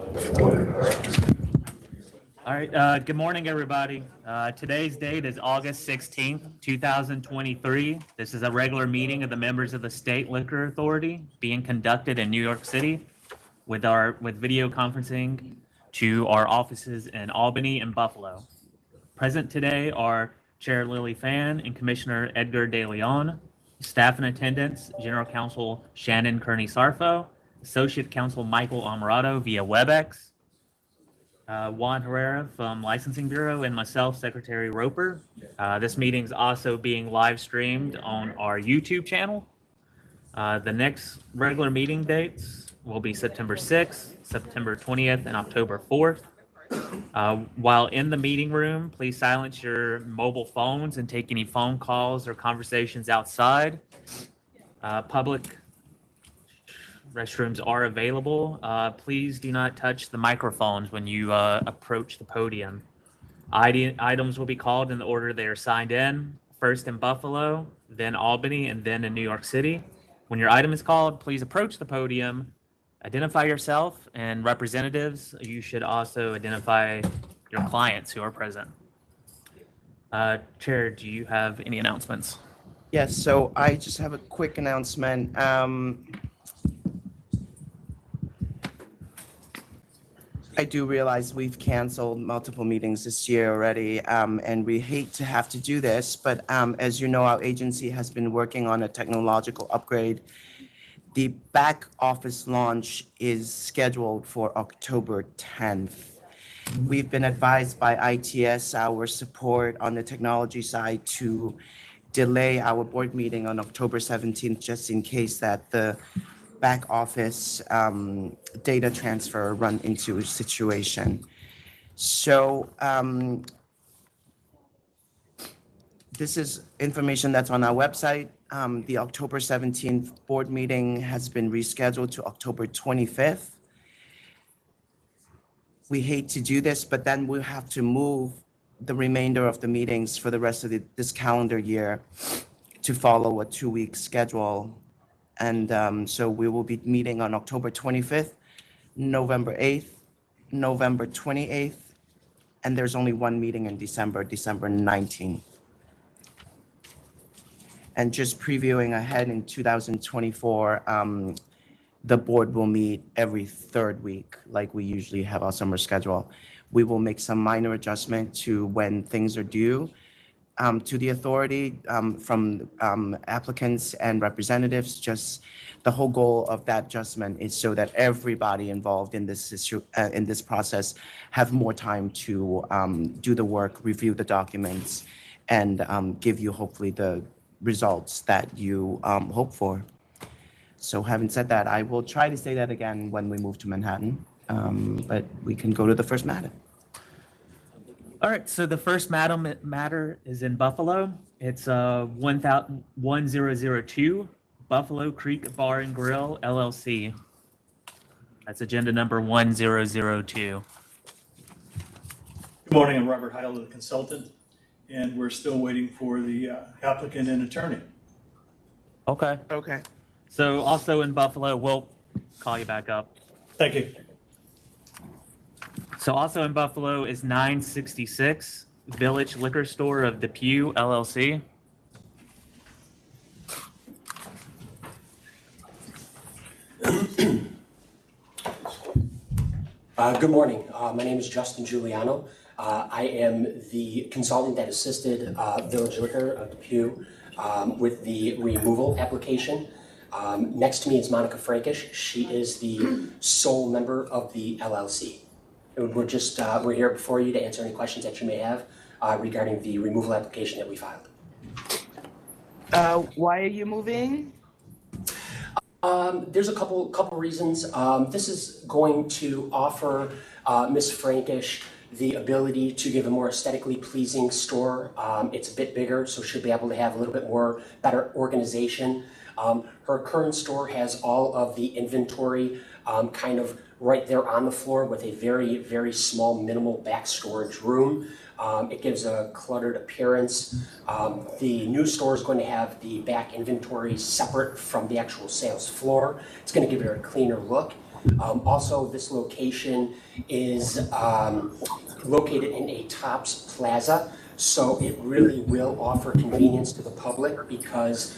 All right, good morning, everybody. Today's date is August 16th, 2023. This is a regular meeting of the members of the State Liquor Authority being conducted in New York City with video conferencing to our offices in Albany and Buffalo. Present today are Chair Lily Fan and Commissioner Edgar De Leon. Staff in attendance, General Counsel Shannon Kearney-Sarfo, Associate Counsel Michael Amarato via WebEx, Juan Herrera from Licensing Bureau, and myself, Secretary Roper. This meeting is also being live streamed on our YouTube channel. The next regular meeting dates will be September 6th, September 20th, and October 4th. While in the meeting room, please silence your mobile phones and take any phone calls or conversations outside. Public restrooms are available. Please do not touch the microphones when you approach the podium. Items will be called in the order they are signed in, first in Buffalo, then Albany, and then in New York City. When your item is called, please approach the podium, identify yourself and representatives. You should also identify your clients who are present. Chair, do you have any announcements? Yes, so I just have a quick announcement. I do realize we've canceled multiple meetings this year already, and we hate to have to do this, but as you know, our agency has been working on a technological upgrade. The back office launch is scheduled for October 10th. We've been advised by ITS, our support on the technology side, to delay our board meeting on October 17th, just in case that the back office data transfer run into a situation. So this is information that's on our website. The October 17th board meeting has been rescheduled to October 25th. We hate to do this, but then we'll have to move the remainder of the meetings for the rest of this calendar year to follow a 2-week schedule. And so we will be meeting on October 25th, November 8th, November 28th, and there's only one meeting in December, December 19th. And just previewing ahead in 2024, the board will meet every third week, like we usually have our summer schedule. We will make some minor adjustment to when things are due to the authority from applicants and representatives. Just the whole goal of that adjustment is so that everybody involved in this issue, in this process, have more time to do the work, review the documents, and give you hopefully the results that you hope for. So having said that, I will try to say that again when we move to Manhattan, but we can go to the first matter. All right, so the first matter is in Buffalo. It's 1002 Buffalo Creek Bar and Grill, LLC. That's agenda number 1002. Good morning, I'm Robert Heil, the consultant, and we're still waiting for the applicant and attorney. Okay. Okay. So also in Buffalo, we'll call you back up. Thank you. So also in Buffalo is 966 Village Liquor Store of DEPEW, LLC. Good morning. My name is Justin Giuliano. I am the consultant that assisted Village Liquor of DEPEW with the removal application. Next to me is Monica Frankish. She is the sole member of the LLC. We're here before you to answer any questions that you may have regarding the removal application that we filed. Why are you moving? There's a couple reasons. This is going to offer Ms. Frankish the ability to give a more aesthetically pleasing store. It's a bit bigger, so she'll be able to have a little bit more better organization. Her current store has all of the inventory kind of right there on the floor with a very, very small minimal back storage room. It gives a cluttered appearance. The new store is going to have the back inventory separate from the actual sales floor. It's going to give it a cleaner look. Also, this location is located in a Tops Plaza, so it really will offer convenience to the public because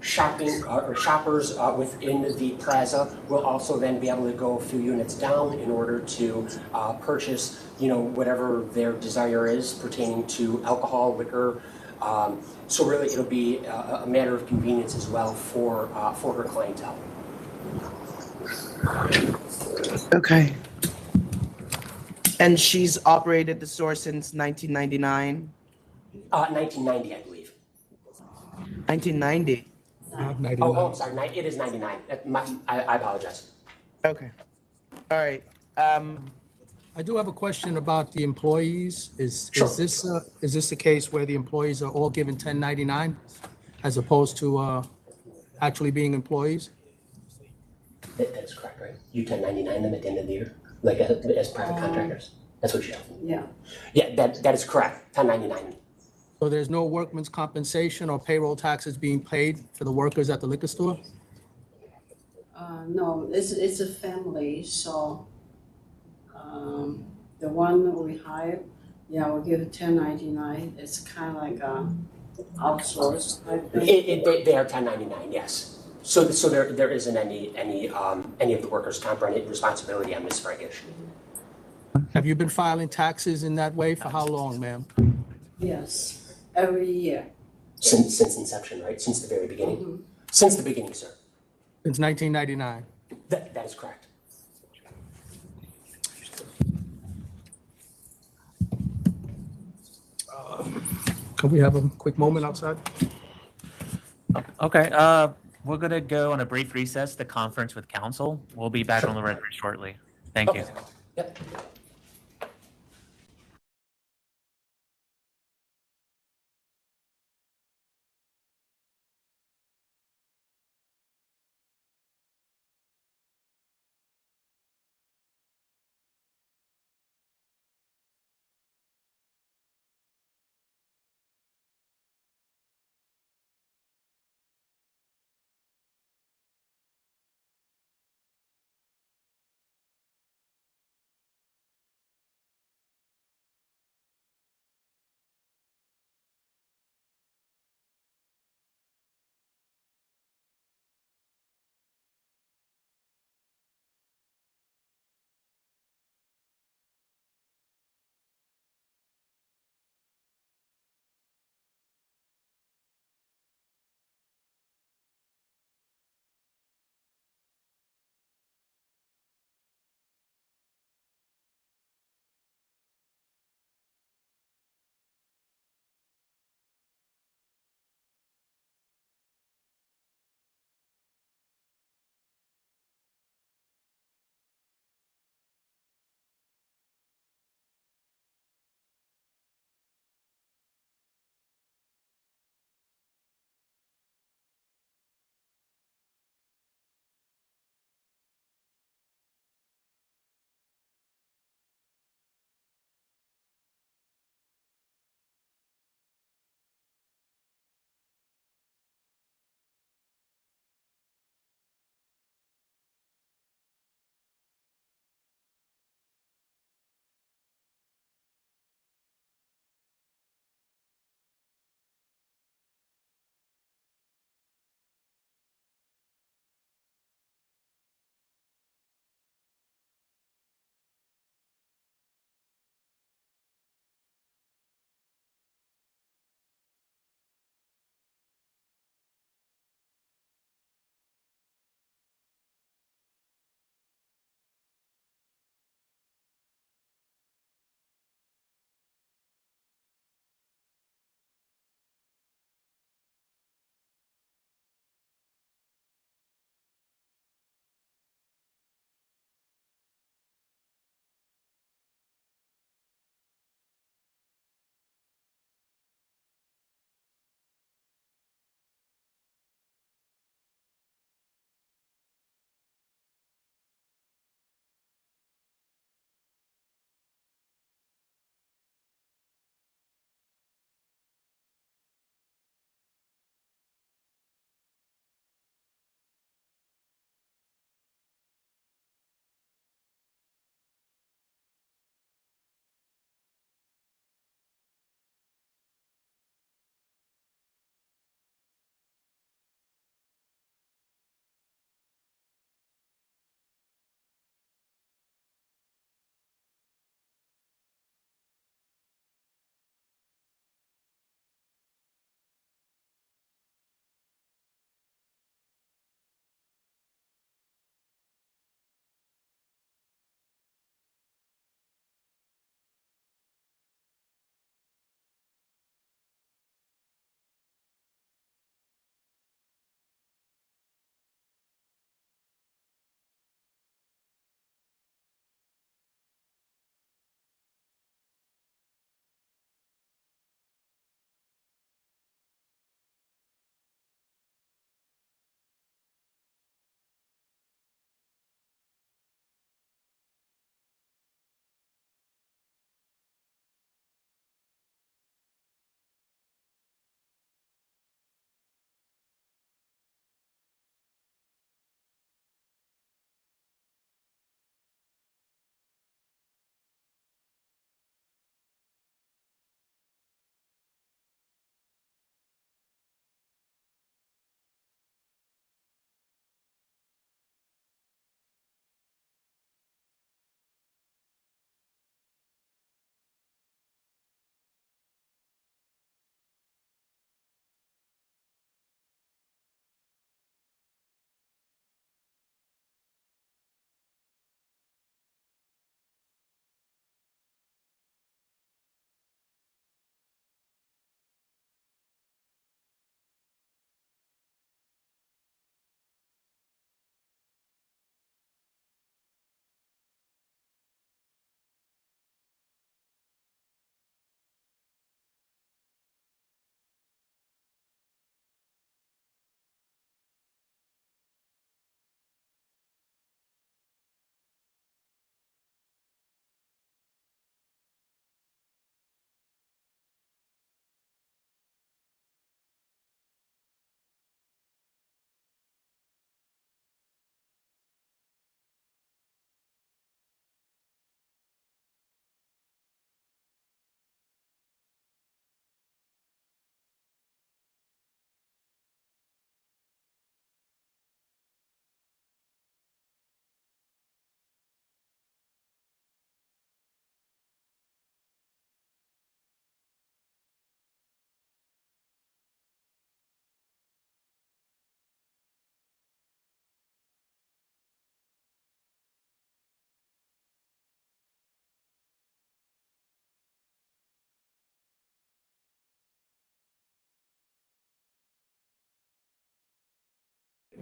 shopping or shoppers within the plaza will also then be able to go a few units down in order to purchase, whatever their desire is pertaining to alcohol, liquor. So really, it'll be a matter of convenience as well for her clientele. Okay. And she's operated the store since 1999? 1990, I believe. 1990. Oh, I'm sorry. It is 99. I apologize. Okay. All right. I do have a question about the employees. Sure. Is this the case where the employees are all given 1099 as opposed to actually being employees? That is correct, right? You 1099 them at the end of the year, like as private contractors. That's what you have. Yeah, Yeah, that is correct. 1099. So there's no workman's compensation or payroll taxes being paid for the workers at the liquor store? no, it's a family, so, the one we hired, yeah, we'll give it 1099. It's kind of like outsourced type thing. They are 1099, yes. So there isn't any of the workers' comp or any responsibility on Ms. Frankish. Have you been filing taxes in that way for how long, ma'am? Yes, every year. Since inception, right? Since the very beginning. Mhm. Since the beginning, sir. Since 1999? That is correct. Can we have a quick moment outside? Okay, we're gonna go on a brief recess to conference with council. We'll be back on the record shortly. Thank you. Okay. Yep.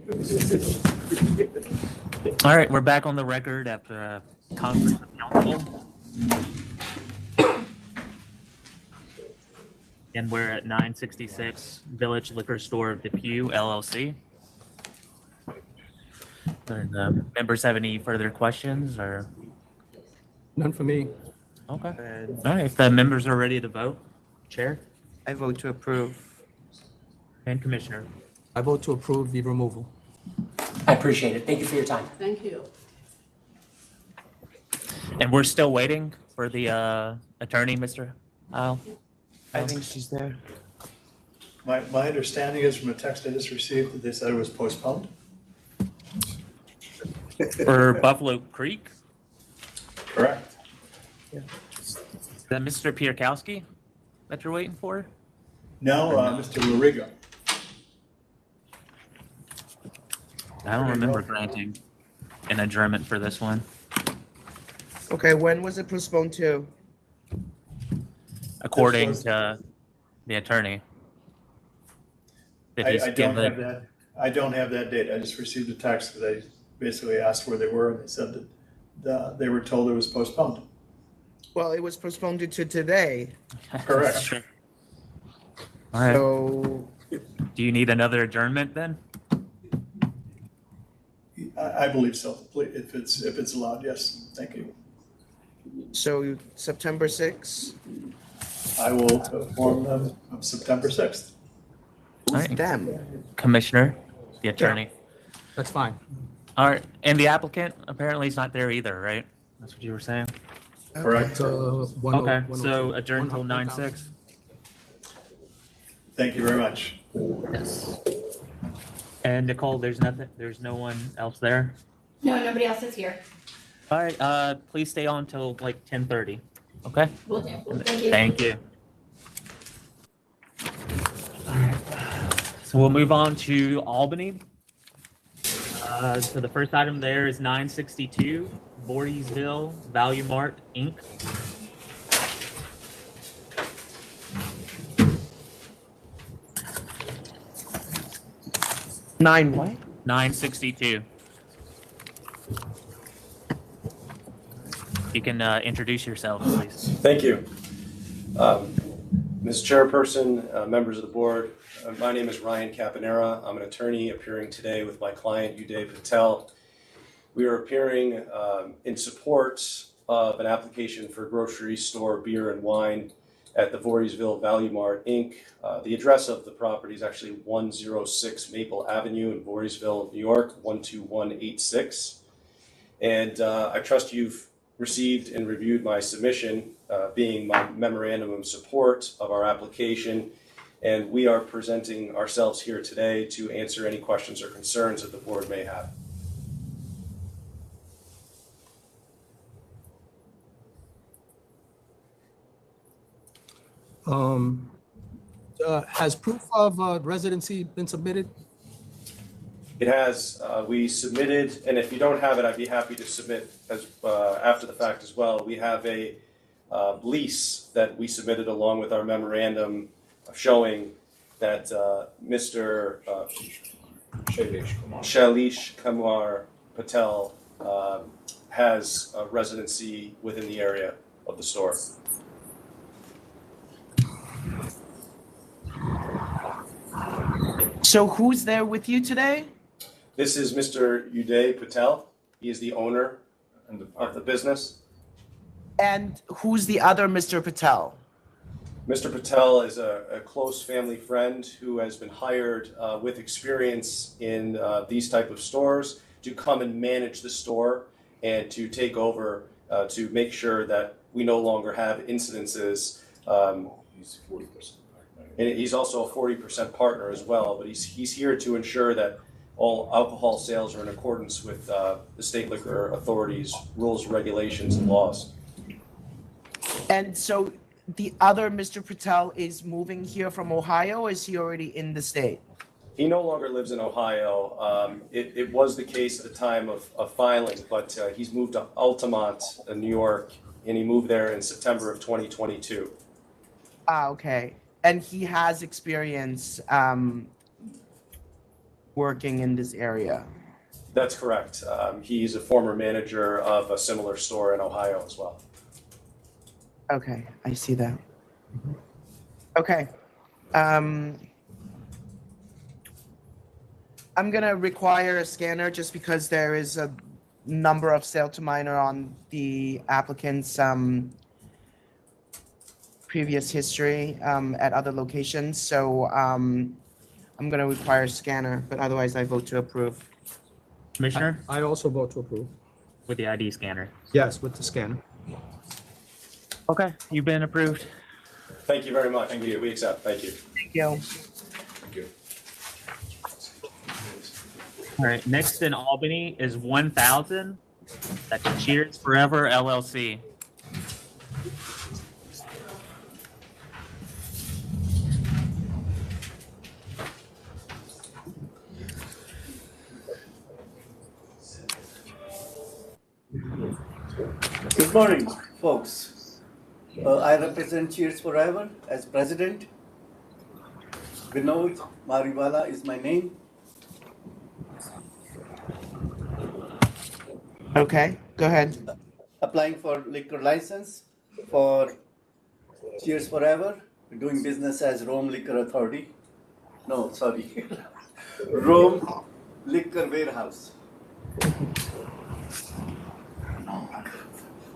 All right, we're back on the record after a conference of council. And we're at 966 Village Liquor Store of DEPEW, LLC. And members have any further questions or? None for me. Okay. And All right, if the members are ready to vote, Chair I vote to approve. and Commissioner. I vote to approve the removal. I appreciate it. Thank you for your time. Thank you. And we're still waiting for the attorney, Mr. Isle. I think she's there. My understanding is from a text I just received that they said it was postponed. For Buffalo Creek, Correct. is that Mr. Pierkowski that you're waiting for? No, Mr. Larigo. I don't remember granting an adjournment for this one. Okay, when was it postponed to? According was- to the attorney. That I he's don't given- have that. I don't have that date. I just received a text because I basically asked where they were and they said that they were told it was postponed. Well, it was postponed to today. Correct. Sure. All right, So do you need another adjournment then? I believe so. Please, if it's allowed, yes. Thank you. September 6th. I will inform them of September 6th. All right, Them. Commissioner, the attorney. That's fine. All right, and the applicant apparently is not there either, right? That's what you were saying? Correct. Okay, so adjourn till 9/6. Thank you very much. Yes. And Nicole, there's no one else there? No, nobody else is here. All right, please stay on till like 10:30, okay? Will do. Thank you. Thank you. So we'll move on to Albany. So the first item there is 962 VOORHEESVILLE VALUEMART, Inc. Nine what? 962. You can introduce yourself, please. Thank you. Ms. Chairperson, members of the board, my name is Ryan Caponera. I'm an attorney appearing today with my client, Uday Patel. We are appearing in support of an application for grocery store beer and wine at the VOORHEESVILLE VALUEMART, Inc. The address of the property is actually 106 Maple Avenue in Voorheesville, New York, 12186. And I trust you've received and reviewed my submission, being my memorandum of support of our application. And we are presenting ourselves here today to answer any questions or concerns that the board may have. Has proof of residency been submitted? It has, we submitted, and if you don't have it, I'd be happy to submit as, after the fact as well. We have a lease that we submitted along with our memorandum showing that Mr. Shailesh Kumar Patel has a residency within the area of the store. So who's there with you today? This is Mr. Uday Patel. He is the owner of the business. And who's the other Mr. Patel? Mr. Patel is a close family friend who has been hired with experience in these type of stores to come and manage the store and to take over to make sure that we no longer have incidences. He's 40%. And he's also a 40% partner as well, but he's here to ensure that all alcohol sales are in accordance with the state liquor authorities' rules, regulations, and laws. And so the other Mr. Patel is moving here from Ohio, or is he already in the state? He no longer lives in Ohio. It was the case at the time of filing, but he's moved to Altamont, New York, and he moved there in September of 2022. Ah, okay. And he has experience working in this area? That's correct. He's a former manager of a similar store in Ohio as well. Okay, I see that. Okay. I'm gonna require a scanner just because there is a number of sale to minor on the applicant's previous history at other locations. So I'm gonna require a scanner, but otherwise I vote to approve. Commissioner, I also vote to approve. with the ID scanner. Yes, with the scanner. Okay, you've been approved. Thank you very much. We accept. Thank you. Thank you. All right, next in Albany is 1,000. That's Cheers Forever LLC. Good morning, folks. I represent Cheers Forever as president. Vinod Mariwala is my name. Okay, go ahead. Applying for liquor license for Cheers Forever, doing business as Rome Liquor Authority. No, sorry. Rome Liquor Warehouse.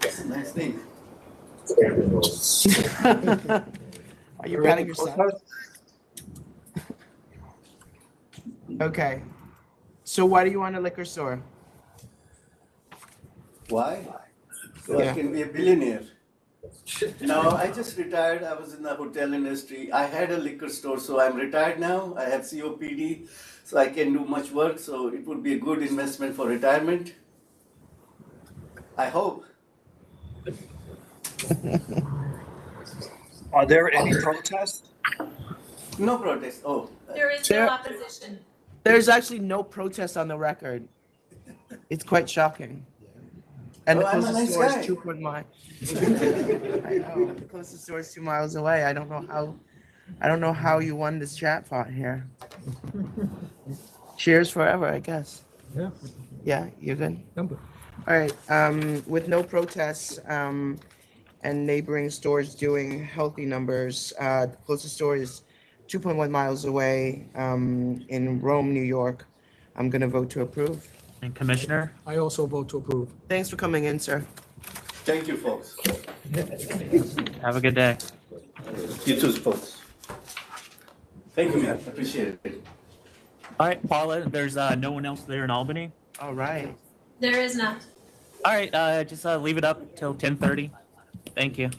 That's a nice name. Are you patting yourself? Okay. So why do you want a liquor store? Why? So Yeah. I can be a billionaire. No, I just retired. I was in the hotel industry. I had a liquor store, so I'm retired now. I have COPD, so I can do much work. So it would be a good investment for retirement. I hope. Are there any protests? No protest. Oh, There is Chair- no opposition. There's actually no protest on the record. It's quite shocking. And the Oh, I'm a closest nice store is guy. 2 miles. I know, the closest store is 2 miles away. I don't know how you won this chatbot here. Cheers forever, I guess. Yeah. Yeah, you're good? Number. All right, with no protests, and neighboring stores doing healthy numbers, the closest store is 2.1 miles away, in Rome, New York. I'm gonna vote to approve. And Commissioner, I also vote to approve. Thanks for coming in, sir. thank you, folks. have a good day. You too, folks. Thank you, man. Appreciate it. All right, Paula, there's no one else there in Albany. All right. There is not. All right, just leave it up till 10:30. Thank you.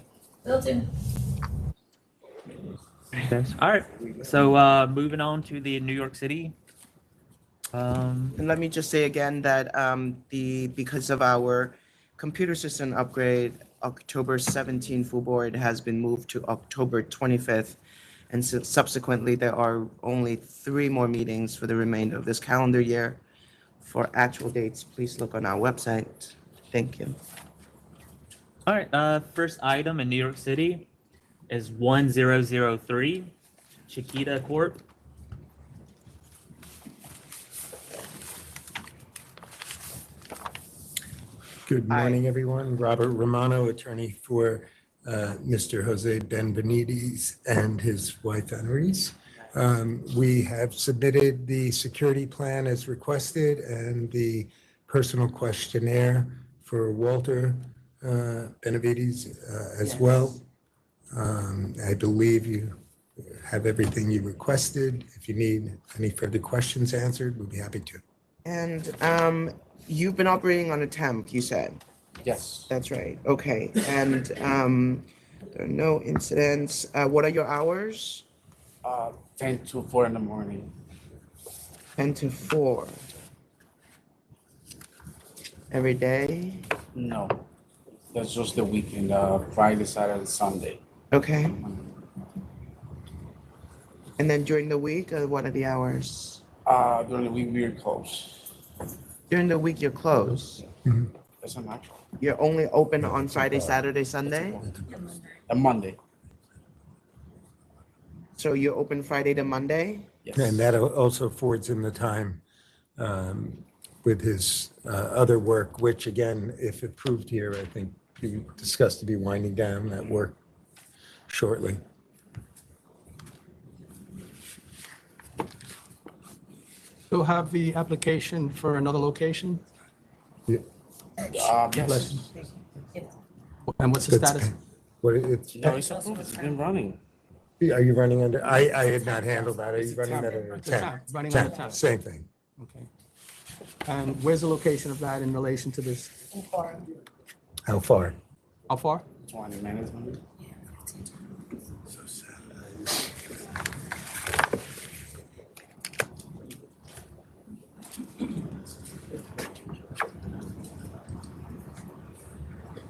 Will do. All right, so moving on to the New York City. And let me just say again that because of our computer system upgrade, October 17 full board has been moved to October 25th. And subsequently, there are only 3 more meetings for the remainder of this calendar year. For actual dates, please look on our website. Thank you. All right, first item in New York City is 1003, CHIKKITA Corp. Good morning, everyone. Robert Romano, attorney for Mr. Jose Benvenides and his wife Annalise. We have submitted the security plan as requested and the personal questionnaire for Walter Benavides as well. I believe you have everything you requested. If you need any further questions answered, we'll be happy to. And you've been operating on a temp, you said? Yes. That's right. Okay. And there are no incidents. What are your hours? 10 to 4 in the morning. 10 to 4. Every day? No, that's just the weekend, Friday, Saturday, Sunday. Okay. And then during the week, what are the hours? During the week, we're closed. During the week, you're closed. That's a natural. You're only open on Friday, Saturday, Sunday? And Monday, So you're open Friday to Monday? And that also affords him the time with his other work, which again, if approved here, I think we discussed to be winding down that work shortly. Still have the application for another location? Yes. And what's the That's- status? What it's, No, it's approved. It's been running. are you running under, I had not handled that. Are you running that under It's a temp, 10? running on a 10, temp. same thing. Okay. And where's the location of that in relation to this? How far? How far? 20 minutes. Maybe.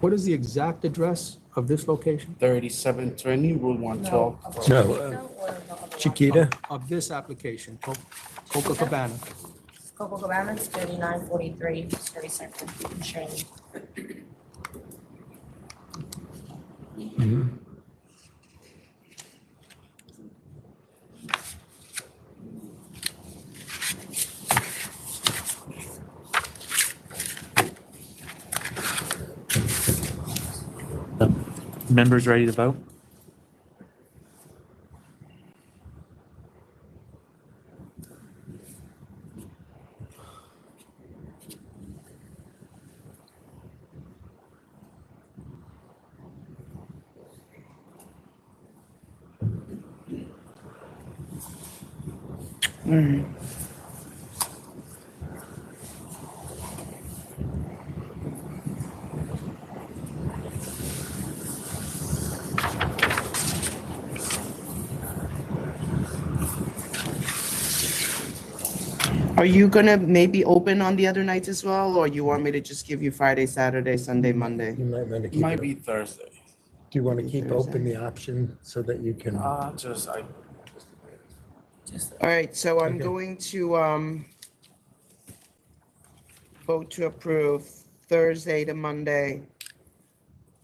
What is the exact address of this location? 3720 Route 112. No, Chiquita? Of this application, Copacabana. Copacabana's 3943, 32nd, and Shirley. Members ready to vote? Are you gonna maybe open on the other nights as well, or you want me to just give you Friday, Saturday, Sunday, Monday? You might want to It keep might it. be Thursday. Do you want to keep open the option so that you can? Uh, Just All right, so I'm Okay. going to vote to approve Thursday to Monday,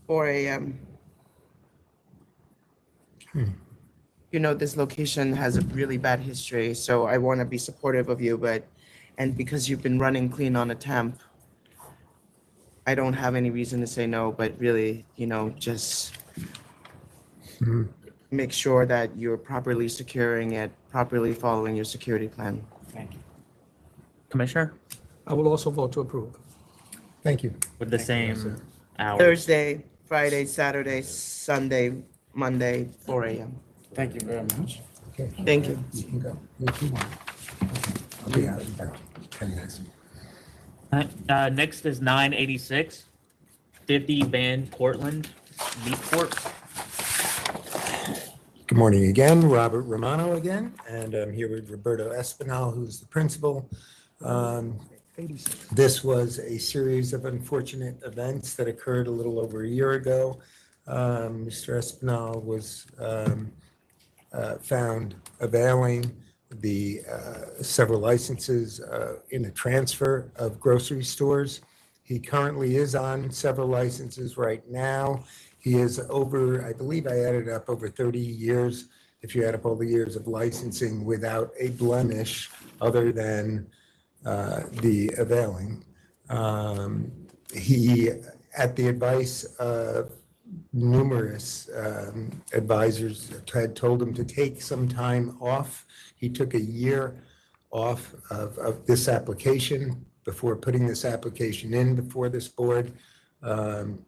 4 a.m. You know, this location has a really bad history, so I want to be supportive of you, and because you've been running clean on a temp, I don't have any reason to say no, but really, just make sure that you're properly securing it, properly following your security plan. thank you. Commissioner, I will also vote to approve. Thank you. with the same hours? Thursday, Friday, Saturday, Sunday, Monday, 4 a.m. Thank you very much. Okay, Thank you. you can go if you want. I'll be out in about 10 minutes. Next is 986, 50 Van Cortland, Meat Corp. Good morning again, Robert Romano again, and I'm here with Roberto Espinal, who's the principal. This was a series of unfortunate events that occurred a little over a year ago. Mr. Espinal was found availing the several licenses in a transfer of grocery stores. He currently is on several licenses right now. He is over, I believe I added up, over 30 years, if you add up all the years of licensing without a blemish other than the availing. He, at the advice of numerous advisors, had told him to take some time off. He took a year off of this application before putting this application in before this board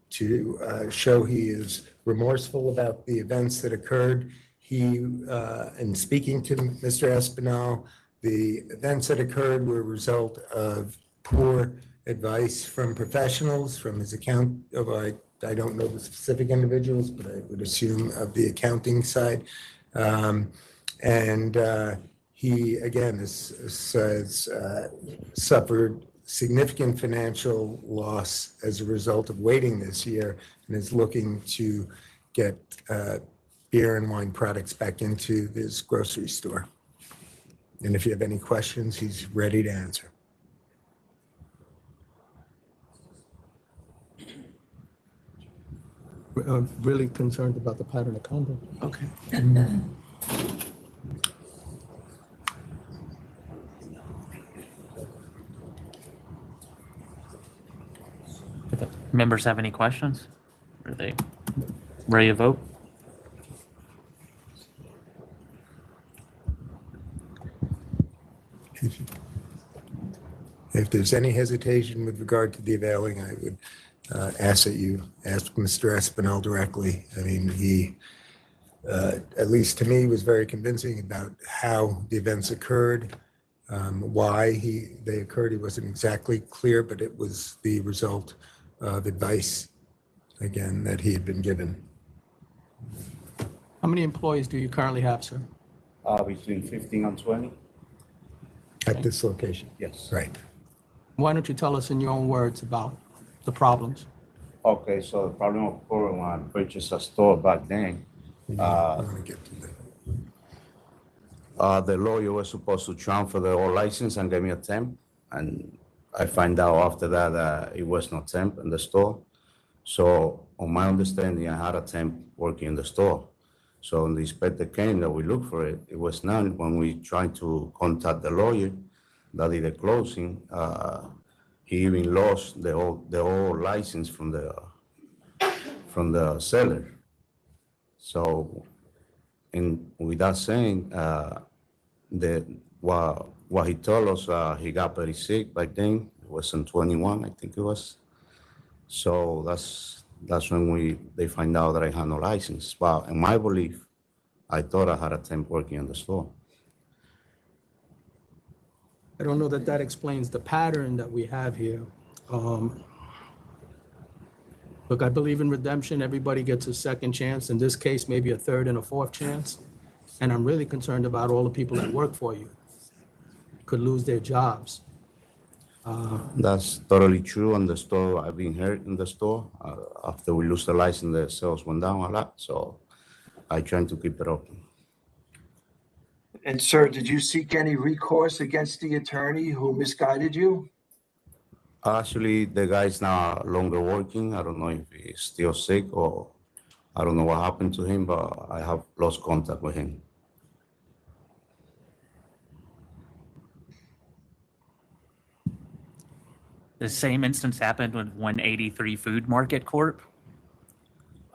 to show he is remorseful about the events that occurred. He, in speaking to Mr. Espinal, the events that occurred were a result of poor advice from professionals, from his account of, I don't know the specific individuals, but I would assume of the accounting side. He, again, has suffered significant financial loss as a result of waiting this year and is looking to get beer and wine products back into this grocery store. And if you have any questions, he's ready to answer. Really concerned about the pattern of conduct. Okay. Members have any questions? Are they ready to vote? If there's any hesitation with regard to the availing, I would ask that you ask Mr. Espinel directly. I mean, he, at least to me, was very convincing about how the events occurred, why they occurred. He wasn't exactly clear, but it was the result of advice, again, that he had been given. How many employees do you currently have, sir? Between 15 and 20. At this location? Yes. Right. Why don't you tell us in your own words about the problems? Okay, so the problem occurred when I purchased a store back then. I want to get to that. The lawyer was supposed to transfer the old license and give me a temp, and I find out after that it was not temp in the store. So on my understanding, I had a temp working in the store. So when the inspector came that we looked for it, it was none. When we tried to contact the lawyer that did the closing, he even lost the old license from the seller. So, with that saying, what he told us, he got very sick back then. It was in 21, I think it was. So that's when they find out that I had no license. But in my belief, I thought I had a temp working in the store. I don't know that explains the pattern that we have here. Look, I believe in redemption. Everybody gets a second chance. In this case, maybe a third and a fourth chance. And I'm really concerned about all the people that work for you could lose their jobs. That's totally true. In the store, I've been hurt in the store. After we lose the license, the sales went down a lot. So I try to keep it open. And sir, did you seek any recourse against the attorney who misguided you? Actually, the guy's no longer working. I don't know if he's still sick or I don't know what happened to him, but I have lost contact with him. The same instance happened with 183 Food Market Corp.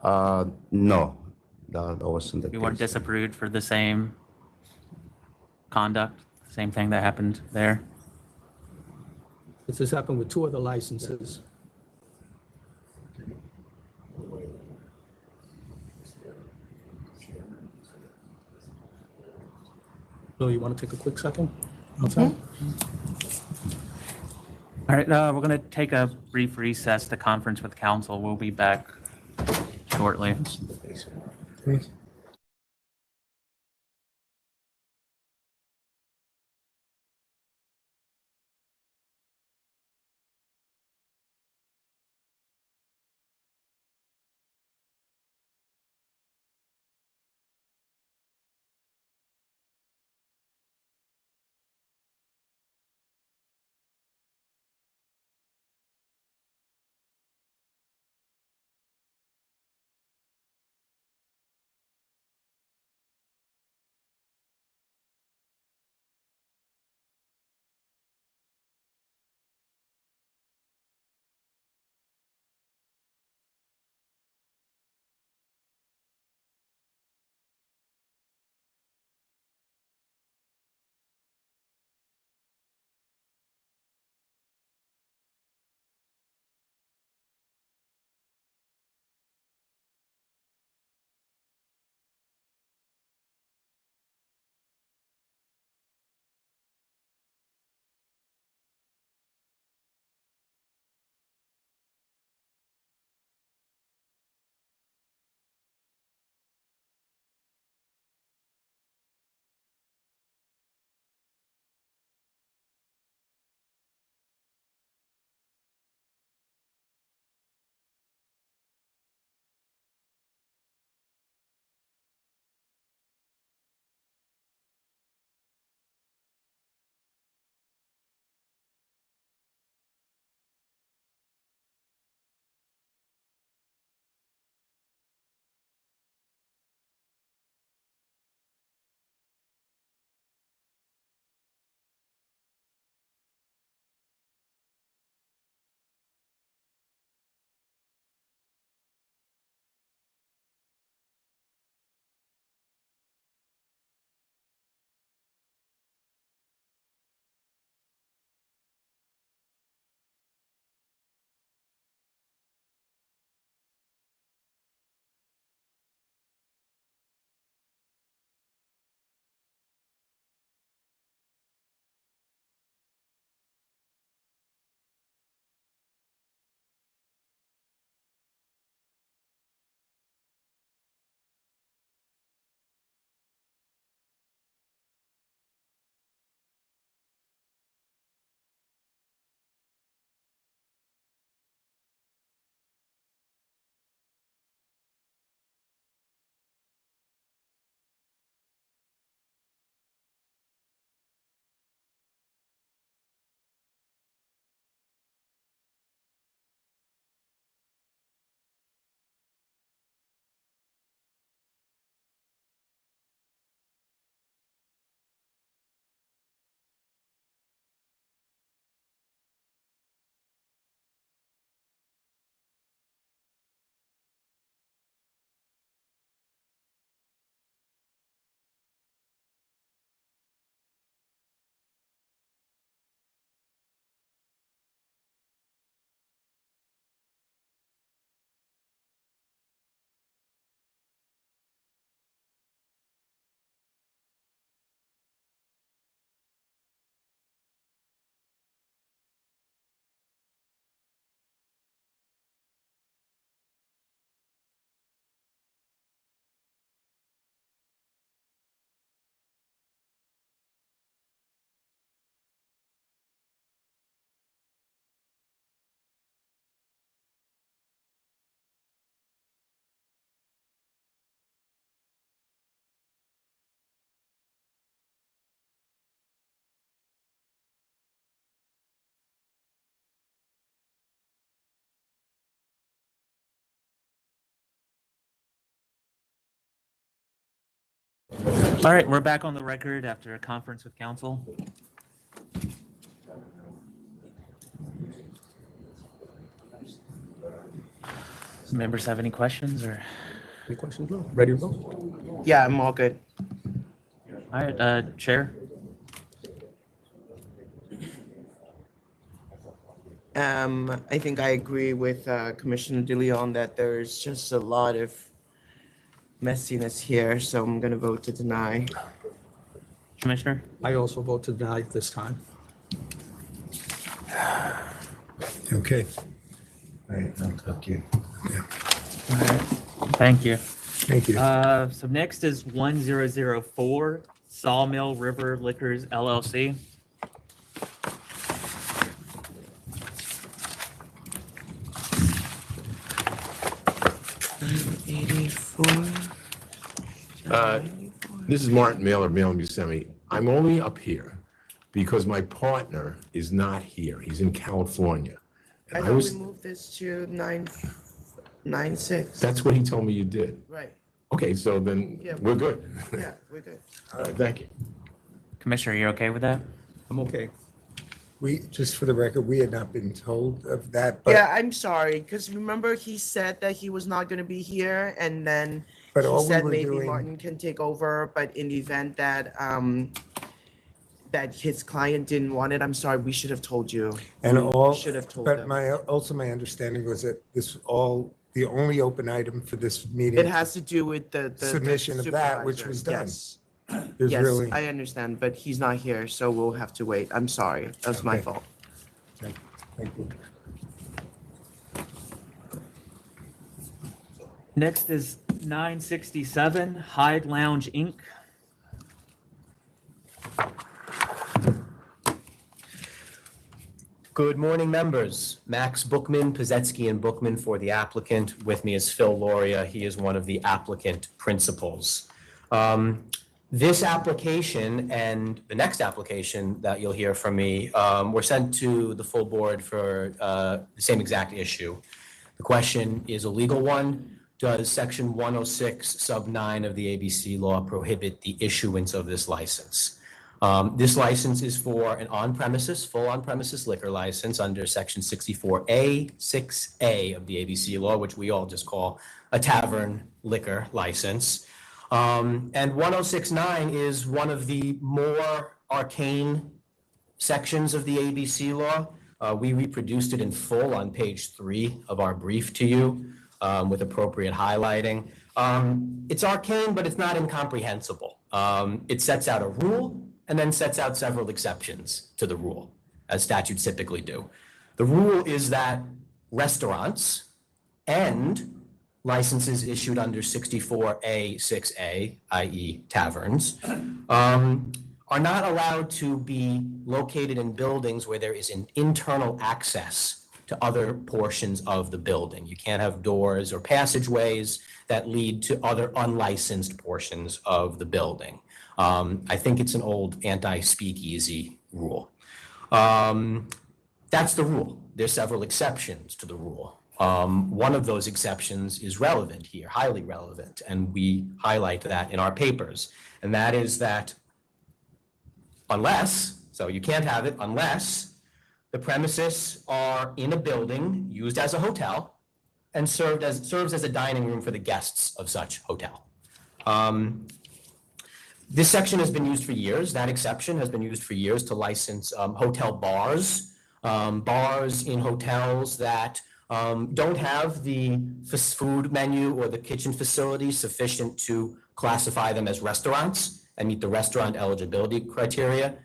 No, that wasn't the case. You weren't disapproved for the same conduct, same thing that happened there. This has happened with 2 other licenses. Bill, you want to take a quick second? Okay. All right, we're going to take a brief recess to conference with council. We'll be back shortly. Please. All right, we're back on the record after a conference with council. Members have any questions or? Any questions, Will? Ready to go? Yeah, I'm all good. All right, Chair. I think I agree with Commissioner DeLeon that there's just a lot of messiness here, so I'm gonna vote to deny. Commissioner? I also vote to deny this time. Okay. All right, I'll talk to you. All right, thank you. Thank you. So next is 1004 Sawmill River Liquors LLC. This is Martin Mailer, Mail Buscemi. I'm only up here because my partner is not here. He's in California. I And thought we moved this to 996. That's what he told me you did. Right, Okay, so then Yeah. we're good. yeah, we're good. All right, thank you. Commissioner, you okay with that? I'm okay. We, just for the record, we had not been told of that, but, Yeah, I'm sorry, because remember he said that he was not gonna be here, and then but he all we said were maybe doing, Martin can take over, but in the event that that his client didn't want it, I'm sorry, we should have told you. and We all, should have told but them. also my understanding was that this all, the only open item for this meeting. It has to do with the Submission of that, which supervisor. was done. Yes. There's Yes, really, I understand, but he's not here, so we'll have to wait. I'm sorry, that was my Okay. fault. thank you. Next is 967 Hyde Lounge Inc. Good morning, members. Max Bookman, Pazetsky and Bookman for the applicant. With me is Phil Loria. He is one of the applicant principals. This application and the next application that you'll hear from me were sent to the full board for the same exact issue. The question is a legal one. Does section 106 sub 9 of the ABC law prohibit the issuance of this license? This license is for an on-premises, full on-premises liquor license under section 64A, 6A of the ABC law, which we all just call a tavern liquor license. And 1069 is one of the more arcane sections of the ABC law. We reproduced it in full on page 3 of our brief to you with appropriate highlighting. It's arcane, but it's not incomprehensible. It sets out a rule and then sets out several exceptions to the rule, as statutes typically do. The rule is that restaurants and licenses issued under 64A, 6A, i.e. taverns, are not allowed to be located in buildings where there is an internal access to other portions of the building. You can't have doors or passageways that lead to other unlicensed portions of the building. I think it's an old anti-speakeasy rule. That's the rule. There's several exceptions to the rule. One of those exceptions is relevant here, highly relevant, and we highlight that in our papers. And that is that unless, so you can't have it unless the premises are in a building used as a hotel and serves as a dining room for the guests of such hotel. This section has been used for years. That exception has been used for years to license hotel bars, bars in hotels that don't have the food menu or the kitchen facilities sufficient to classify them as restaurants and meet the restaurant eligibility criteria.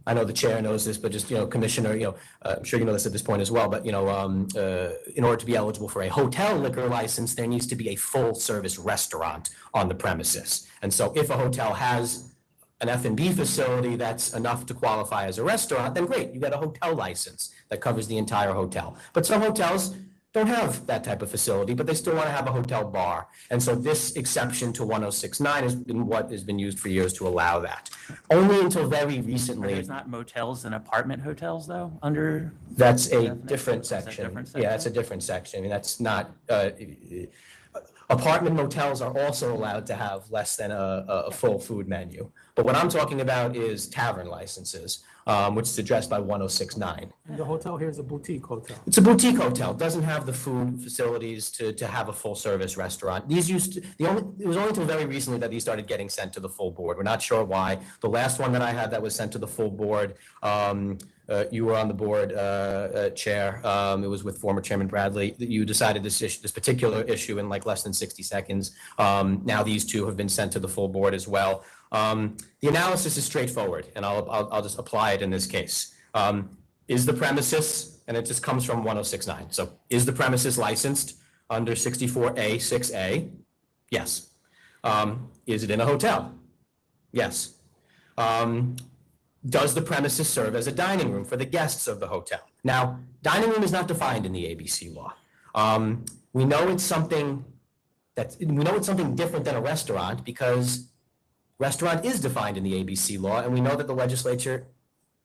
I know the chair knows this, but just, Commissioner, I'm sure you know this at this point as well, but, in order to be eligible for a hotel liquor license, there needs to be a full service restaurant on the premises. And so if a hotel has an F&B facility that's enough to qualify as a restaurant, then great, you get a hotel license that covers the entire hotel. But some hotels don't have that type of facility, but they still want to have a hotel bar. And so this exception to 1069 has been what has been used for years to allow that. Only until very recently. There's not motels and apartment hotels though, under? That's a definition? different Is that section. different Yeah, that's a different section. I mean, that's not, Apartment motels are also allowed to have less than a full food menu. But what I'm talking about is tavern licenses, which is addressed by 1069. And the hotel here is a boutique hotel. It's a boutique hotel, doesn't have the food facilities to have a full service restaurant. These it was only until very recently that these started getting sent to the full board. We're not sure why. The last one that I had that was sent to the full board, you were on the board, Chair. It was with former Chairman Bradley. You decided this particular issue in like less than 60 seconds. Now these two have been sent to the full board as well. The analysis is straightforward, and I'll just apply it in this case. Is the premises, and it just comes from 1069. So is the premises licensed under 64A, 6A? Yes. Is it in a hotel? Yes. Does the premises serve as a dining room for the guests of the hotel? Now, dining room is not defined in the ABC law. We know it's something different than a restaurant because restaurant is defined in the ABC law, and we know that the legislature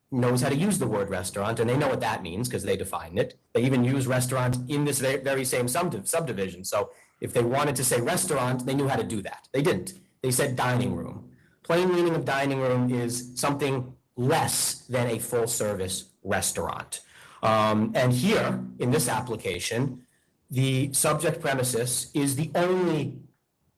knows how to use the word restaurant, and they know what that means because they define it. They even use restaurant in this very same subdivision. So if they wanted to say restaurant, they knew how to do that. They didn't. They said dining room. Plain meaning of dining room is something less than a full-service restaurant. And here, in this application, the subject premises is the only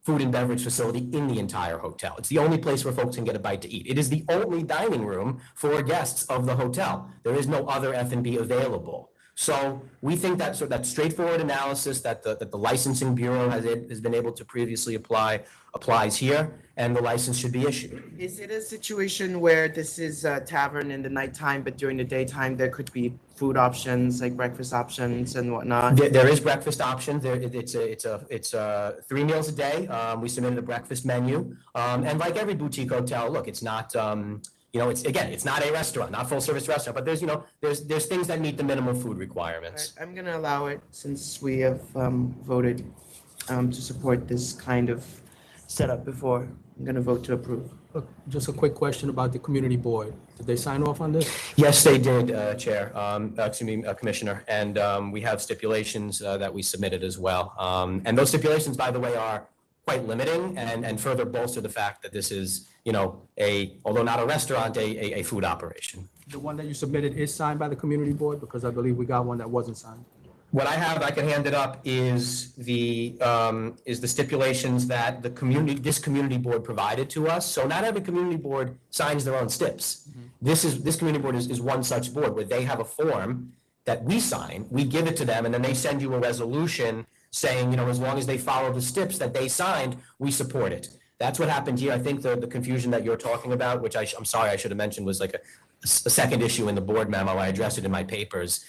food and beverage facility in the entire hotel. It's the only place where folks can get a bite to eat. It is the only dining room for guests of the hotel. There is no other F&B available. So we think that that straightforward analysis that the licensing bureau has been able to previously apply applies here, and the license should be issued. Is it a situation where this is a tavern in the nighttime, but during the daytime there could be food options like breakfast options and whatnot? There is breakfast options. It's 3 meals a day. We submitted a breakfast menu, and like every boutique hotel, look, it's not. It's not a restaurant, not full service restaurant, but there's things that meet the minimum food requirements. I'm gonna allow it since we have voted to support this kind of setup before. I'm gonna vote to approve. Just a quick question about the community board. Did they sign off on this? Yes, they did, Chair, Commissioner, and we have stipulations that we submitted as well. And those stipulations, by the way, are quite limiting and further bolster the fact that this is, although not a restaurant, a food operation. The one that you submitted is signed by the community board? Because I believe we got one that wasn't signed. What I have, I can hand it up, is the stipulations that this community board provided to us. So not every community board signs their own stips. Mm-hmm. This community board is one such board where they have a form that we sign, we give it to them, and then they send you a resolution saying, as long as they follow the steps that they signed, we support it. That's what happened here. I think the confusion that you're talking about, which I'm sorry I should have mentioned, was like a second issue in the board memo. I addressed it in my papers,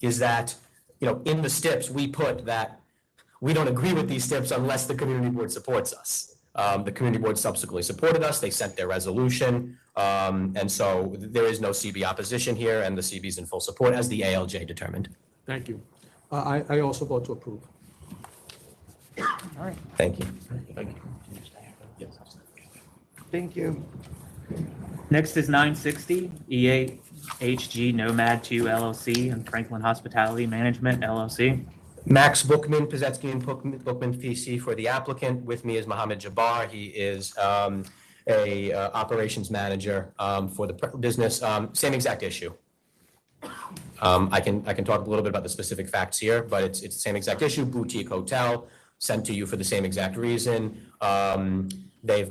is that in the steps, we put that we don't agree with these steps unless the community board supports us. The community board subsequently supported us. They sent their resolution. And so there is no CB opposition here, and the CB is in full support as the ALJ determined. Thank you. I also vote to approve. All right. Thank you. Thank you. Next is 960, EAHG NOMAD 2 LLC and Franklin Hospitality Management LLC. Max Bookman, Pazetsky and Bookman PC for the applicant. With me is Mohammed Jabbar. He is a operations manager for the business. Same exact issue. I can talk a little bit about the specific facts here, but it's the same exact issue. Boutique hotel sent to you for the same exact reason. They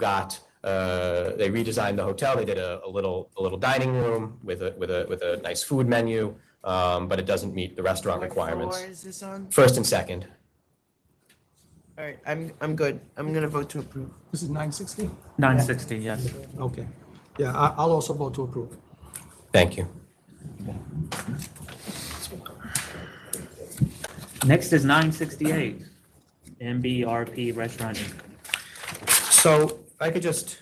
redesigned the hotel. They did a little dining room with a nice food menu, but it doesn't meet the restaurant requirements. What floor is this on? First and second. All right, I'm good. I'm gonna vote to approve. This is 960? 960, yes. Okay. Yeah, I'll also vote to approve. Thank you. Next is 968, MBRP Restaurant Inc. So if I could just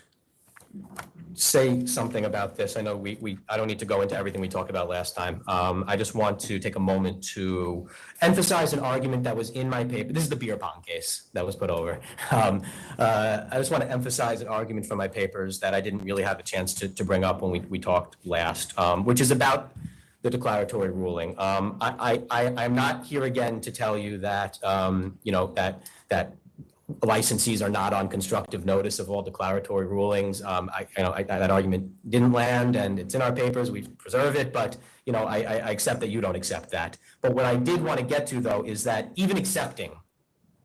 say something about this. I know I don't need to go into everything we talked about last time. I just want to take a moment to emphasize an argument that was in my paper. This is the beer pong case that was put over. I just want to emphasize an argument from my papers that I didn't really have a chance to bring up when we talked last, which is about the declaratory ruling. I'm not here again to tell you that, that licensees are not on constructive notice of all declaratory rulings. That argument didn't land, and it's in our papers. We preserve it, but I accept that you don't accept that. But what I did want to get to, though, is that even accepting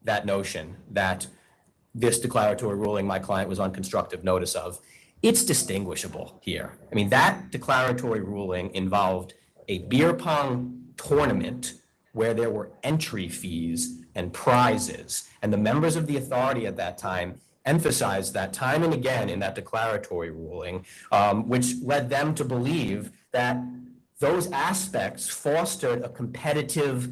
that notion that this declaratory ruling my client was on constructive notice of, it's distinguishable here. I mean, that declaratory ruling involved a beer pong tournament where there were entry fees and prizes. And the members of the authority at that time emphasized that time and again in that declaratory ruling, which led them to believe that those aspects fostered a competitive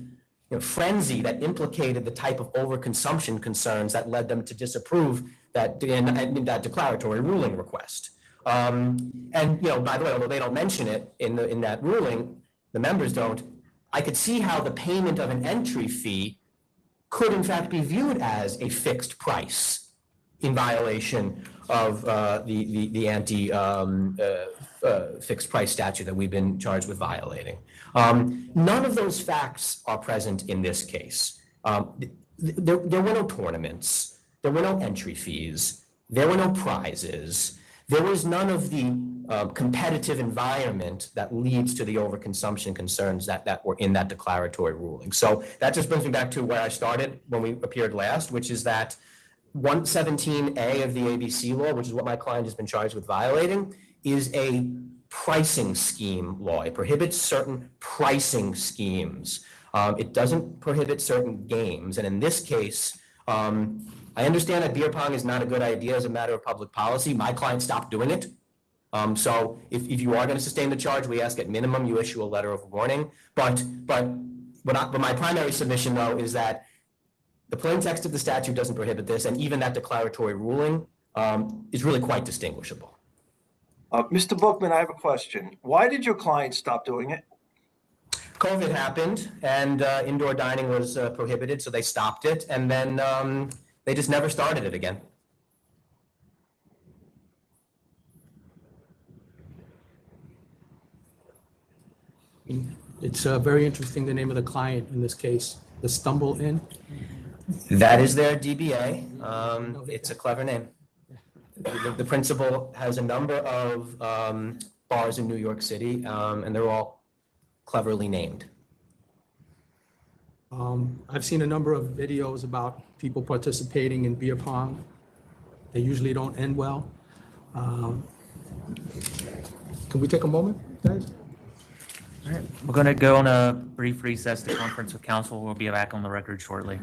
frenzy that implicated the type of overconsumption concerns that led them to disapprove that declaratory ruling request. And by the way, although they don't mention it in that ruling, the members don't, I could see how the payment of an entry fee could in fact be viewed as a fixed price in violation of the fixed price statute that we've been charged with violating. None of those facts are present in this case. There were no tournaments, there were no entry fees, there were no prizes, there was none of the competitive environment that leads to the overconsumption concerns that were in that declaratory ruling. So that just brings me back to where I started when we appeared last, which is that 117A of the ABC law, which is what my client has been charged with violating, is a pricing scheme law. It prohibits certain pricing schemes. It doesn't prohibit certain games. And in this case, I understand that beer pong is not a good idea as a matter of public policy. My client stopped doing it. So if you are going to sustain the charge, we ask at minimum you issue a letter of warning. But my primary submission, though, is that the plain text of the statute doesn't prohibit this, and even that declaratory ruling is really quite distinguishable. Mr. Bookman, I have a question. Why did your client stop doing it? COVID happened, and indoor dining was prohibited, so they stopped it, and then they just never started it again. It's very interesting, the name of the client in this case, the Stumble Inn. That is their DBA. It's a clever name. The principal has a number of bars in New York City, and they're all cleverly named. I've seen a number of videos about people participating in beer pong. They usually don't end well. Can we take a moment, guys? All right, we're going to go on a brief recess to conference with council. We'll be back on the record shortly.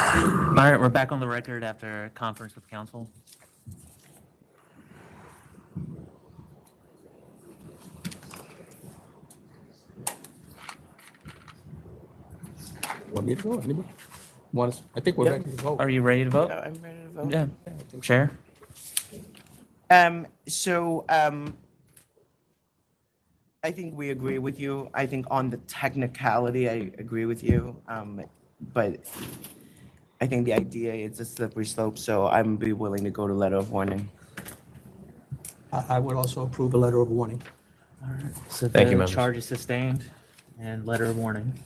All right, we're back on the record after a conference with council. Want me to go? Anybody? I think we're Yeah. ready to vote. Are you ready to vote? I'm ready to vote. Yeah. Chair? So, I think we agree with you. I think on the technicality, I agree with you. But I think the idea is a slippery slope, so I'm be willing to go to letter of warning. I would also approve a letter of warning. All right. So Thank you, the members. charge is sustained and letter of warning.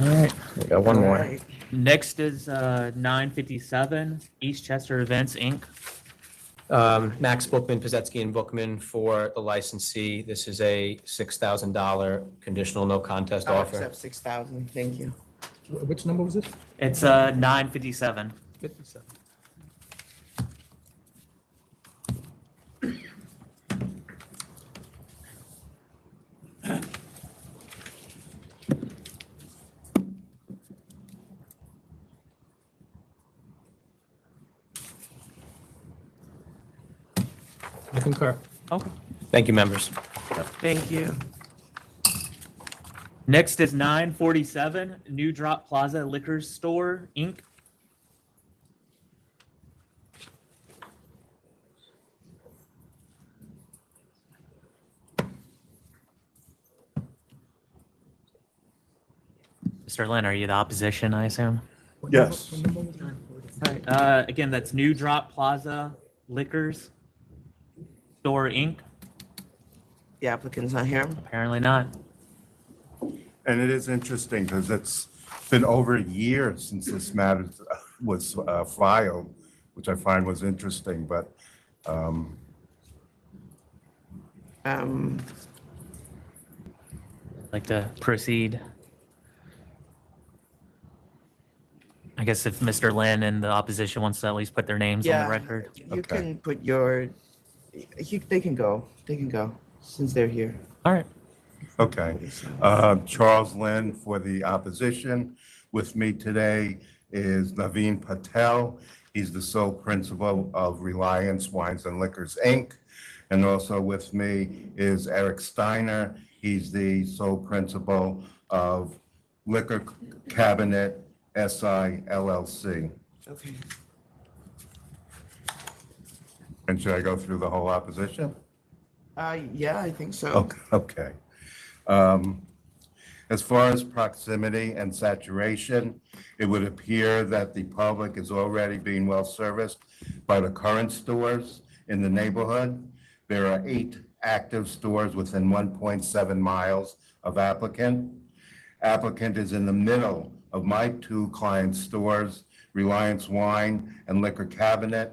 All right. We got one more. Right. Next is 957 EASTCHESTER Events, Inc. Max Bookman, Pizetsky and Bookman for the licensee. This is a $6,000 conditional no contest I'll offer. accept 6,000, thank you. Which number was this? It's 957. 57. I concur. Okay. Thank you, members. Thank you. Next is 947 New Drop Plaza Liquor Store, Inc. Mr. Lynn, are you the opposition, I assume? Yes. All right, again, that's New Drop Plaza Liquors Store, Inc. The applicant's not here. Apparently not. And it is interesting because it's been over a year since this matter was filed, which I find was interesting, but Like to proceed. I guess if Mr. Lynn and the opposition wants to at least put their names on Yeah, the record. you can put your, they can go, since they're here. All right. okay. Charles Lynn for the opposition. With me today is Naveen Patel. He's the sole principal of Reliance Wines and Liquors, Inc. And also with me is Eric Steiner. He's the sole principal of Liquor Cabinet SI LLC. Okay. And should I go through the whole opposition? Yeah, I think so. Okay. As far as proximity and saturation, it would appear that the public is already being well serviced by the current stores in the neighborhood. There are 8 active stores within 1.7 miles of applicant. Applicant is in the middle of my 2 client stores, Reliance Wine and Liquor Cabinet,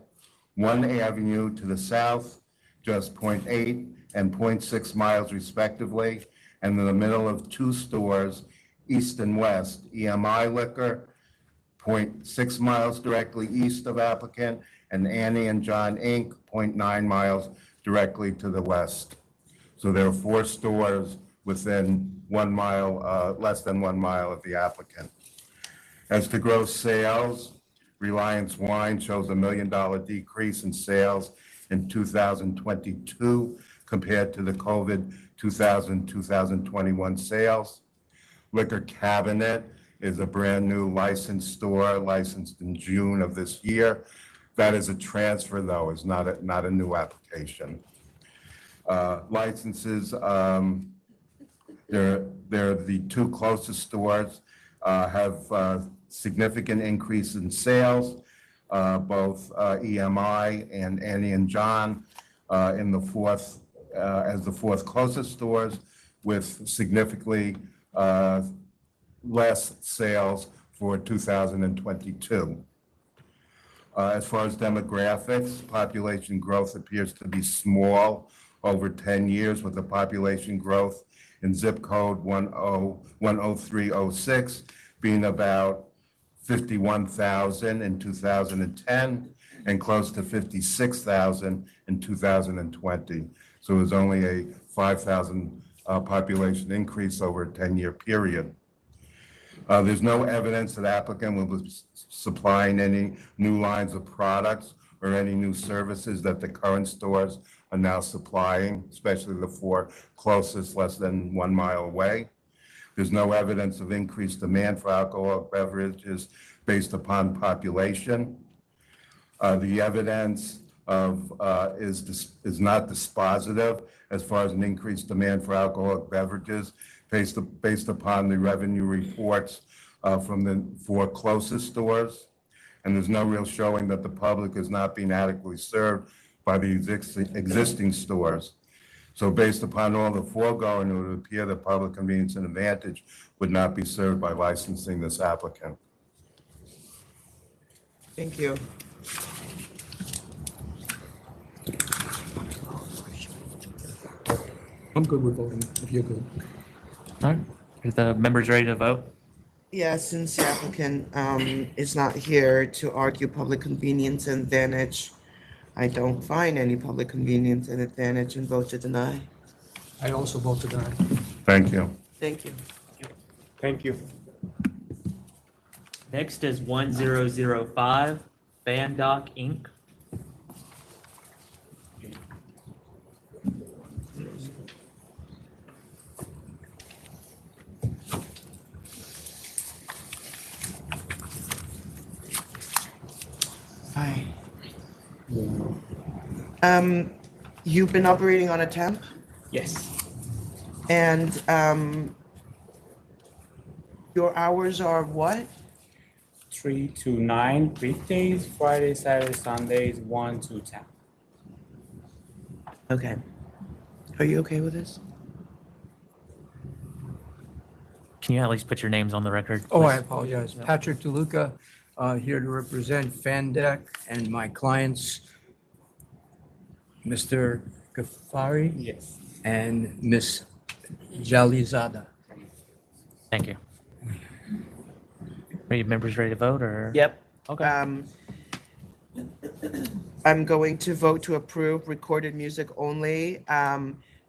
1 avenue to the south, just 0.8 and 0.6 miles respectively, and in the middle of 2 stores, east and west, EMI Liquor, 0.6 miles directly east of applicant, and Annie and John Inc., 0.9 miles directly to the west. So there are 4 stores within 1 mile, less than 1 mile of the applicant. As to gross sales, Reliance Wine shows $1 million decrease in sales in 2022 compared to the COVID 2021 sales. Liquor Cabinet is a brand-new licensed store, licensed in June of this year. That is a transfer, though, it's not a new application. Licenses, they're the 2 closest stores have significant increase in sales, both EMI and Annie and John in the 4th, as the 4th closest stores, with significantly less sales for 2022. As far as demographics, population growth appears to be small over 10 years, with the population growth in zip code 10306 being about 51,000 in 2010 and close to 56,000 in 2020. So it was only a 5,000 population increase over a 10-year period. There's no evidence that applicant will be supplying any new lines of products or any new services that the current stores are now supplying, especially the four closest, less than 1 mile away. There's no evidence of increased demand for alcoholic beverages based upon population. The evidence is not dispositive as far as an increased demand for alcoholic beverages based upon the revenue reports from the four closest stores. And there's no real showing that the public is not being adequately served by the existing stores. So based upon all the foregoing, it would appear that public convenience and advantage would not be served by licensing this applicant. Thank you. I'm good with voting, if you're good. All right, are the members ready to vote? Yeah, since the applicant is not here to argue public convenience and advantage, I don't find any public convenience and advantage and vote to deny. I also vote to deny. Thank you. Thank you. Thank you. Next is 1005, FANDOQ Inc. Hi. You've been operating on a temp? Yes. And your hours are what? 3 to 9 weekdays, Friday, Saturday, Sundays, 1 to 10. Okay. Are you okay with this? Can you at least put your names on the record? Oh, I please? apologize. Patrick DeLuca, here to represent FANDOQ and my clients, Mr. Ghaffari Yes. and Ms. Jalizada. Thank you. Are you members ready to vote or? Yep. Okay. I'm going to vote to approve recorded music only,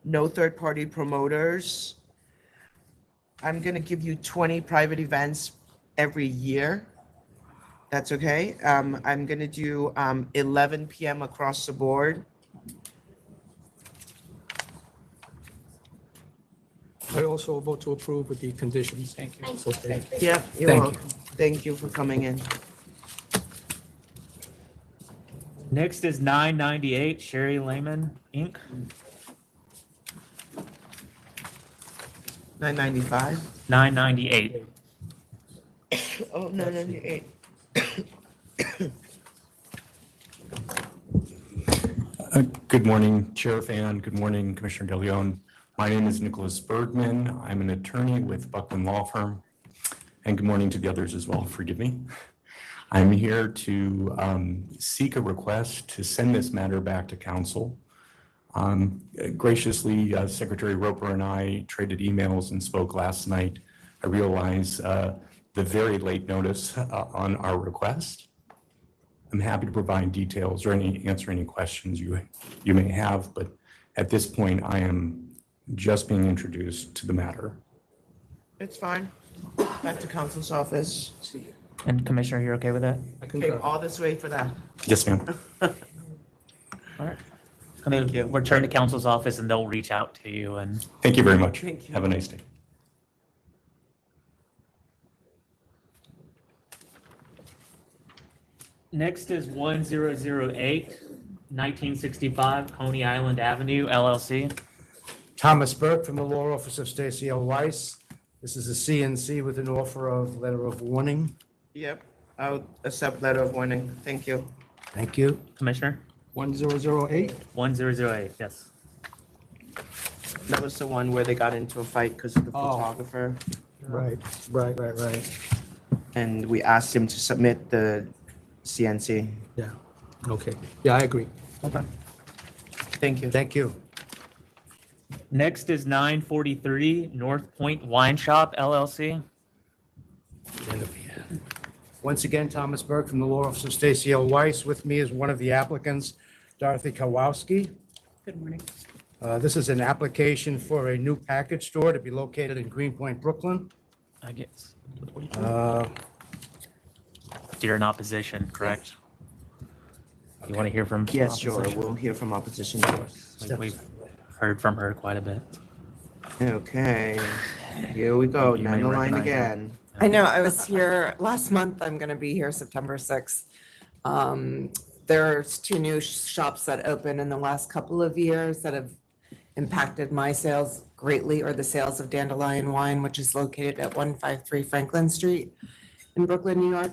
no third-party promoters. I'm gonna give you 20 private events every year. That's okay. I'm gonna do 11 PM across the board. I also vote to approve with the conditions. Thank you. It's okay. Yeah, you're Thank welcome. Thank you for coming in. Next is 998, Sherry Lehman Inc. 995. 998. Oh, 998. Good morning, Chair Fan. Good morning, Commissioner De Leon. My name is Nicholas Bergman. I'm an attorney with Buckman Law Firm. And good morning to the others as well, forgive me. I'm here to seek a request to send this matter back to council. Graciously, Secretary Roper and I traded emails and spoke last night. I realize the very late notice on our request. I'm happy to provide details or answer any questions you may have, but at this point, I am just being introduced to the matter. It's fine. Back to council's office. And Commissioner, you're okay with that? I Came concur. all this way for that. Yes, ma'am. All right. Thank you. Return to council's office and they'll reach out to you and. Thank you very much. Thank you. Have a nice day. Next is 1008, 1965 Coney Island Avenue LLC. Thomas Burke from the Law Office of Stacy L. Weiss. This is a CNC with an offer of letter of warning. Yep, I'll accept letter of warning. Thank you. Thank you. Commissioner? 1008. 1008, yes. That was the one where they got into a fight because of the Oh. photographer. Right. And we asked him to submit the CNC. Yeah, okay. Yeah, I agree. Okay. Thank you. Thank you. Next is 943 NORTHPOINT Wine Shop LLC. Once again, Thomas Burke from the Law Office of Stacy L. Weiss. With me is one of the applicants, Dorothy Kowalski. Good morning. This is an application for a new package store to be located in Greenpoint, Brooklyn. I guess. Uh, You're in opposition, correct? You want to hear from? Yes, sure, opposition? we'll hear from opposition first. Like we've heard from her quite a bit. Okay, here we go, You may down the line recognize her. again. I know, I was here last month, I'm gonna be here September 6th. There's two new shops that opened in the last couple of years that have impacted my sales greatly, or the sales of Dandelion Wine, which is located at 153 Franklin Street in Brooklyn, New York.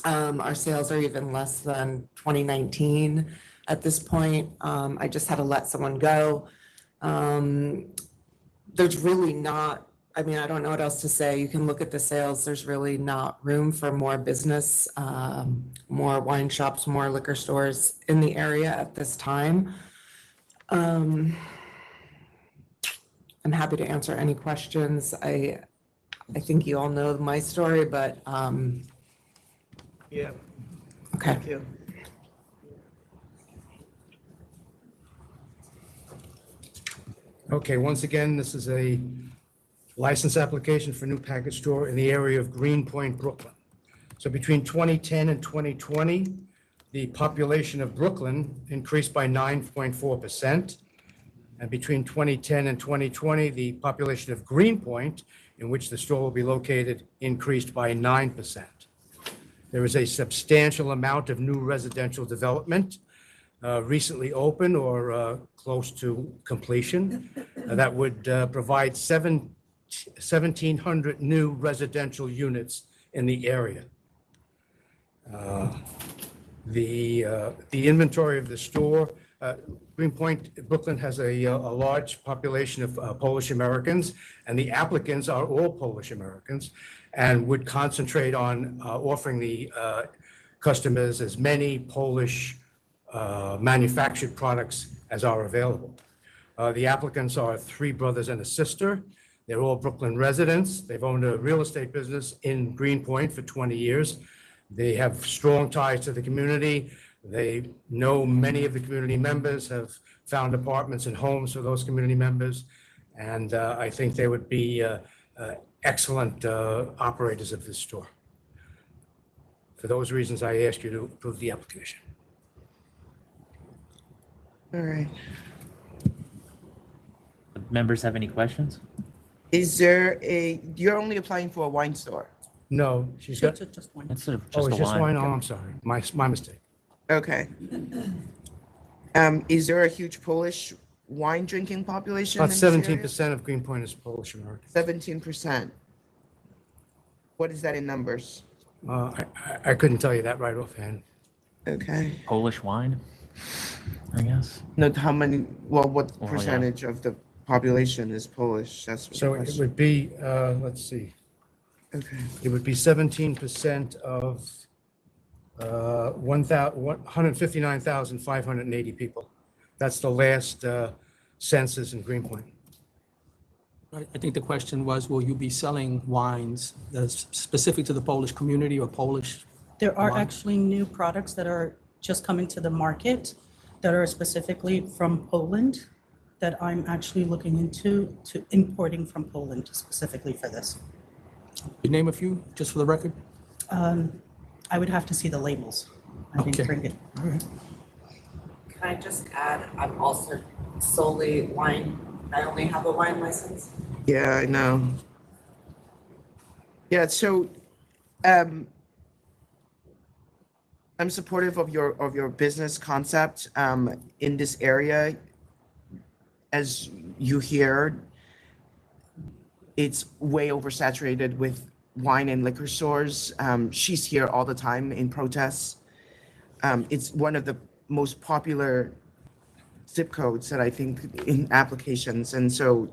Our sales are even less than 2019 at this point. I just had to let someone go. There's really not, I mean, I don't know what else to say. You can look at the sales. There's really not room for more business, more wine shops, more liquor stores in the area at this time. I'm happy to answer any questions. I think you all know my story, but Yeah. okay. Thank you. Okay, once again, this is a license application for new package store in the area of Greenpoint, Brooklyn. So between 2010 and 2020, the population of Brooklyn increased by 9.4%. And between 2010 and 2020, the population of Greenpoint, in which the store will be located, increased by 9%. There is a substantial amount of new residential development recently opened or close to completion that would provide 1,700 new residential units in the area. The inventory of the store, Greenpoint, Brooklyn has a large population of Polish Americans, and the applicants are all Polish Americans, and would concentrate on offering the customers as many Polish manufactured products as are available. The applicants are three brothers and a sister. They're all Brooklyn residents. They've owned a real estate business in Greenpoint for 20 years. They have strong ties to the community. They know many of the community members, have found apartments and homes for those community members. And I think they would be excellent operators of this store. For those reasons, I ask you to approve the application. All right. Members have any questions? Is there you're only applying for a wine store? No, she's got. Just one. Instead of Oh, just it's a just wine. wine? Oh, I'm sorry. My mistake. Okay. Is there a huge Polish wine drinking population? About in this area? 17% of Greenpoint is Polish American. 17%. What is that in numbers? I couldn't tell you that right offhand. Okay. Polish wine, I guess. No, how many, well, what yeah. percentage of the population is Polish? That's So the it question. would be, let's see, Okay. it would be 17% of 159,580 people. That's the last census in Greenpoint. I think the question was, will you be selling wines that's specific to the Polish community or Polish? There are wine? actually new products that are just coming to the market that are specifically from Poland that I'm actually looking into importing from Poland specifically for this. You name a few, just for the record? I would have to see the labels. I Okay. didn't bring it. All right. Can I just add, I'm also solely wine, I only have a wine license. Yeah, I know. Yeah, so I'm supportive of your business concept in this area. As you hear, it's way oversaturated with wine and liquor stores. She's here all the time in protests. It's one of the most popular zip codes that I think in applications. And so,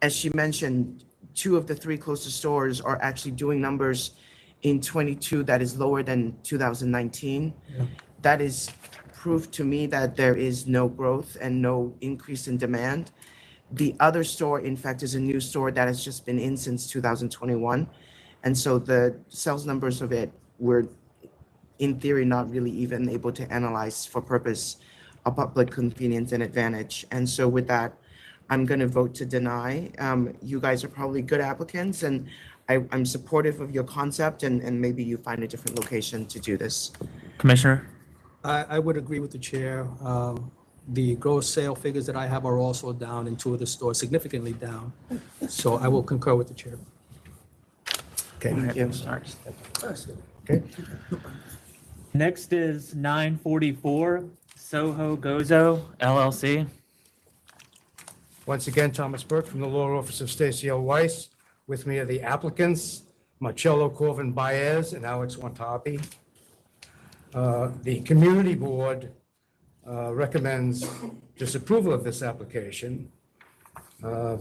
as she mentioned, 2 of the 3 closest stores are actually doing numbers in 22 that is lower than 2019. Yeah. That is proof to me that there is no growth and no increase in demand. The other store, in fact, is a new store that has just been in since 2021. And so the sales numbers of it were, in theory, not really even able to analyze for purpose of public convenience and advantage. And so with that, I'm going to vote to deny. You guys are probably good applicants, and I'm supportive of your concept, and maybe you find a different location to do this. Commissioner? I would agree with the chair. The gross sale figures that I have are also down in two of the stores, significantly down. So I will concur with the chair. Okay. Thank you. Okay. Next is 944 SOHOGOZO LLC. Once again, Thomas Burke from the Law Office of Stacy L. Weiss. With me are the applicants, Marcello Corvin Baez and Alex Wantabi. The community board recommends disapproval of this application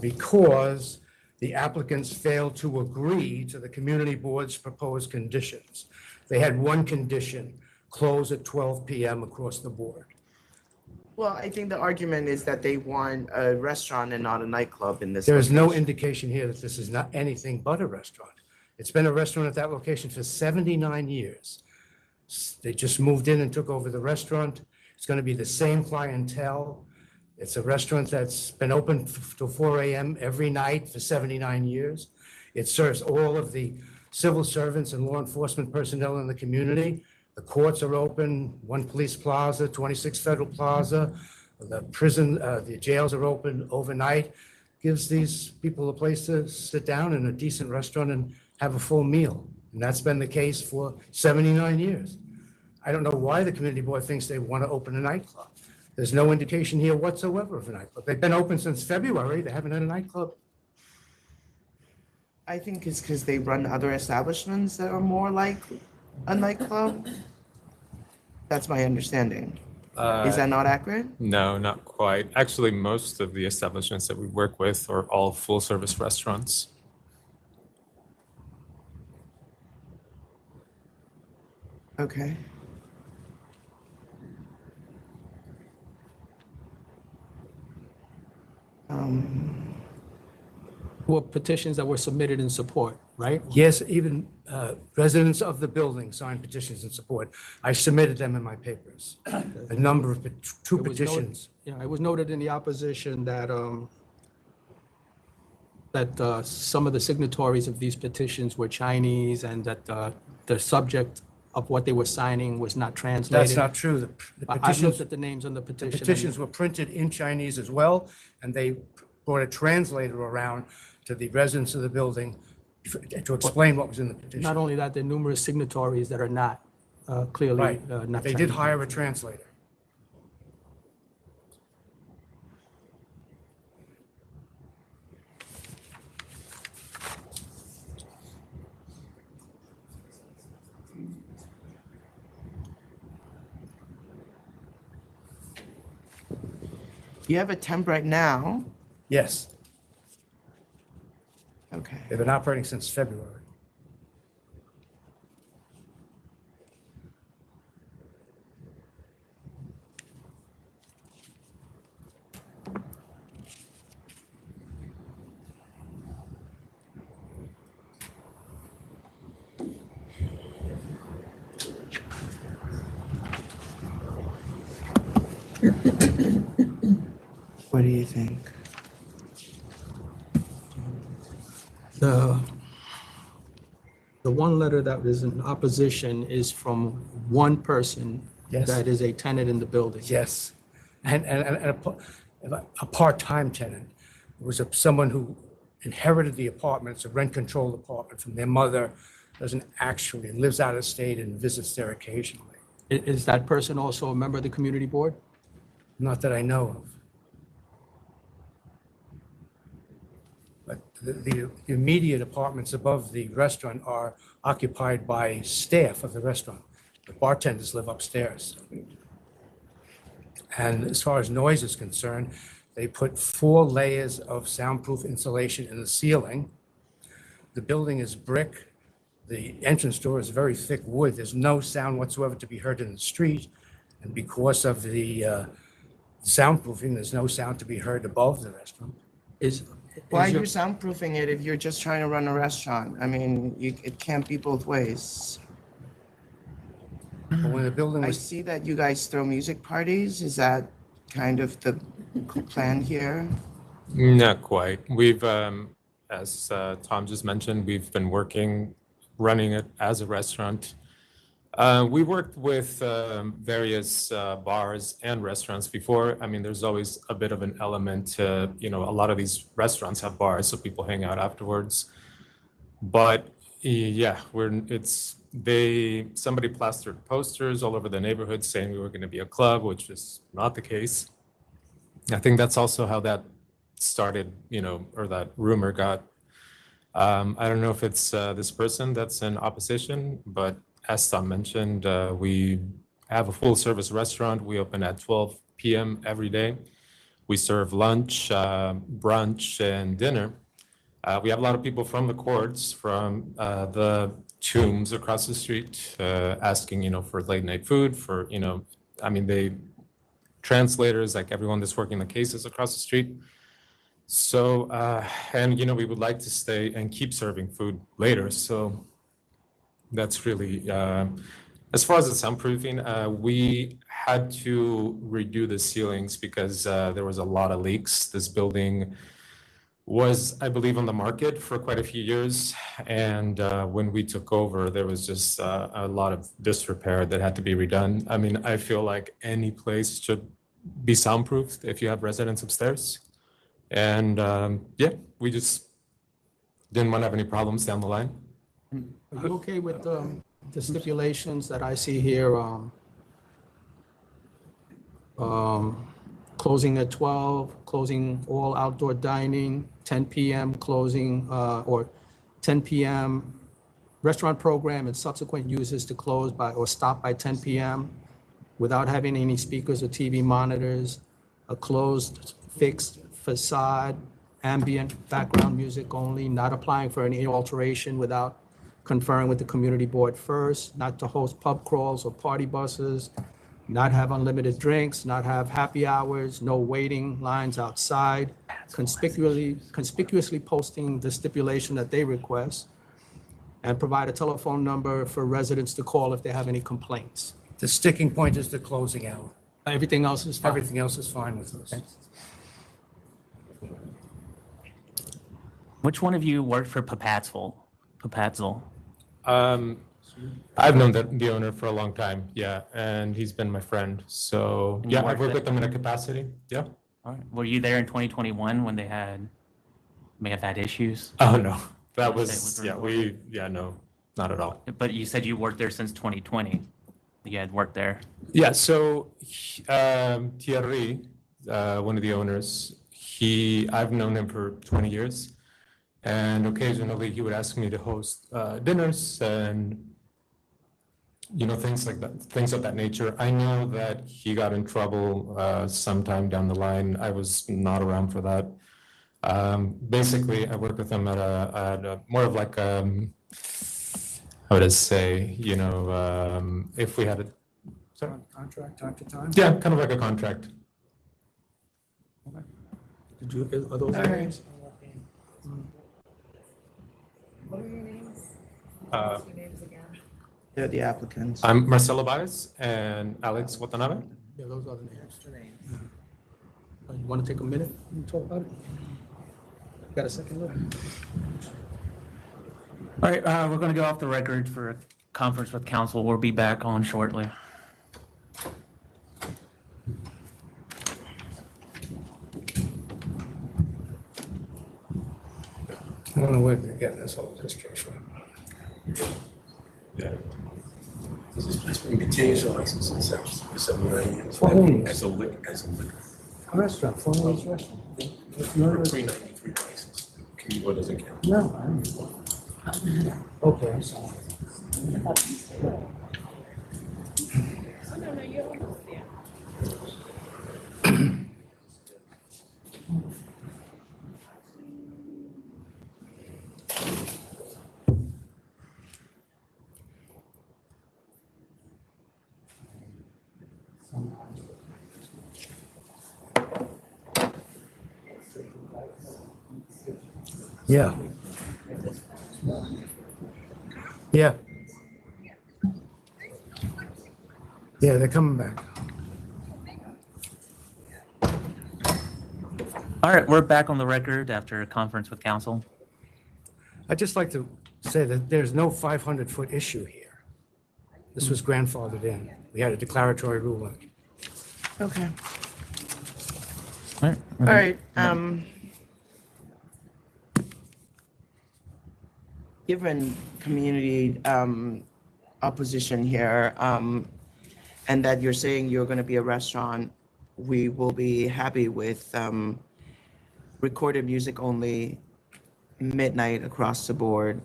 because the applicants failed to agree to the community board's proposed conditions. They had one condition, close at 12 p.m. across the board. Well, I think the argument is that they want a restaurant and not a nightclub in this. There is no location. indication here that this is not anything but a restaurant. It's been a restaurant at that location for 79 years. They just moved in and took over the restaurant. It's going to be the same clientele. It's a restaurant that's been open till 4 a.m. every night for 79 years. It serves all of the civil servants and law enforcement personnel in the community. The courts are open, 1 Police Plaza, 26 Federal Plaza. The prison, the jails are open overnight. Gives these people a place to sit down in a decent restaurant and have a full meal. And that's been the case for 79 years. I don't know why the community board thinks they want to open a nightclub. There's no indication here whatsoever of a nightclub. They've been open since February. They haven't had a nightclub. I think it's because they run other establishments that are more like a nightclub. That's my understanding. Is that not accurate? No, not quite. Actually, most of the establishments that we work with are all full-service restaurants. Okay. Were petitions that were submitted in support, right? Yes, even residents of the building signed petitions in support. I submitted them in my papers. A number of, two It was noted- petitions. Yeah, it was noted in the opposition that, some of the signatories of these petitions were Chinese and that the subject of what they were signing was not translated. That's not true. The I petitions, looked at the names on the the petition. petitions were printed in Chinese as well, and they brought a translator around to the residents of the building to explain what was in the petition. Not only that, there are numerous signatories that are not clearly Right. not They did Chinese. hire a translator. You have a temp right now. Yes, Okay. they've been operating since February. What do you think? The one letter that is in opposition is from one person Yes. that is a tenant in the building. Yes, and a part-time tenant. It was someone who inherited the apartment, it's a rent-controlled apartment from their mother, doesn't actually, lives out of state and visits there occasionally. Is that person also a member of the community board? Not that I know of. But the immediate apartments above the restaurant are occupied by staff of the restaurant. The bartenders live upstairs. And as far as noise is concerned, they put 4 layers of soundproof insulation in the ceiling. The building is brick. The entrance door is very thick wood. There's no sound whatsoever to be heard in the street. And because of the soundproofing, there's no sound to be heard above the restaurant. Why are you soundproofing it if you're just trying to run a restaurant? I mean, it can't be both ways. But when the building I was, see that you guys throw music parties. Is that kind of the plan here? Not quite. We've, as Tom just mentioned, we've been running it as a restaurant. We worked with various bars and restaurants before. I mean, there's always a bit of an element to, a lot of these restaurants have bars, so people hang out afterwards. But yeah, somebody plastered posters all over the neighborhood saying we were going to be a club, which is not the case. I think that's also how that started, or that rumor got. I don't know if it's this person that's in opposition, but as Tom mentioned, we have a full service restaurant. We open at 12 p.m. every day. We serve lunch, brunch, and dinner. We have a lot of people from the courts, from the tombs across the street, asking, for late night food, translators, like everyone that's working the cases across the street. So, and we would like to stay and keep serving food later. So that's really, as far as the soundproofing, we had to redo the ceilings because there was a lot of leaks. This building was, I believe, on the market for quite a few years. And when we took over, there was just a lot of disrepair that had to be redone. I mean, I feel like any place should be soundproofed if you have residents upstairs. And yeah, we just didn't want to have any problems down the line. Are you okay with the stipulations that I see here? Closing at 12, closing all outdoor dining, 10 p.m. closing, or 10 p.m. restaurant program and subsequent users to close by or stop by 10 p.m. without having any speakers or TV monitors, a closed fixed facade, ambient background music only, not applying for any alteration without conferring with the community board first, not to host pub crawls or party buses, not have unlimited drinks, not have happy hours, no waiting lines outside, conspicuously posting the stipulation that they request, and provide a telephone number for residents to call if they have any complaints. The sticking point is the closing hour. Everything else is fine. Everything else is fine with us. Okay. Which one of you worked for Papatzl? I've known the owner for a long time, yeah, and he's been my friend. So And you yeah, I've worked worked with them in a capacity, yeah. All right. Were you there in 2021 when they may have had issues? Oh, no, that Was was, it no, not at all. But you said you worked there since 2020. You had worked there. Yeah, so TIERRA, one of the owners, I've known him for 20 years. And occasionally he would ask me to host dinners and, things like that, things of that nature. I know that he got in trouble sometime down the line. I was not around for that. Basically, I worked with him at a more of like, how would I say, if we had a, sorry? Contract, time to time? Yeah, kind of like a contract. Did you, are those All right. names? What are your names? Uh, What's your names again? They're the applicants. I'm Marcelo Baez and Alex Watanabe. Yeah, those are the names. You want to take a minute and talk about it? Got a second look? All right, we're going to go off the record for a conference with council. We'll be back on shortly. I don't know where they're getting this whole district from. Yeah. This place continues to license itself for 7 years. For whom? As a liquor. A restaurant, Fordham's restaurant. For 393 license. Can you, what doesn't count? No, I don't know. Okay, I'm sorry. Yeah. Yeah. Yeah, they're coming back. All right, we're back on the record after a conference with council. I'd just like to say that there's no 500-foot issue here. This was grandfathered in. We had a declaratory ruling. Okay. All All right. Given community opposition here, and that you're saying you're going to be a restaurant, we will be happy with recorded music only, midnight across the board.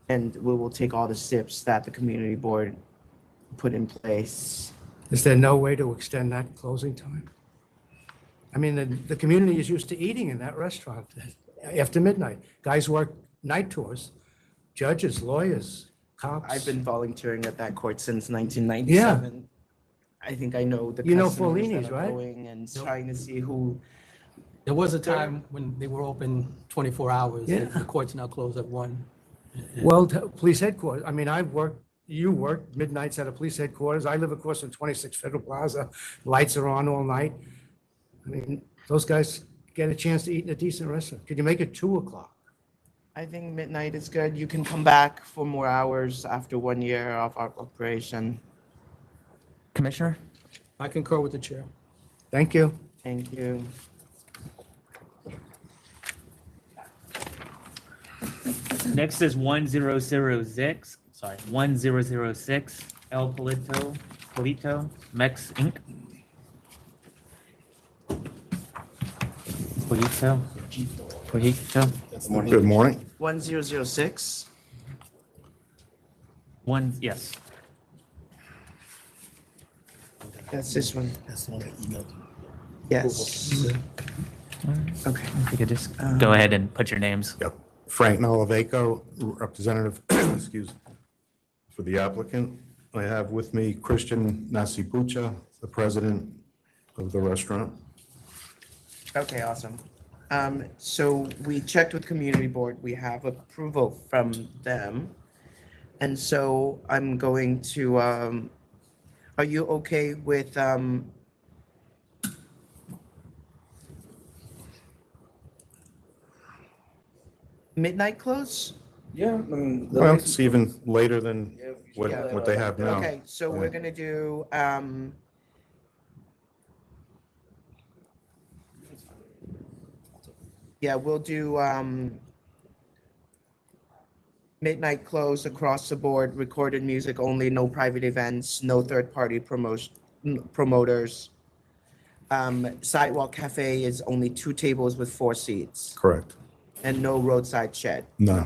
And we will take all the steps that the community board put in place. Is there no way to extend that closing time? I mean, the community is used to eating in that restaurant after midnight. Guys work night tours, judges, lawyers, cops. I've been volunteering at that court since 1997. I think I know the You know customers Fellini's, that are right? going and trying to see who. There was a time when they were open 24 hours. Yeah. The court's now closed at 1. Well, police headquarters, I mean, you worked midnights at a police headquarters. I live, of course, in 26 Federal Plaza. Lights are on all night. I mean, those guys get a chance to eat in a decent restaurant. Could you make it 2 o'clock? I think midnight is good. You can come back for more hours after 1 year of our operation. Commissioner? I concur with the chair. Thank you. Thank you. Next is 1006, sorry, 1006 El Polito, Mex Inc. Polito. Good morning. 1006. Yes. That's this one. That's the one I emailed. Yes. Okay. You could just go ahead and put your names. Yep. Frank Nolivaco, representative, excuse, for the applicant. I have with me Christian Nasipucha, the president of the restaurant. Okay, awesome. So we checked with community board. We have approval from them. And so I'm going to, are you okay with, midnight close? Yeah. Well, it's even later than what they have now. Okay, so we're gonna do, yeah, we'll do, midnight close across the board, recorded music only, no private events, no third-party promoters. Sidewalk cafe is only 2 tables with 4 seats, Correct. and no roadside shed. No,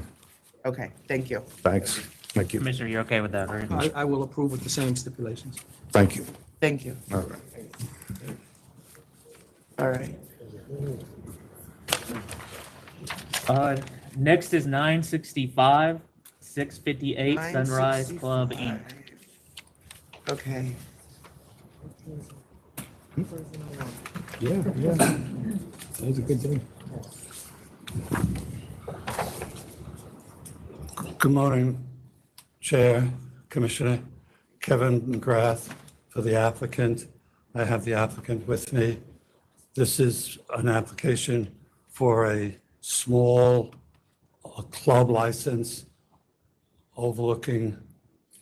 Okay, thank you. thanks. Thank you. Commissioner, you're okay with that, right? I will approve with the same stipulations. Thank you. Thank you. All right. All right. Next is 965, 658 Sunrise 965. Club Inc. Okay. Yeah. That was a good thing. Good morning, Chair, Commissioner. Kevin McGrath for the applicant. I have the applicant with me. This is an application for a small club license overlooking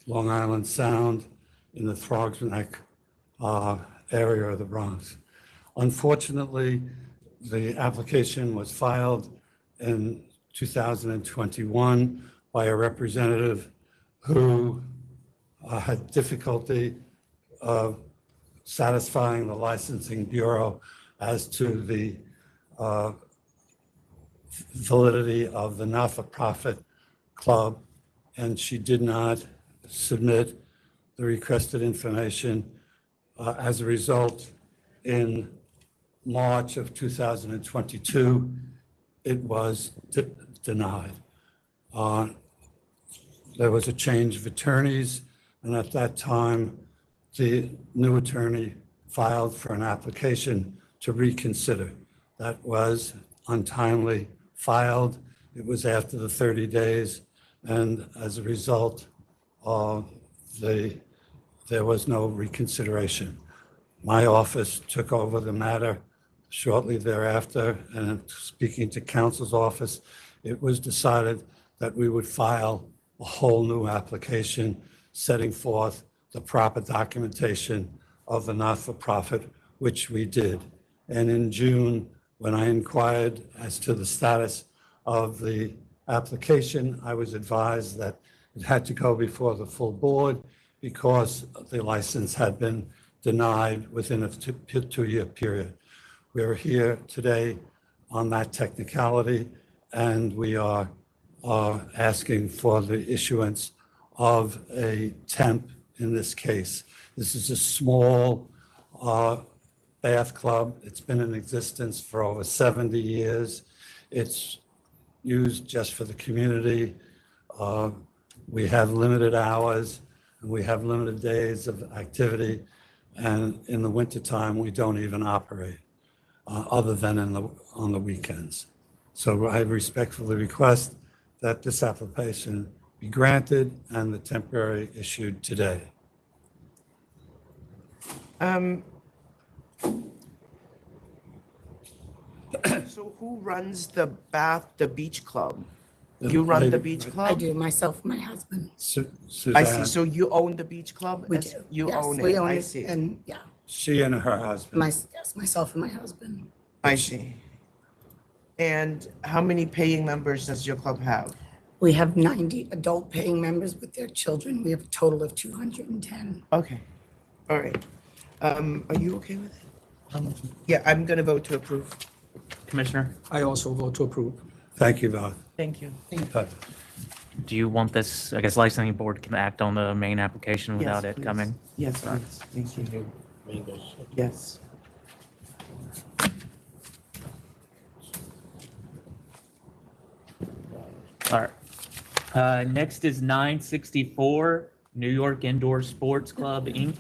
Long Island Sound in the Throgs Neck area of the Bronx. Unfortunately, the application was filed in 2021 by a representative who had difficulty satisfying the licensing bureau as to the validity of the not-for-profit club, and she did not submit the requested information. As a result, in March of 2022, it was denied. There was a change of attorneys, and at that time, the new attorney filed for an application to reconsider. That was untimely filed. It was after the 30 days, and as a result, there was no reconsideration. My office took over the matter shortly thereafter, and speaking to council's office, it was decided that we would file a whole new application setting forth the proper documentation of the not-for-profit, which we did. And in June, when I inquired as to the status of the application, I was advised that it had to go before the full board because the license had been denied within a two-year period. We're here today on that technicality, and we are asking for the issuance of a temp in this case. This is a small bath club. It's been in existence for over 70 years. It's used just for the community. We have limited hours, and we have limited days of activity. And in the wintertime, we don't even operate other than on the weekends. So I respectfully request that this application be granted and the temporary issued today. So who runs the beach club? You run the beach club? I do, myself, my husband. I see, so you own the beach club? We do. You Yes, own we it, own I it, see. and yeah, She and her husband. yes, myself and my husband. I see. And how many paying members does your club have? We have 90 adult paying members with their children. We have a total of 210. Okay, all right. Are you okay with it? Yeah, I'm gonna vote to approve. Commissioner, I also vote to approve. Thank you, Bob. Thank you. do you want this, I guess licensing board can act on the main application without it please. coming? Yes, please. Thank you. Yes. All right. Next is 964 New York Indoor Sports Club, Inc.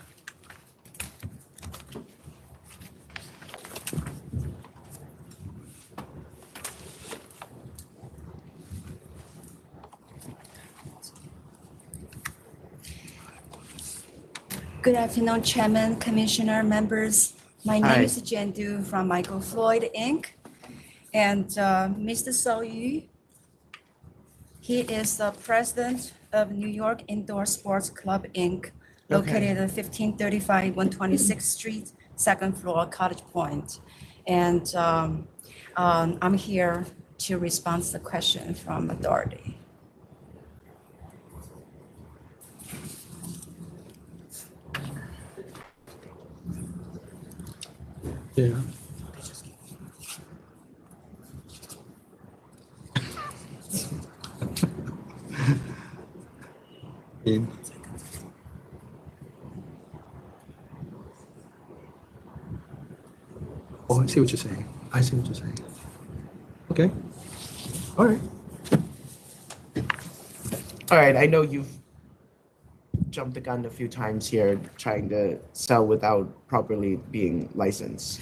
Good afternoon, Chairman, Commissioner, members. My name Hi. is Jen Du from Michael Floyd, Inc. And Mr. So Yu, he is the president of New York Indoor Sports Club, Inc., located at 1535 126th Street, second floor, Cottage Point. And I'm here to respond to the question from authority. Yeah. Oh, I see what you're saying. I see what you're saying. Okay. All right. All right, I know you've jumped the gun a few times here trying to sell without properly being licensed.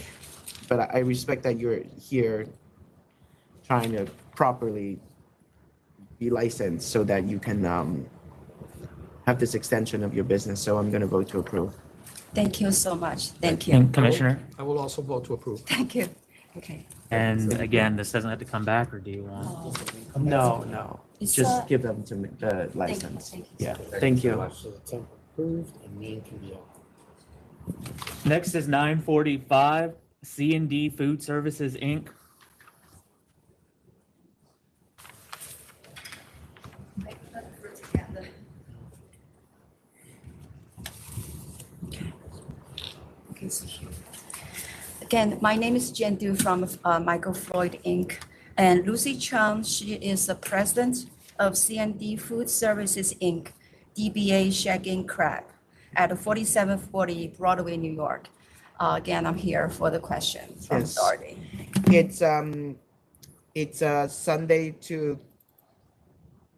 But I respect that you're here trying to properly be licensed so that you can have this extension of your business. So I'm going to vote to approve. Thank you so much. Thank you. And Commissioner? I will also vote to approve. Thank you. Okay. And again, this doesn't have to come back, or do you want? No. It's, Just give them to me, the license. thank you. Yeah, thank you. Next is 945 C&D Food Services, Inc. Okay, so here. Again, my name is Jen Du from Michael Floyd, Inc. And Lucy Chung, she is the president of C&D Food Services, Inc., DBA Shagging Crab at 4740 Broadway, New York. Again, I'm here for the question from Yes. authority.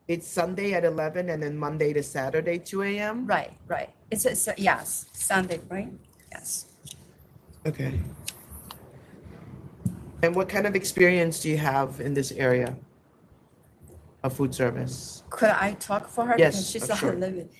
It's Sunday at 11 and then Monday to Saturday, 2 a.m.? Right. It's yes, Sunday, right? Yes. Okay. And what kind of experience do you have in this area of food service? Could I talk for her? Yes, Because she's sure. on limit.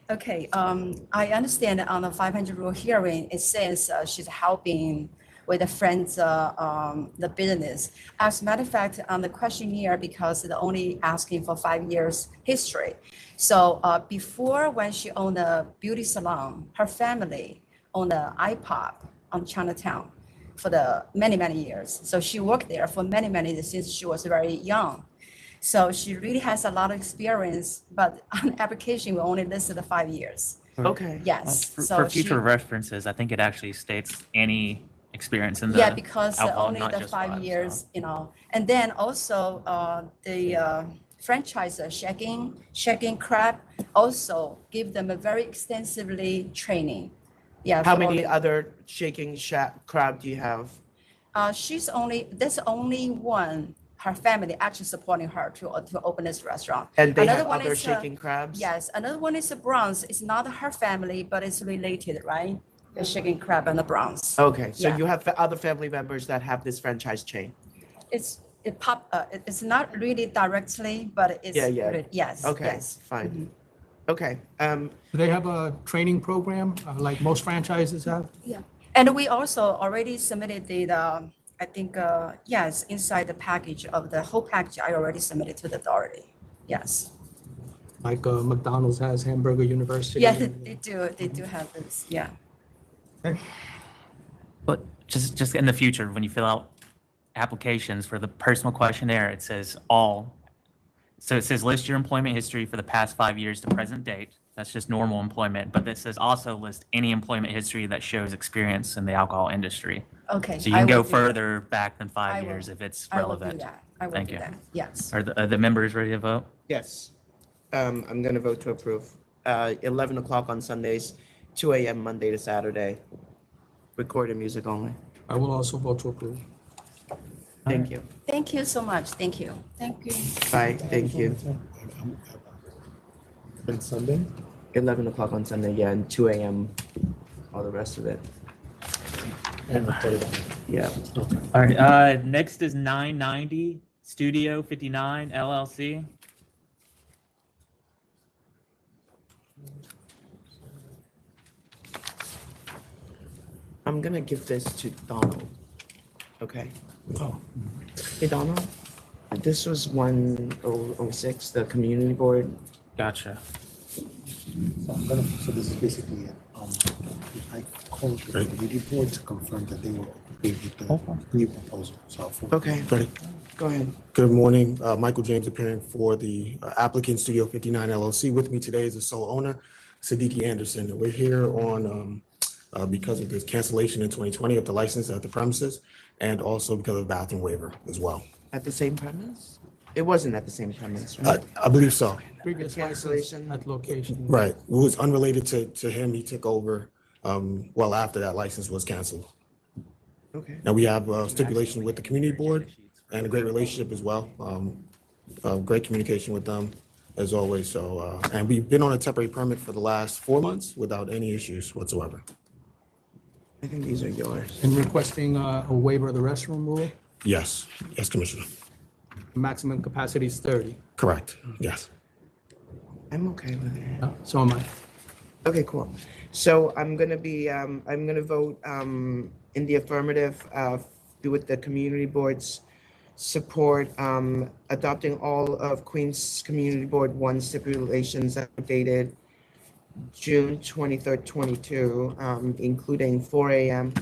Okay, I understand on the 500 rule hearing, it says she's helping with the friends, the business. As a matter of fact, on the questionnaire, because they're only asking for 5 years history. So before, when she owned a beauty salon, her family owned an iPod on Chinatown for the many, many years. So she worked there for many, many years since she was very young. So she really has a lot of experience, but on application, we only listed the 5 years. Okay. Yes. For So future she- references, I think it actually states any experience in the Yeah, because alcohol, only not the just 5 five, years, so. you know. And then also the franchisor, Shaking Crab, also give them a very extensively training. Yeah. How for many only- other shaking crab do you have? There's only one, her family actually supporting her to open this restaurant. And they Another have one other is, shaking crabs? Yes, another one is the Bronx. It's not her family, but it's related, right? The Shaking Crab and the Bronx. Okay, so Yeah. you have other family members that have this franchise chain? It's not really directly, but it's. Yeah, yeah. Yes, Okay, yes. fine. Okay. Do they have a training program like most franchises have? Yeah. And we also already submitted I think, yes, inside the package of the whole package, I already submitted to the authority. Yes. Like McDonald's has Hamburger University? Yeah, they do have this, yeah. But just in the future, when you fill out applications for the personal questionnaire, it says all. So it says list your employment history for the past 5 years to present date. That's just normal employment. But this says also list any employment history that shows experience in the alcohol industry. Okay. So you I can go will do that. further back than I 5 will- years if it's I will do relevant. that. I will Thank do you. that. Yes. Are the members ready to vote? Yes. I'm gonna vote to approve. 11 o'clock on Sundays, 2 a.m. Monday to Saturday. Recorded music only. I will also vote to approve. Thank you. Thank you so much. Thank you. Thank you. Bye, thank you. On Sunday? 11 o'clock on Sunday, yeah, and 2 a.m. all the rest of it. And the third. Yeah. All right, next is 990 Studio 59 LLC. I'm gonna give this to Donald. Okay. Oh. Hey, Donald. This was 1006, the community board. Gotcha. So this is basically, I called the committee board to confirm that they were okay with the new proposal. So Okay. Go ahead. Good morning. Michael James appearing for the applicant Studio 59 LLC. With me today is the sole owner, Siddiqui Anderson. We're here on because of this cancellation in 2020 of the license at the premises and also because of the bathroom waiver as well. At the same premise? It wasn't at the same premise, right? I believe so. Previous license Cancellation. at location. Right. It was unrelated to him. He took over well after that license was canceled. Okay. Now we have a stipulation with the community board and a great relationship as well. Great communication with them as always. So, and we've been on a temporary permit for the last 4 months without any issues whatsoever. I think these are yours. And requesting a waiver of the restroom rule, Yes, yes, Commissioner. maximum capacity is 30. Correct, yes. I'm okay with it. So am I. Okay, cool. So I'm gonna vote in the affirmative with the community board's support, adopting all of Queens Community Board 1 stipulations that were dated June 23rd, 22, including 4 a.m.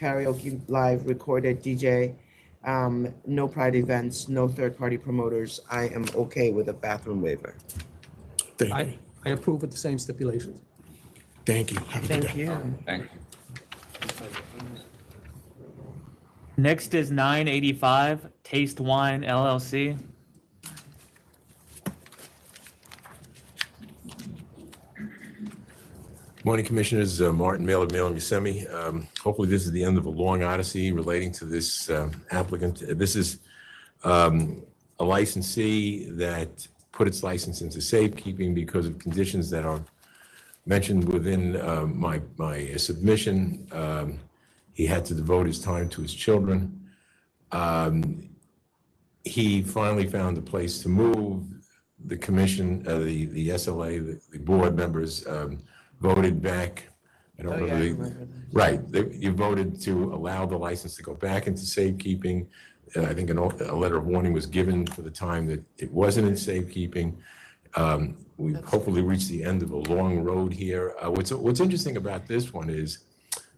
karaoke live recorded DJ, no pride events, no third-party promoters. I am okay with a bathroom waiver. I approve with the same stipulations. Thank you. Have a good Thank day. you. Thank you. Next is 985 Taste Wine LLC. Morning, Commissioners. Martin Mailer, Mail and Yosemite. Hopefully this is the end of a long odyssey relating to this applicant. This is a licensee that put its license into safekeeping because of conditions that are mentioned within my submission. He had to devote his time to his children. He finally found a place to move. the commission, the SLA, the board members voted back. I don't Oh, yeah, I remember. remember that. Right, you voted to allow the license to go back into safekeeping. I think a letter of warning was given for the time that it wasn't in safekeeping. We've hopefully reached the end of a long road here. What's interesting about this one is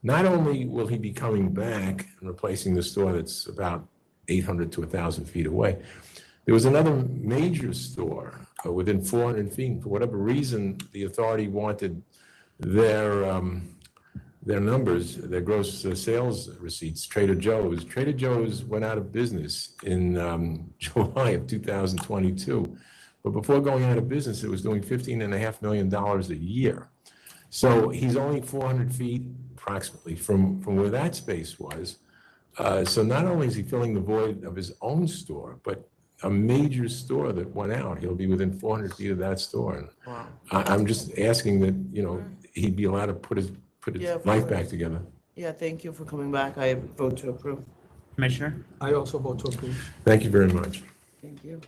not only will he be coming back and replacing the store that's about 800 to 1,000 feet away, there was another major store within 400 feet. For whatever reason, the authority wanted their numbers, their gross sales receipts, Trader Joe's. Trader Joe's went out of business in July of 2022. But before going out of business, it was doing $15.5 million a year. So he's only 400 feet approximately from where that space was. So not only is he filling the void of his own store, but a major store that went out, he'll be within 400 feet of that store. And Wow. I'm just asking that, he'd be allowed to put his Yeah, life back together. Yeah, thank you for coming back. I vote to approve. Commissioner? I also vote to approve. Thank you very much. Thank you.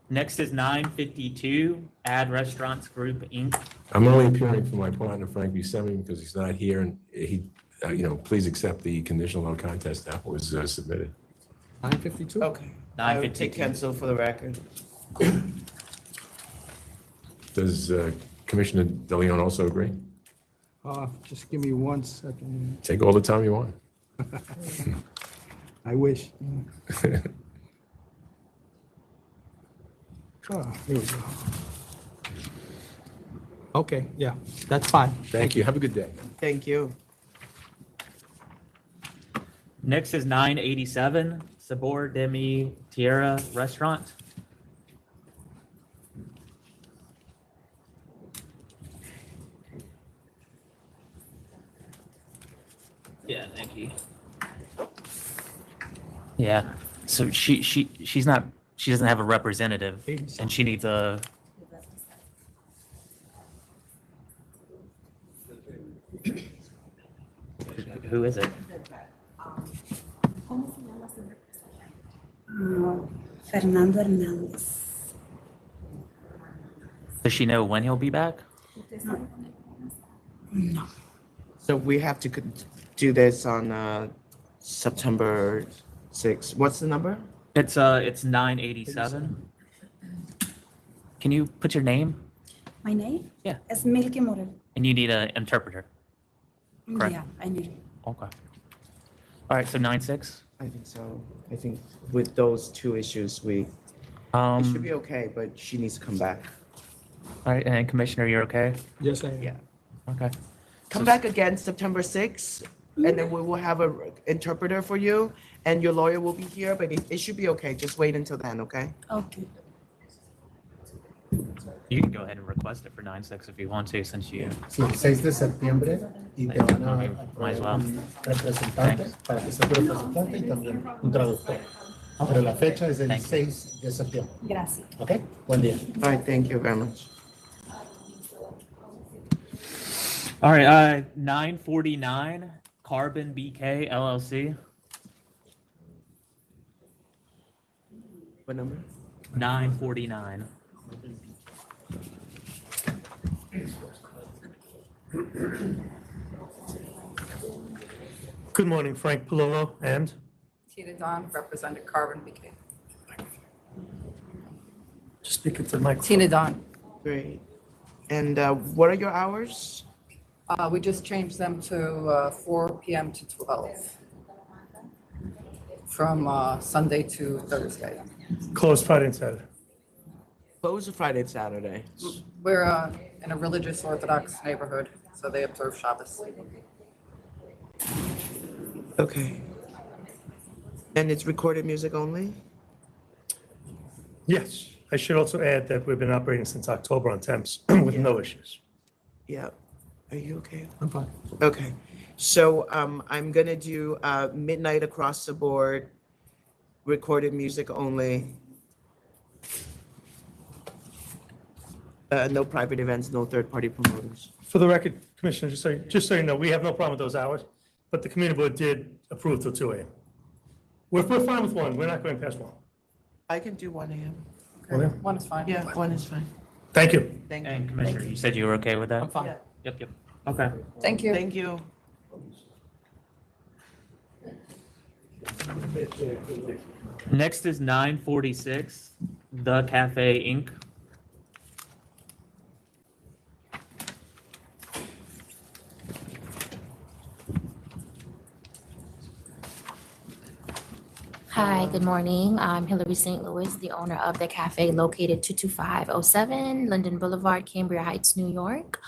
Next is 952, Ad Restaurants Group, Inc. I'm only appearing for my partner, Frank Buscemi, because he's not here, and he, please accept the conditional no contest that was submitted. 952? Okay. I would take 952. cancel for the record. Does Commissioner De Leon also agree? Just give me 1 second. Take all the time you want. I wish. Here we go. Okay, yeah, that's fine. Thank you. Have a good day. Thank you. Next is 987, Sabor Demi Tierra Restaurant. Yeah, thank you. Yeah, so she's not, she doesn't have a representative, and she needs a. Who is it? Fernando Hernandez. Does she know when he'll be back? No. So we have to do this on September 6th. What's the number? It's 987. Can you put your name? My name? Yeah. Is Milky Morel. And you need an interpreter. Correct. Yeah, I need it. Okay. All right, so 9-6. I think so. I think with those two issues, it should be okay, but she needs to come back. All right, and Commissioner, you're okay? Yes, I am. Yeah. Okay. Come back again September 6th, and then we will have an interpreter for you, and your lawyer will be here, but it should be okay. Just wait until then, okay? Okay. You can go ahead and request it for 9-6 if you want to, since you. Sí, 6 de septiembre y te van a Might as well. un representante para que sea tu representante y también un traductor. Pero la fecha es el 6 de septiembre. Gracias. ¿Ok? Buen día. All right, thank you very much. All right, 949, Carbon BK LLC. What number? 949. Good morning, Frank Palillo and Tina Don, represented Carbon BK. just speak into the microphone. Tina Don. Great. And what are your hours? We just changed them to 4 p.m. to 12. From Sunday to Thursday. Closed Friday and Saturday. Closed Friday and Saturday. We're in a religious Orthodox neighborhood, so they observe Shabbos. Okay. And it's recorded music only? Yes, I should also add that we've been operating since October on temps with no issues. Yeah. Are you okay? I'm fine. Okay. So I'm gonna do midnight across the board, recorded music only. No private events, no third-party promoters. For the record, Commissioner, just so you know, we have no problem with those hours, but the community board did approve till 2 a.m. We're fine with 1. We're not going past 1. I can do 1 a.m. Okay. One is fine. Yeah, one is fine. Thank you. Thank you. And Commissioner, you said you were okay with that? I'm fine. Yep, yep. Okay. Thank you. Thank you. Next is 946, The Cafe Inc. Hi, good morning. I'm Hillary St. Louis, the owner of the cafe located 22507 Linden Boulevard, Cambria Heights, New York.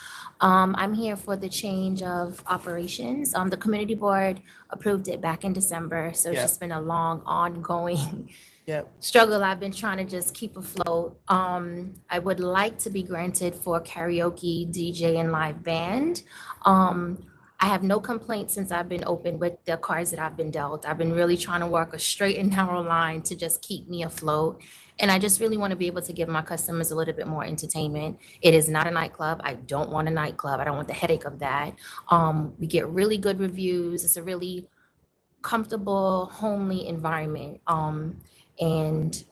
I'm here for the change of operations. The community board approved it back in December, so it's just been a long, ongoing struggle. I've been trying to just keep afloat. I would like to be granted for karaoke, DJ, and live band. I have no complaints since I've been open with the cards that I've been dealt. I've been really trying to work a straight and narrow line to just keep me afloat. And I just really want to be able to give my customers a little bit more entertainment. It is not a nightclub. I don't want a nightclub. I don't want the headache of that. We get really good reviews. It's a really comfortable, homely environment. And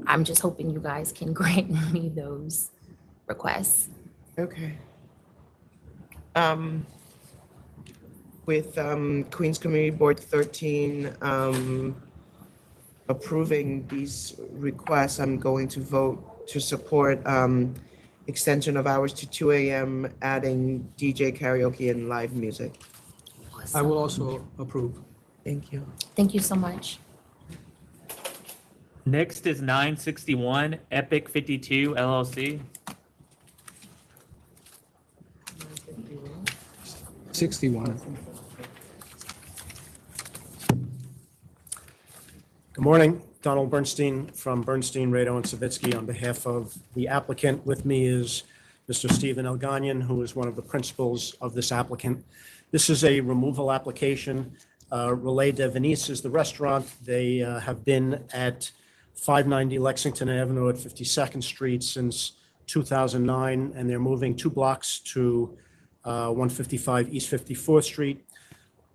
I'm just hoping you guys can grant me those requests. Okay. With Queens Community Board 13 approving these requests, I'm going to vote to support extension of hours to 2 a.m., adding DJ, karaoke, and live music. I will also approve. Thank you. Thank you so much. Next is 961, Epic 52 LLC. 61. Good morning, Donald Bernstein from Bernstein, Rado, and Savitsky on behalf of the applicant. With me is Mr. Stephen Elganian, who is one of the principals of this applicant. This is a removal application. Relais de Venise is the restaurant. They have been at 590 Lexington Avenue at 52nd Street since 2009, and they're moving 2 blocks to 155 East 54th Street.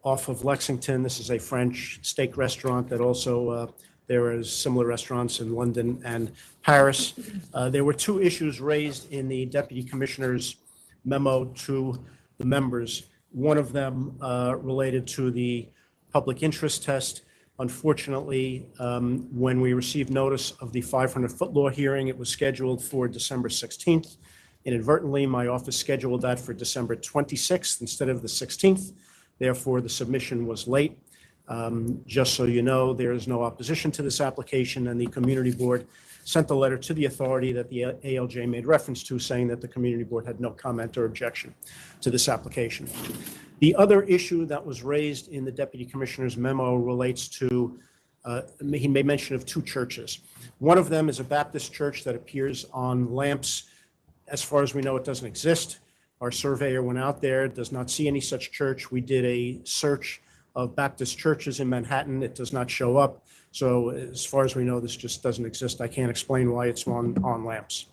Off of Lexington. This is a French steak restaurant that also, there is similar restaurants in London and Paris. There were 2 issues raised in the Deputy Commissioner's memo to the members. One of them related to the public interest test. Unfortunately, when we received notice of the 500-foot law hearing, it was scheduled for December 16th. Inadvertently, my office scheduled that for December 26th instead of the 16th. Therefore, the submission was late. Just so you know, there is no opposition to this application, and the community board sent a letter to the authority that the ALJ made reference to, saying that the community board had no comment or objection to this application. The other issue that was raised in the Deputy Commissioner's memo relates to, he made mention of 2 churches. One of them is a Baptist church that appears on lamps. As far as we know, it doesn't exist. Our surveyor went out there, does not see any such church. We did a search of Baptist churches in Manhattan. It does not show up. So as far as we know, this just doesn't exist. I can't explain why it's on lamps.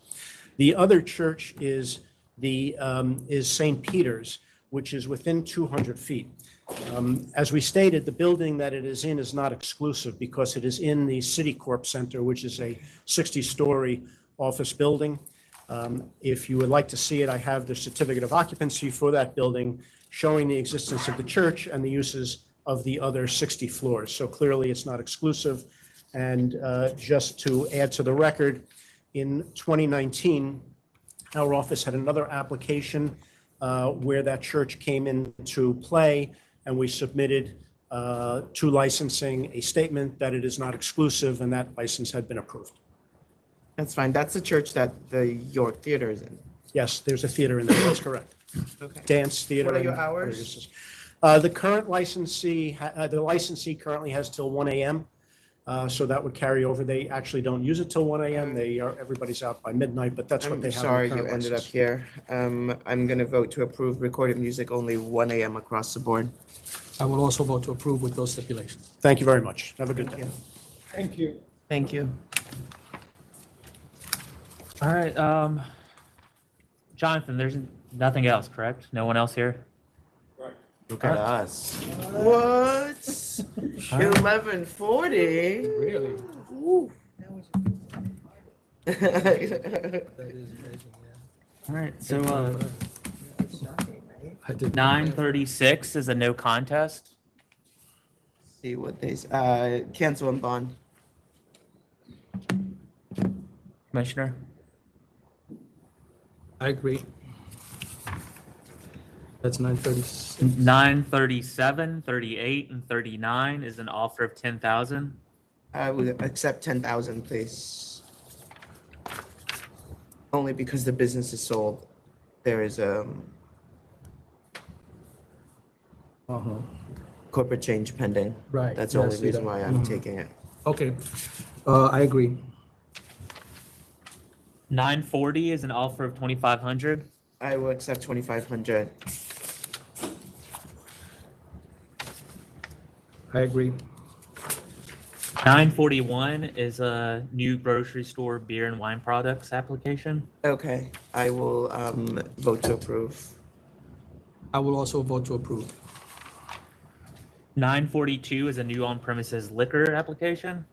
The other church is St. Peter's, which is within 200 feet. As we stated, the building that it is in is not exclusive because it is in the City Corp Center, which is a 60-story office building. If you would like to see it, I have the certificate of occupancy for that building showing the existence of the church and the uses of the other 60 floors. So clearly it's not exclusive. And just to add to the record, in 2019, our office had another application where that church came into play, and we submitted to licensing a statement that it is not exclusive, and that license had been approved. That's fine. That's the church that the York Theater is in. Yes, there's a theater in there. That's correct. Okay. Dance theater. What are your and hours? other uses. The current licensee currently has till 1 a.m. So that would carry over. They actually don't use it till 1 a.m. Everybody's out by midnight, but that's what they have. I'm sorry in the you current ended up license. here. I'm going to vote to approve recorded music only 1 a.m. across the board. I will also vote to approve with those stipulations. Thank you very much. Have a good day. Thank you. Thank you. All right, Jonathan, there's nothing else, correct? No one else here? Look at us. What? 11:40? Really? Ooh. All right, so I did 9:36 is a no contest. See what they, cancel and bond. Commissioner? I agree. That's 9:36. 9:37, 38, and 39 is an offer of 10,000. I would accept 10,000, please. Only because the business is sold. There is corporate change pending. Right. That's the Yeah, I only see reason that. why I'm Mhm. taking it. Okay, I agree. 9:40 is an offer of 2,500. I will accept 2,500. I agree. 9:41 is a new grocery store beer and wine products application. Okay, I will vote to approve. I will also vote to approve. 9:42 is a new on-premises liquor application.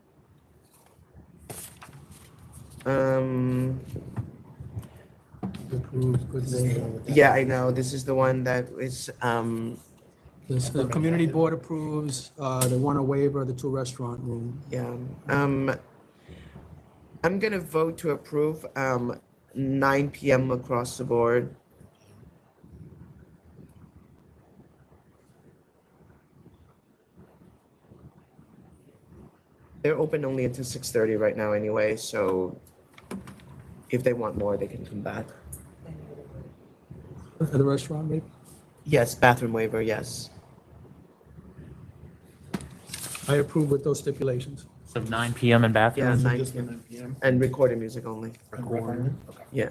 Approve, good name. Yeah, I know. This is the one that is, The community board approves, they want a waiver of the 2 restaurant room. yeah. I'm gonna vote to approve, 9 PM across the board. They're open only until 6:30 right now anyway, so if they want more, they can come back. At the restaurant, maybe? Yes, bathroom waiver, yes. I approve with those stipulations. So 9 PM in Yeah, bathrooms. 9 PM. And recorded music only. Yeah.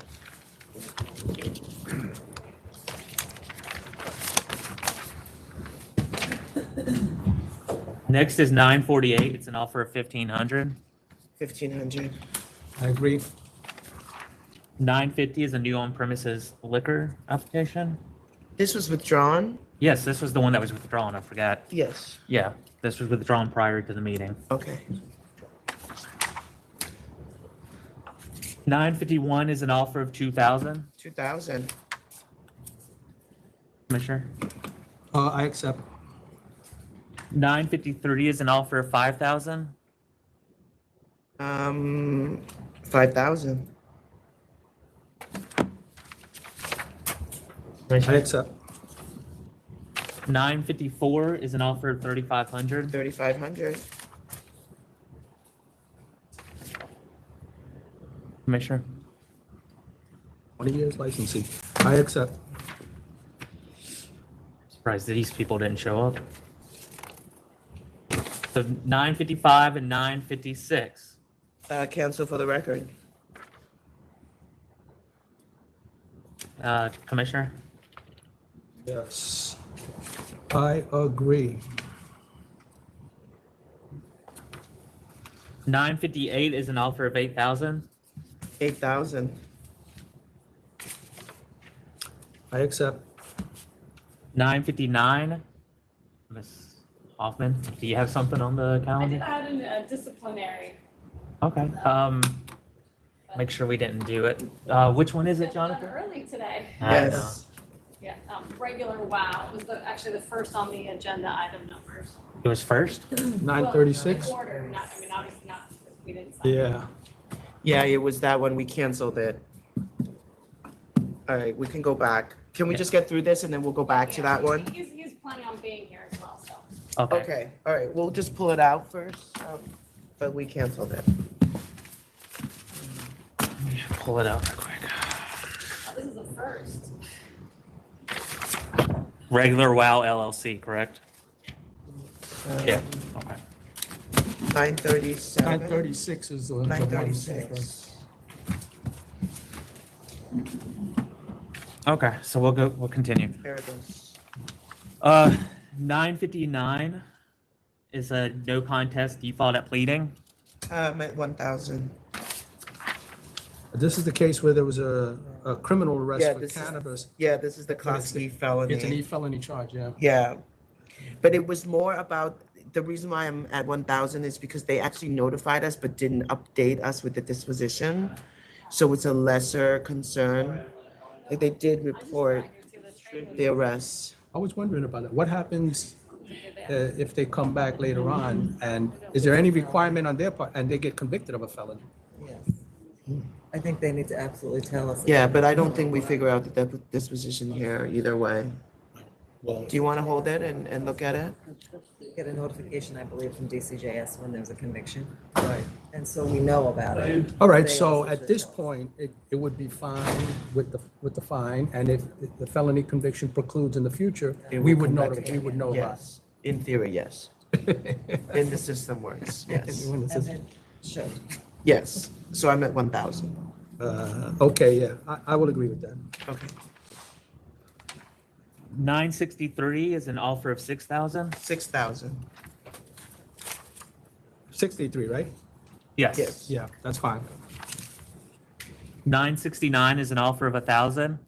Next is 9:48. It's an offer of 1,500. 1,500. I agree. 9:50 is a new on-premises liquor application. This was withdrawn? Yes, this was the one that was withdrawn. I forgot. Yes. Yeah, this was withdrawn prior to the meeting. Okay. 9:51 is an offer of 2,000. 2,000. Commissioner? I accept. 9:53 is an offer of 5,000. 5,000. I accept. 9:54 is an offer of 3,500. 3,500. Commissioner? 20 years licensing. I accept. Surprised that these people didn't show up. So 9:55 and 9:56. Cancel for the record. Commissioner? Yes. I agree. 9:58 is an offer of 8,000. 8,000. I accept. 9:59. Ms. Hoffman, do you have something on the I did calendar? add in a disciplinary. Okay. Make sure we didn't do it. Which one is it, Jonathan? Early today. Yes. Yeah, regular WOW was actually the first on the agenda item numbers. It was first? 9:36? Well, order, not, I mean, obviously not, because we didn't sign. Yeah. Yeah, it was that one. We canceled it. All right, we can go back. Can we just get through this and then we'll go back to that one? He's planning on being here as well, so. Okay, all right, we'll just pull it out first, but we canceled it. Pull it out real quick. Oh, this is a first. Regular WOW LLC, correct? Yeah. Okay. 9:37. 9:36 is the one. 9:36. Okay, so we'll continue. There it is. 9:59 is a no contest default at pleading. At 1,000. This is the case where there was a criminal arrest Yeah, for this is- cannabis. Yeah, this is the class E felony. It's an E felony charge, yeah. Yeah, but it was more about, the reason why I'm at 1,000 is because they actually notified us but didn't update us with the disposition. So it's a lesser concern. Like they did report the arrest. I was wondering about that. What happens if they come back later on? And is there any requirement on their part and they get convicted of a felony? Yes. I think they need to absolutely tell us. Yeah, but I don't think we figure out the disposition here either way. Well, do you want to hold it and look at it? Get a notification, I believe, from DCJS when there's a conviction. Right. And so we know about it. All right, They so also at should this know. point, it would be fine with the fine, and if the felony conviction precludes in the future, we would know, we would know about it. Yes, in theory, yes. In the system works, yes. When the And system- then should. Yes, so I'm at 1,000. Okay, yeah, I will agree with that. Okay. 963 is an offer of 6,000. 6,000. 63, right? Yes. Yes. Yeah, that's fine. 969 is an offer of 1,000.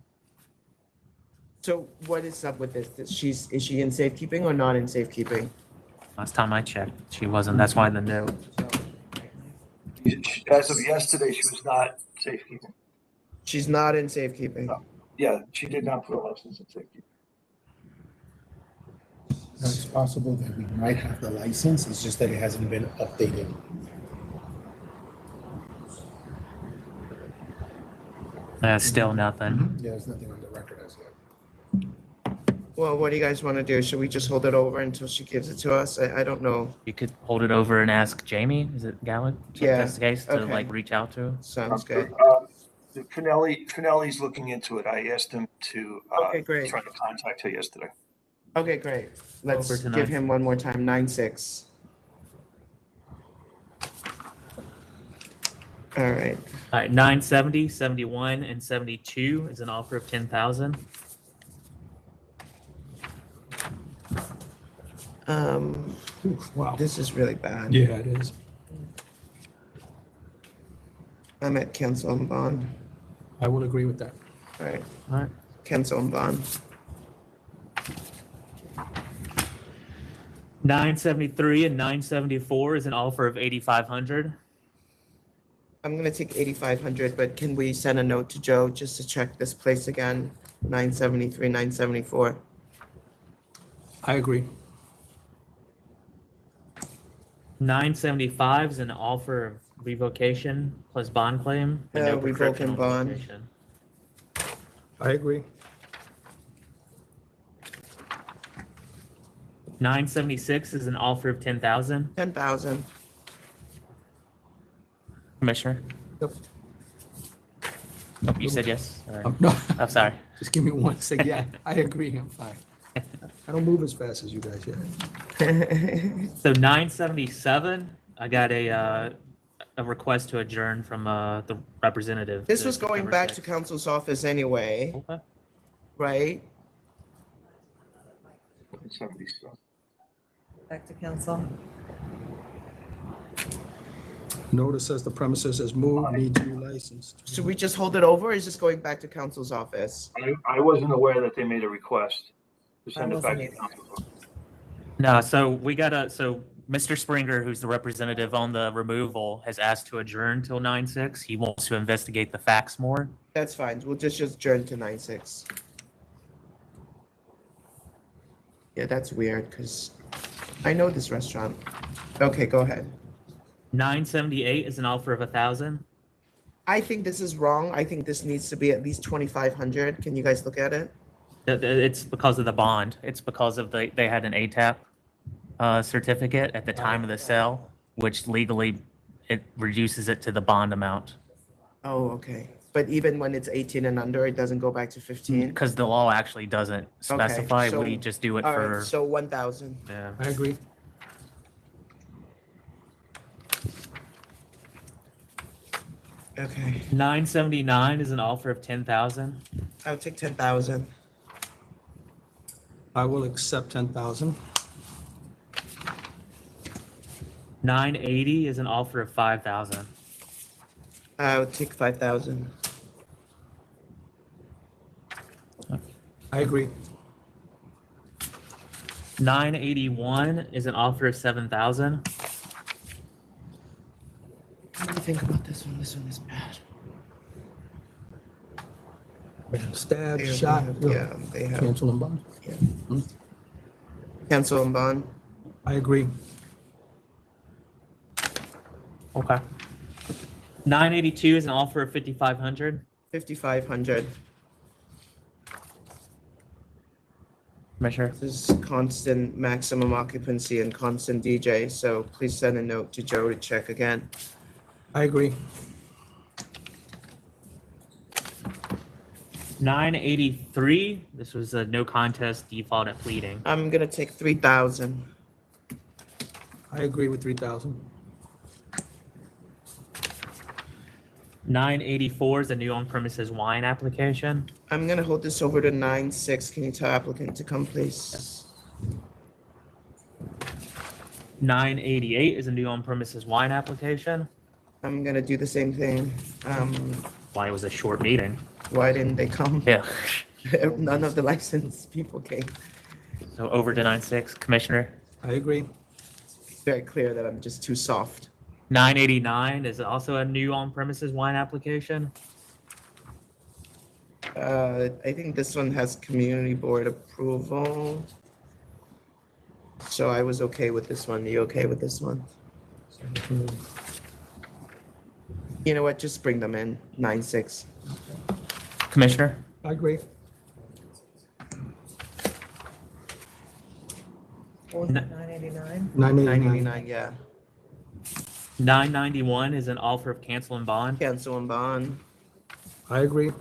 So what is up with this? Is she in safekeeping or not in safekeeping? Last time I checked, she wasn't. That's why the note. As of yesterday, she was not safekeeping. She's not in safekeeping. Yeah, she did not put a license in safekeeping. It's possible that we might have the license, it's just that it hasn't been updated. Still nothing. Yeah, there's nothing on the record as yet. Well, what do you guys want to do? Should we just hold it over until she gives it to us? I don't know. You could hold it over and ask Jamie. Is it Gallic? Yeah, That's the case to okay. like reach out to. Sounds good. Finelli's looking into it. I asked him to, Okay, great. try to contact her yesterday. Okay, great. Let's Over to give 9. him one more time, 9-6. All right. All right, 970, 71, and 72 is an offer of 10,000. Wow. This is really bad. Yeah, it is. I'm at cancel and bond. I will agree with that. All right, All right. cancel and bond. 973 and 974 is an offer of 8,500. I'm gonna take 8,500, but can we send a note to Joe just to check this place again? 973, 974. I agree. 975 is an offer of revocation plus bond claim. but no Revoke prescription and on bond. revocation. I agree. 976 is an offer of 10,000. 10,000. Commissioner? Yep. Oh, you said yes? All right. No, I'm sorry. just give me 1 second. Yeah, I agree, I'm fine. I don't move as fast as you guys yet. So 977, I got a request to adjourn from the representative. This to was going September back 6th. to council's office anyway, Okay. right? Back to council. Notice says the premises is moved, needs to be licensed. Should we just hold it over or is this going back to council's office? I wasn't aware that they made a request to send I it back wasn't to either. council. No, so Mr. Springer, who's the representative on the removal, has asked to adjourn till 9/6. He wants to investigate the facts more. That's fine. We'll just adjourn to 9/6. Yeah, that's weird because I know this restaurant. Okay, go ahead. 978 is an offer of 1,000. I think this is wrong. I think this needs to be at least 2,500. Can you guys look at it? It's because of the bond. It's because of they had an ATAP certificate at the time of the sale, which legally it reduces it to the bond amount. Oh, okay. But even when it's 18 and under, it doesn't go back to 15? Because the law actually doesn't specify. so- We just do it All for. right, so 1,000. Yeah. I agree. Okay, 979 is an offer of 10,000. I'll take 10,000. I will accept 10,000. 980 is an offer of 5,000. I'll take 5,000. I agree. 981 is an offer of 7,000. What do you think about this one? This one is bad. Stab, They shot, have- Yeah, they have. cancel and bond. Cancel and bond. I agree. Okay. 982 is an offer of 5,500. 5,500. Commissioner. This is constant maximum occupancy and constant DJ, so please send a note to Joe to check again. I agree. 983, this was a no contest default at pleading. I'm gonna take 3,000. I agree with 3,000. 984 is a new on-premises wine application. I'm gonna hold this over to 9,600. Can you tell applicant to come, please? 988 is a new on-premises wine application. I'm gonna do the same thing. Why it was a short meeting. Why didn't they come? Yeah. None of the licensed people came. So over to 96, Commissioner. I agree. Very clear that I'm just too soft. 989 is also a new on-premises wine application. I think this one has community board approval. So I was okay with this one. You okay with this one? You know what? Just bring them in. 9,600. Commissioner. I agree. What was it, 989? 989, yeah. 991 is an offer of cancel and bond. Cancel and bond. I agree.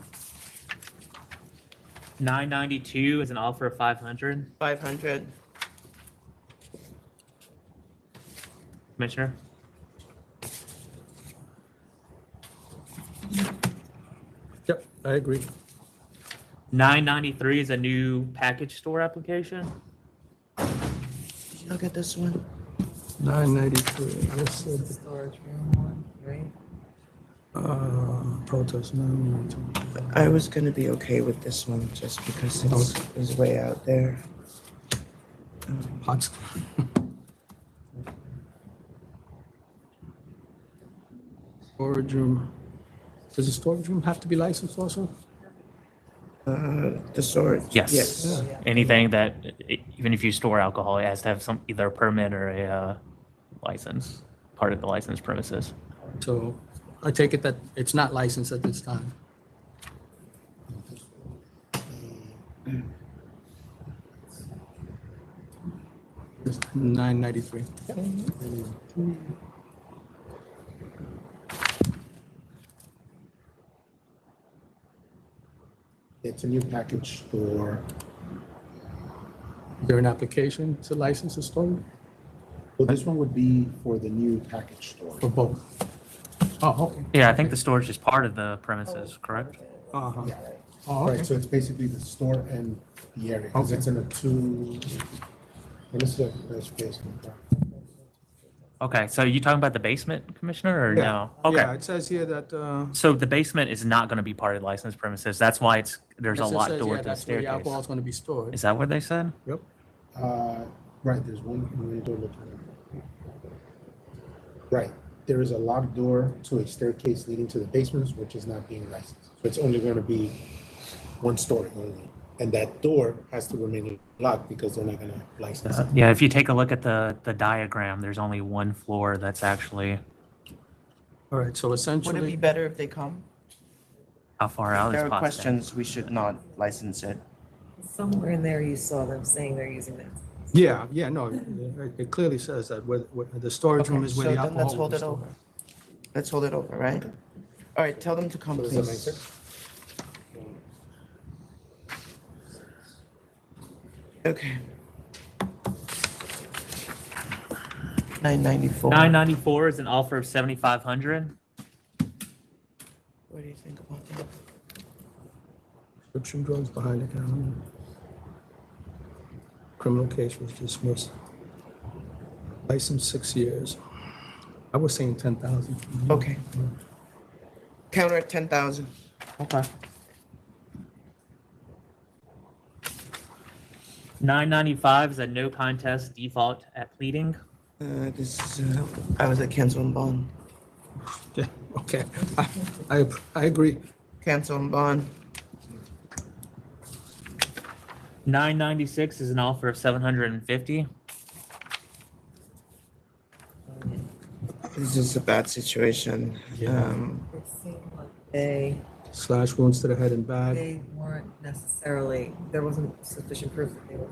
992 is an offer of 500. 500. Commissioner. Yep, I agree. 993 is a new package store application. Look at this one. 993. Let's see. Storage room one, right? Protest, no. I was gonna be okay with this one just because it's way out there. Hot. Storage room. Does the storage room have to be licensed also? The storage. Yes. Anything that, even if you store alcohol, it has to have some, either a permit or a license, part of the licensed premises. So I take it that it's not licensed at this time. It's 993. It's a new package store. Is there an application to license a store? Well, this one would be for the new package store. For both? Oh, okay. Yeah, I think the storage is part of the premises, correct? Uh-huh. Yeah. Oh, okay. Right, so it's basically the store and the area, because it's in a two, and this is a space. Okay, so you talking about the basement, Commissioner, or Yeah. no? Okay. Yeah, it says here that, So the basement is not going to be part of the licensed premises. That's why there's a yes, it locked says, door yeah, to the that's where the staircase. alcohol is going to be stored. Is that what they said? Yep. Right, there's one door looking. Right, there is a locked door to a staircase leading to the basements, which is not being licensed. So it's only going to be one story only. And that door has to remain locked because they're not going to license it. Yeah, if you take a look at the diagram, there's only one floor that's actually, All right, so Would it be essentially, better if they come? how far out is There are Potsdam? questions, we should not license it. Somewhere in there you saw them saying they're using it. yeah, no, it clearly says that where the storage room Okay, is where so the then let's alcohol will hold be it stored. over. Let's hold it over, right? All right, tell them to come, So is that please. 9,600? Okay. 994. 994 is an offer of 7,500. What do you think about that? Prescription drugs behind the counter. Criminal case was dismissed. License 6 years. I was saying 10,000. Okay. Counter at 10,000. Okay. 995 is a no contest default at pleading. This is, I was at cancel and bond. Yeah, okay. I agree. Cancel and bond. 996 is an offer of 750. This is a bad situation. It seemed like they Slash wounds to the head and back. They weren't necessarily, there wasn't sufficient proof that they were.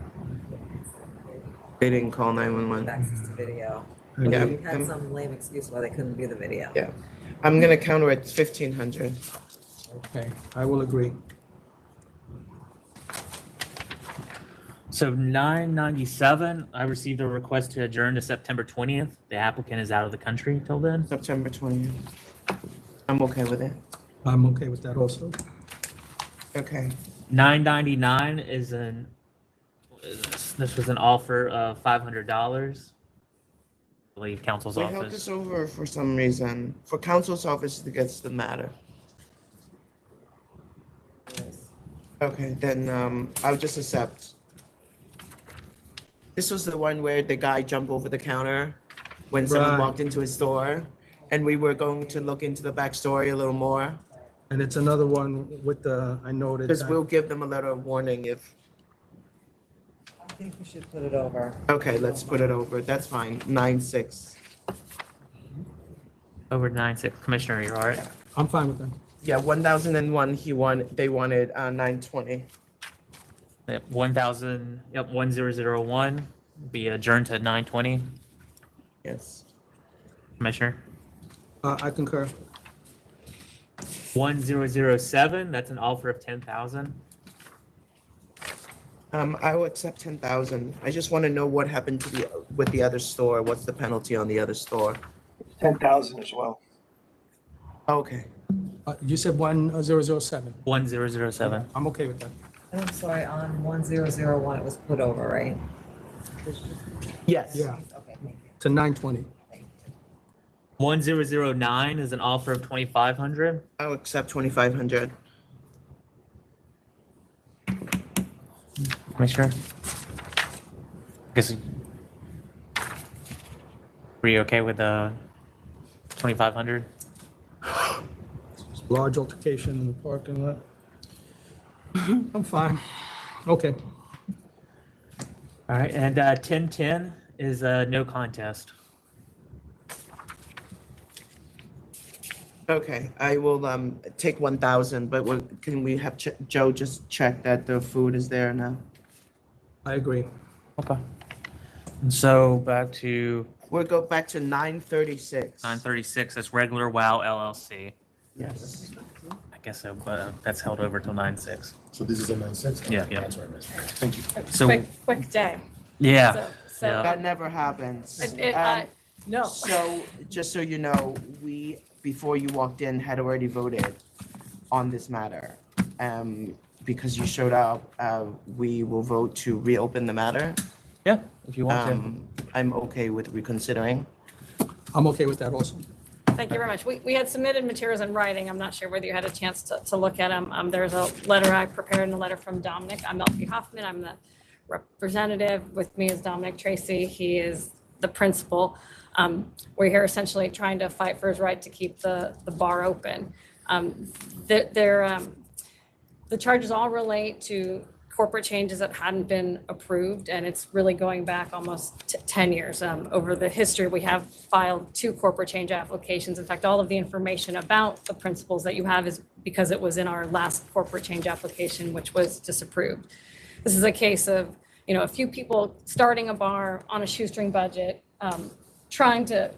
They didn't call 911. Access to video. Yeah. You had some lame excuse why they couldn't view the video. Yeah. I'm gonna counter it 1,500. Okay, I will agree. So 997, I received a request to adjourn to September 20th. The applicant is out of the country till then. September 20th. I'm okay with it. I'm okay with that also. Okay. 999 is this was an offer of $500. I believe council's We held office. this over for some reason. For council's office, it gets the matter. Okay, then I'll just accept. This was the one where the guy jumped over the counter when someone Right. walked into his store, and we were going to look into the backstory a little more. And it's another one with the, I noted. Because that- we'll give them a letter of warning if. I think we should put it over. Okay, let's put it over. That's fine. 9-6. Over 96. Commissioner, you're all right? I'm fine with that. Yeah, 1001. They wanted 920. Yep, 1000. Yep, 1001. Be adjourned to 920. Yes. Commissioner. I concur. 1007. That's an offer of 10,000. I will accept 10,000. I just want to know what happened to with the other store. What's the penalty on the other store? 10,000 as well. Okay. You said 1007. 1007. I'm okay with that. And I'm sorry, on 1001, it was put over, right? Yes. Yeah, Okay, thank you. to 920. 1009 is an offer of 2,500. I'll accept 2,500. Commissioner? Guess. Were you okay with 2,500? Large altercation in the parking lot. I'm fine. Okay. All right, and 1010 is a no contest. Okay, I will take 1,000, but can we have Joe just check that the food is there now? I agree. Okay. And so back to We'll go back to 936. 936. That's regular WOW LLC. Yes. I guess so, but that's held over till 9/6. So this is a 9/6? Yeah, yeah. That's what I missed. Thank you. So Quick day. yeah, So- yeah. That never happens. No. So, just so you know, we, before you walked in, had already voted on this matter. Because you showed up, we will vote to reopen the matter. Yeah, if you want to. I'm okay with reconsidering. I'm okay with that also. Thank you very much. We had submitted materials in writing. I'm not sure whether you had a chance to look at them. There's a letter I prepared and a letter from Dominic. I'm Elfie Hoffman. I'm the representative. With me is Dominic Tracy. He is the principal. We're here essentially trying to fight for his right to keep the bar open. The charges all relate to corporate changes that hadn't been approved, and it's really going back almost 10 years. Over the history, we have filed 2 corporate change applications. In fact, all of the information about the principles that you have is because it was in our last corporate change application, which was disapproved. This is a case of, a few people starting a bar on a shoestring budget, trying to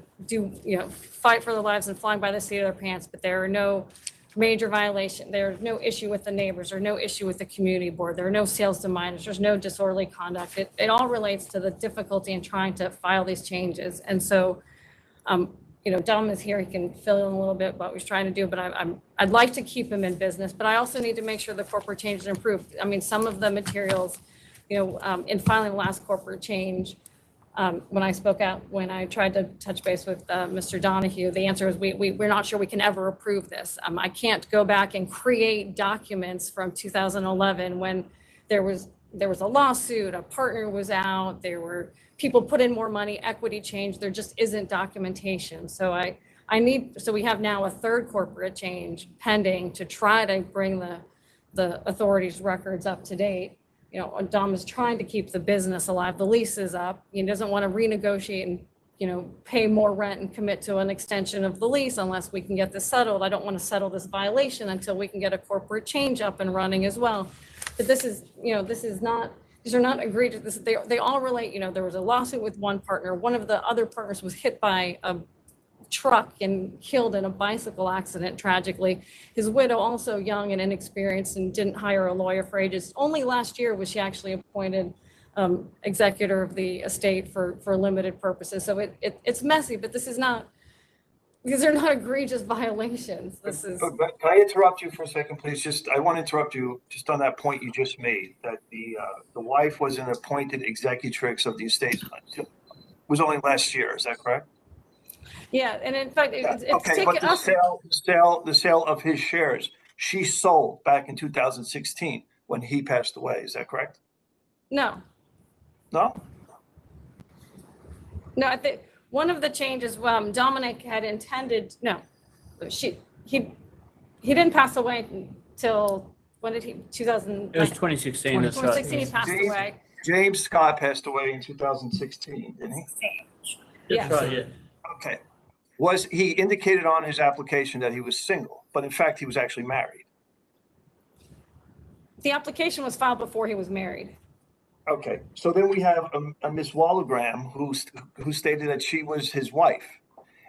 fight for their lives and flying by the seat of their pants, but there are no major violation. There's no issue with the neighbors or no issue with the community board. There are no sales to minors. There's no disorderly conduct. It all relates to the difficulty in trying to file these changes. And so, Dom is here. He can fill in a little bit what he's trying to do, but I'd like to keep him in business, but I also need to make sure the corporate changes are improved. I mean, some of the materials, in filing the last corporate change, when I tried to touch base with Mr. Donahue, the answer is we're not sure we can ever approve this. I can't go back and create documents from 2011 when there was a lawsuit, a partner was out, there were people put in more money, equity change, there just isn't documentation. So we have now a third corporate change pending to try to bring the authorities' records up to date. you know, Dom is trying to keep the business alive. The lease is up. He doesn't want to renegotiate and, you know, pay more rent and commit to an extension of the lease unless we can get this settled. I don't want to settle this violation until we can get a corporate change up and running as well. But this is, you know, this is not, these are not egregious. They all relate. You know, there was a lawsuit with one partner. One of the other partners was hit by a truck and killed in a bicycle accident, tragically. His widow, also young and inexperienced, and didn't hire a lawyer for ages. Only last year was she actually appointed executor of the estate for limited purposes. So it's messy, but this is not, these are not egregious violations. This is. But can I interrupt you for a second, please? I want to interrupt you just on that point you just made, that the wife was an appointed executrix of the estate. It was only last year, is that correct? Yeah, and in fact, it's okay, taken but the us. sale of his shares, she sold back in 2016 when he passed away. Is that correct? No. No? No, I think one of the changes, Dominic had intended, no, he didn't pass away until, when did he, 2000? It was 2016. 2016 he passed away. James Scott passed away in 2016, didn't he? Yes. That's right, yeah. Okay. Was he indicated on his application that he was single, but in fact, he was actually married? The application was filed before he was married. Okay, so then we have a Miss Wallegram who stated that she was his wife,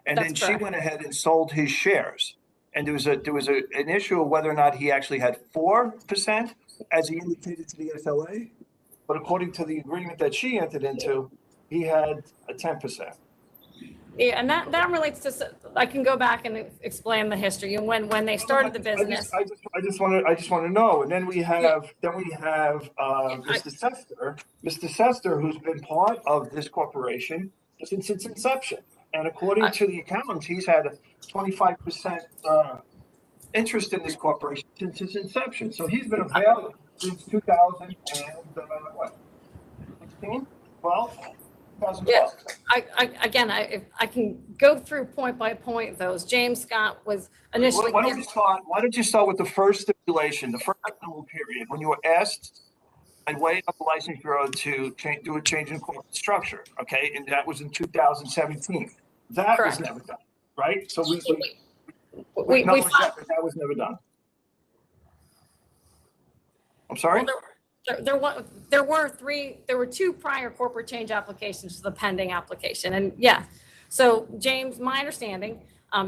and That's then correct. she went ahead and sold his shares. And there was an issue of whether or not he actually had 4%, as he indicated to the FLA, but according to the agreement that she entered into, he had a 10%. Yeah, and that relates to, I can go back and explain the history and when they started the business. I just want to know. And then we have Mr. Sester, who's been part of this corporation since its inception. And according to the accountants, he's had a 25% interest in this corporation since its inception. So he's been available since 2016, 12. Yeah, I can go through point by point those. James Scott was initially. Why don't you start with the first stipulation, the first renewal period, when you were asked and way of the license bureau to do a change in corporate structure, okay? And that was in 2017. That Correct. was never done, right? So that was never done. I'm sorry? Well, there were two prior corporate change applications to the pending application. And yeah, so James, my understanding,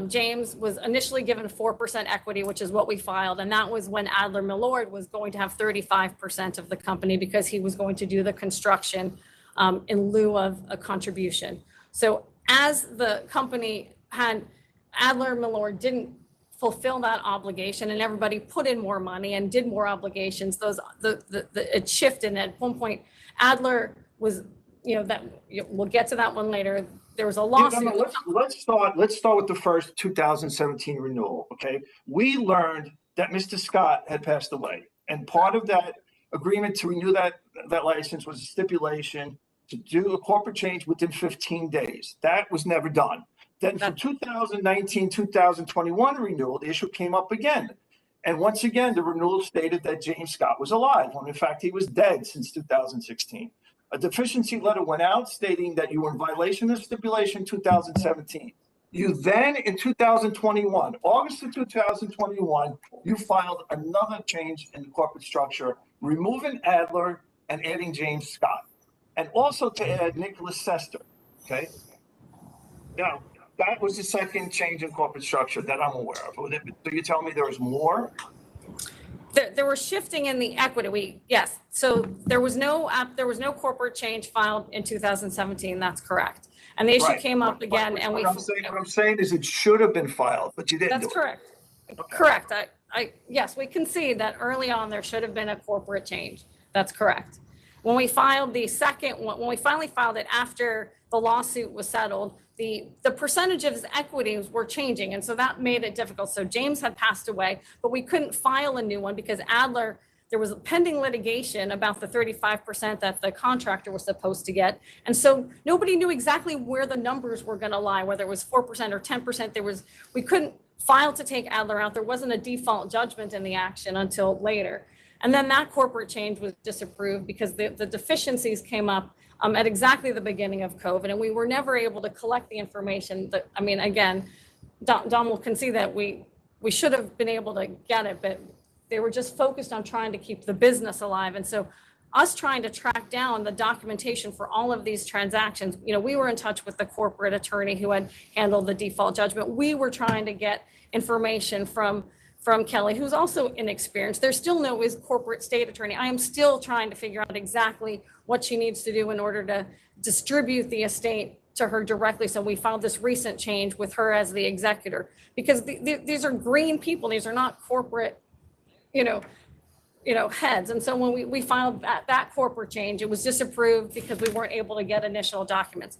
James was initially given 4% equity, which is what we filed. And that was when Adler Millord was going to have 35% of the company because he was going to do the construction in lieu of a contribution. So as the company had, Adler Millord didn't fulfill that obligation and everybody put in more money and did more obligations, it shifted. And at one point, Adler was, we'll get to that one later. There was a lawsuit. Let's start with the first 2017 renewal, okay? We learned that Mr. Scott had passed away. And part of that agreement to renew that license was a stipulation to do a corporate change within 15 days. That was never done. Then for 2019-2021 renewal, the issue came up again. And once again, the renewal stated that James Scott was alive, when in fact he was dead since 2016. A deficiency letter went out stating that you were in violation of stipulation 2017. You then, in 2021, August of 2021, you filed another change in the corporate structure, removing Adler and adding James Scott, and also to add Nicholas Sester, okay? Now, that was the second change in corporate structure that I'm aware of. So you tell me there was more? There was shifting in the equity. Yes. So there was no corporate change filed in 2017. That's correct. And the issue came up again. What I'm saying is it should have been filed, but you didn't. That's correct. Correct. Yes, we concede that early on there should have been a corporate change. That's correct. When we filed the second one, when we finally filed it after the lawsuit was settled, the percentage of his equities were changing. And so that made it difficult. So James had passed away, but we couldn't file a new one because Adler, there was a pending litigation about the 35% that the contractor was supposed to get. And so nobody knew exactly where the numbers were going to lie, whether it was 4% or 10%. We couldn't file to take Adler out. There wasn't a default judgment in the action until later. And then that corporate change was disapproved because the deficiencies came up at exactly the beginning of COVID, and we were never able to collect the information that, I mean, again, Dom will concede that we should have been able to get it, but they were just focused on trying to keep the business alive. And so us trying to track down the documentation for all of these transactions, you know, we were in touch with the corporate attorney who had handled the default judgment. We were trying to get information from Kelly, who's also inexperienced. There's still no corporate state attorney. I am still trying to figure out exactly what she needs to do in order to distribute the estate to her directly. So we filed this recent change with her as the executor, because these are green people. These are not corporate, heads. And so when we filed that corporate change, it was disapproved because we weren't able to get initial documents.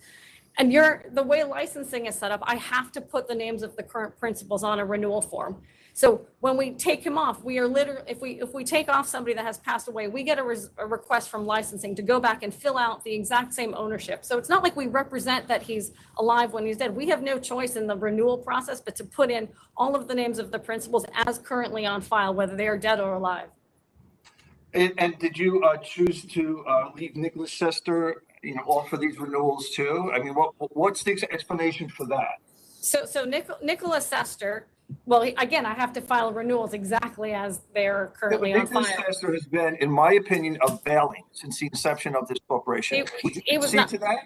And the way licensing is set up, I have to put the names of the current principals on a renewal form. So when we take him off, we are literally, if we take off somebody that has passed away, we get a request from licensing to go back and fill out the exact same ownership. So it's not like we represent that he's alive when he's dead. We have no choice in the renewal process, but to put in all of the names of the principals as currently on file, whether they are dead or alive. And did you choose to leave Nicholas Chester, off for these renewals too? I mean, what's the explanation for that? So Nicholas Chester, well, again, I have to file renewals exactly as they're currently on file. Nicholas Chester has been, in my opinion, a bailing since the inception of this corporation. It was not to that.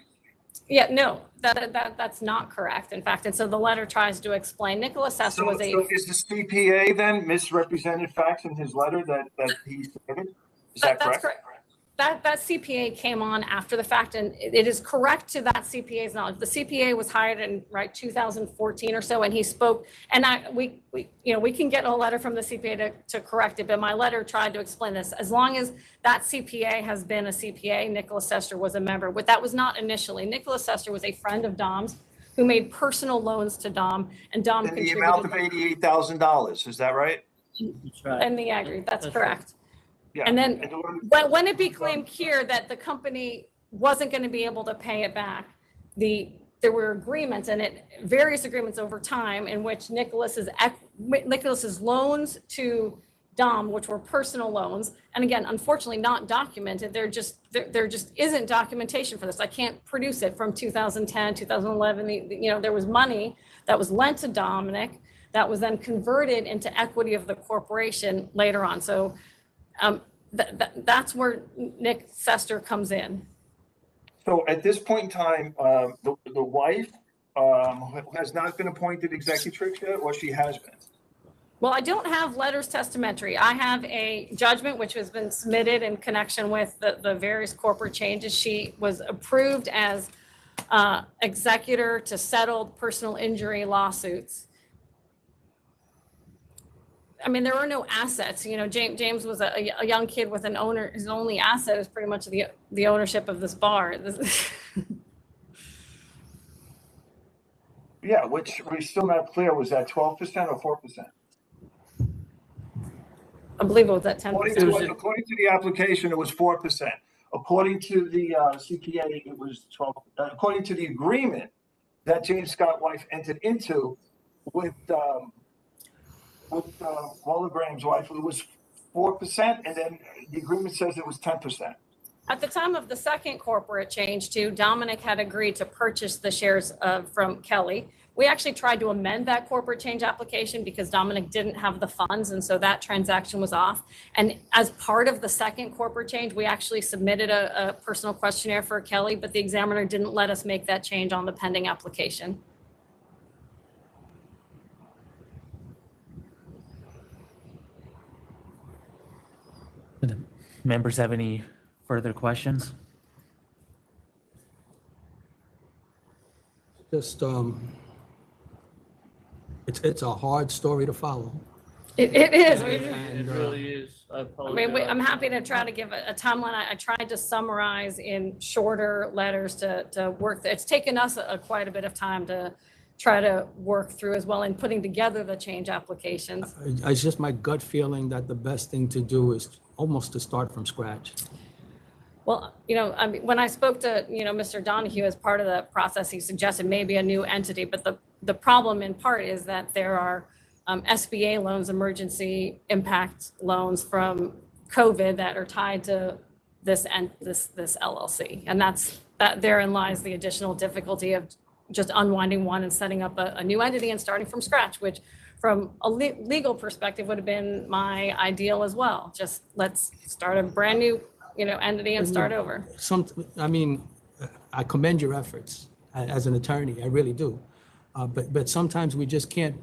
Yeah, no, that's not correct. In fact, and so the letter tries to explain. Nicholas Chester was a. So is the CPA then misrepresented facts in his letter that he submitted? Is that correct? That's correct. That CPA came on after the fact, and it is correct to that CPA's knowledge. The CPA was hired in 2014 or so, and he spoke. And we can get a letter from the CPA to correct it, but my letter tried to explain this. As long as that CPA has been a CPA, Nicholas Chester was a member. But that was not initially. Nicholas Chester was a friend of Dom's who made personal loans to Dom, and Dom contributed. The amount of $88,000, is that right? In the aggregate, that's correct. Yeah. And then when it became clear that the company wasn't going to be able to pay it back, there were agreements various agreements over time in which Nicholas's loans to Dom, which were personal loans, and again, unfortunately not documented. There just isn't documentation for this. I can't produce it from 2010, 2011. There was money that was lent to Dominic that was then converted into equity of the corporation later on. So that's where Nick Chester comes in. So at this point in time, the wife has not been appointed executrix yet, or she has been? Well, I don't have letters testamentary. I have a judgment which has been submitted in connection with the various corporate changes. She was approved as executor to settle personal injury lawsuits. I mean, there are no assets. James was a young kid with an owner. His only asset is pretty much the ownership of this bar. Yeah, which we're still not clear. Was that 12% or 4%? I believe it was at 10%. According to the application, it was 4%. According to the CPA, it was 12%. According to the agreement that James Scott wife entered into with Walter Graham's wife, it was 4%, and then the agreement says it was 10%. At the time of the second corporate change too, Dominic had agreed to purchase the shares from Kelly. We actually tried to amend that corporate change application because Dominic didn't have the funds, and so that transaction was off. And as part of the second corporate change, we actually submitted a personal questionnaire for Kelly, but the examiner didn't let us make that change on the pending application. Members have any further questions? Just, it's a hard story to follow. It is. It really is. I'm happy to try to give a timeline. I tried to summarize in shorter letters to work. It's taken us quite a bit of time to try to work through as well in putting together the change applications. It's just my gut feeling that the best thing to do is almost to start from scratch. Well, when I spoke to, Mr. Donahue as part of the process, he suggested maybe a new entity, but the problem in part is that there are SBA loans, emergency impact loans from COVID that are tied to this LLC. And that therein lies the additional difficulty of just unwinding one and setting up a new entity and starting from scratch, which from a legal perspective would have been my ideal as well. Just let's start a brand new, entity and start over. I commend your efforts as an attorney, I really do. But sometimes we just can't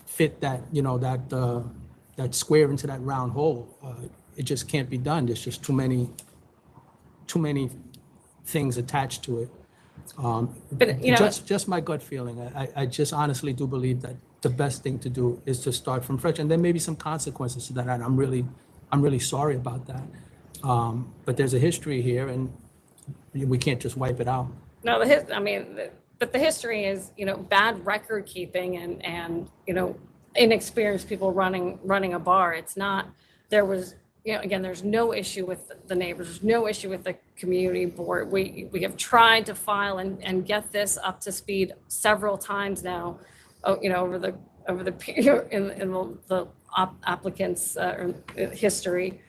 fit that, that square into that round hole. It just can't be done. There's just too many things attached to it. Just my gut feeling. I just honestly do believe that the best thing to do is to start from fresh, and there may be some consequences to that. And I'm really sorry about that. But there's a history here, and we can't just wipe it out. No, but the history is, bad record keeping and inexperienced people running a bar. It's not, there was, again, there's no issue with the neighbors. There's no issue with the community board. We have tried to file and get this up to speed several times now, over the period in the applicant's history.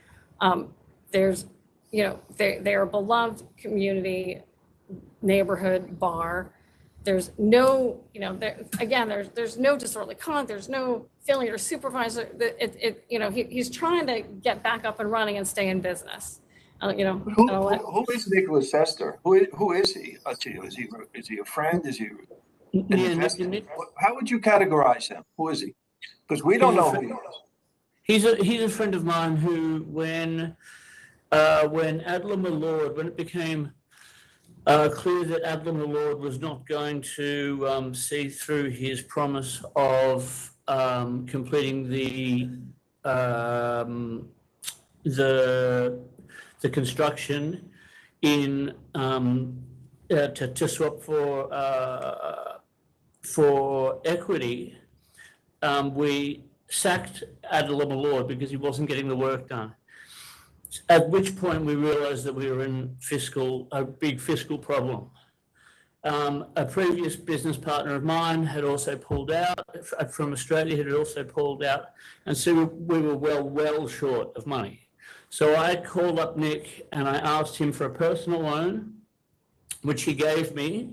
There's, they're a beloved community neighborhood bar. There's no, there's no disorderly conduct. There's no failure to supervise. He's trying to get back up and running and stay in business. Who is Nicholas Hester? Who is he? Is he a friend? Is he an investor? How would you categorize him? Who is he? Because we don't know who he is. He's a friend of mine who, when Adler Malord, when it became clear that Adler Malord was not going to see through his promise of completing the construction in to swap for equity, we sacked Adler Malord because he wasn't getting the work done. At which point we realized that we were in a big fiscal problem. A previous business partner of mine had also pulled out from Australia, had also pulled out, and so we were well short of money. So I called up Nick and I asked him for a personal loan, which he gave me,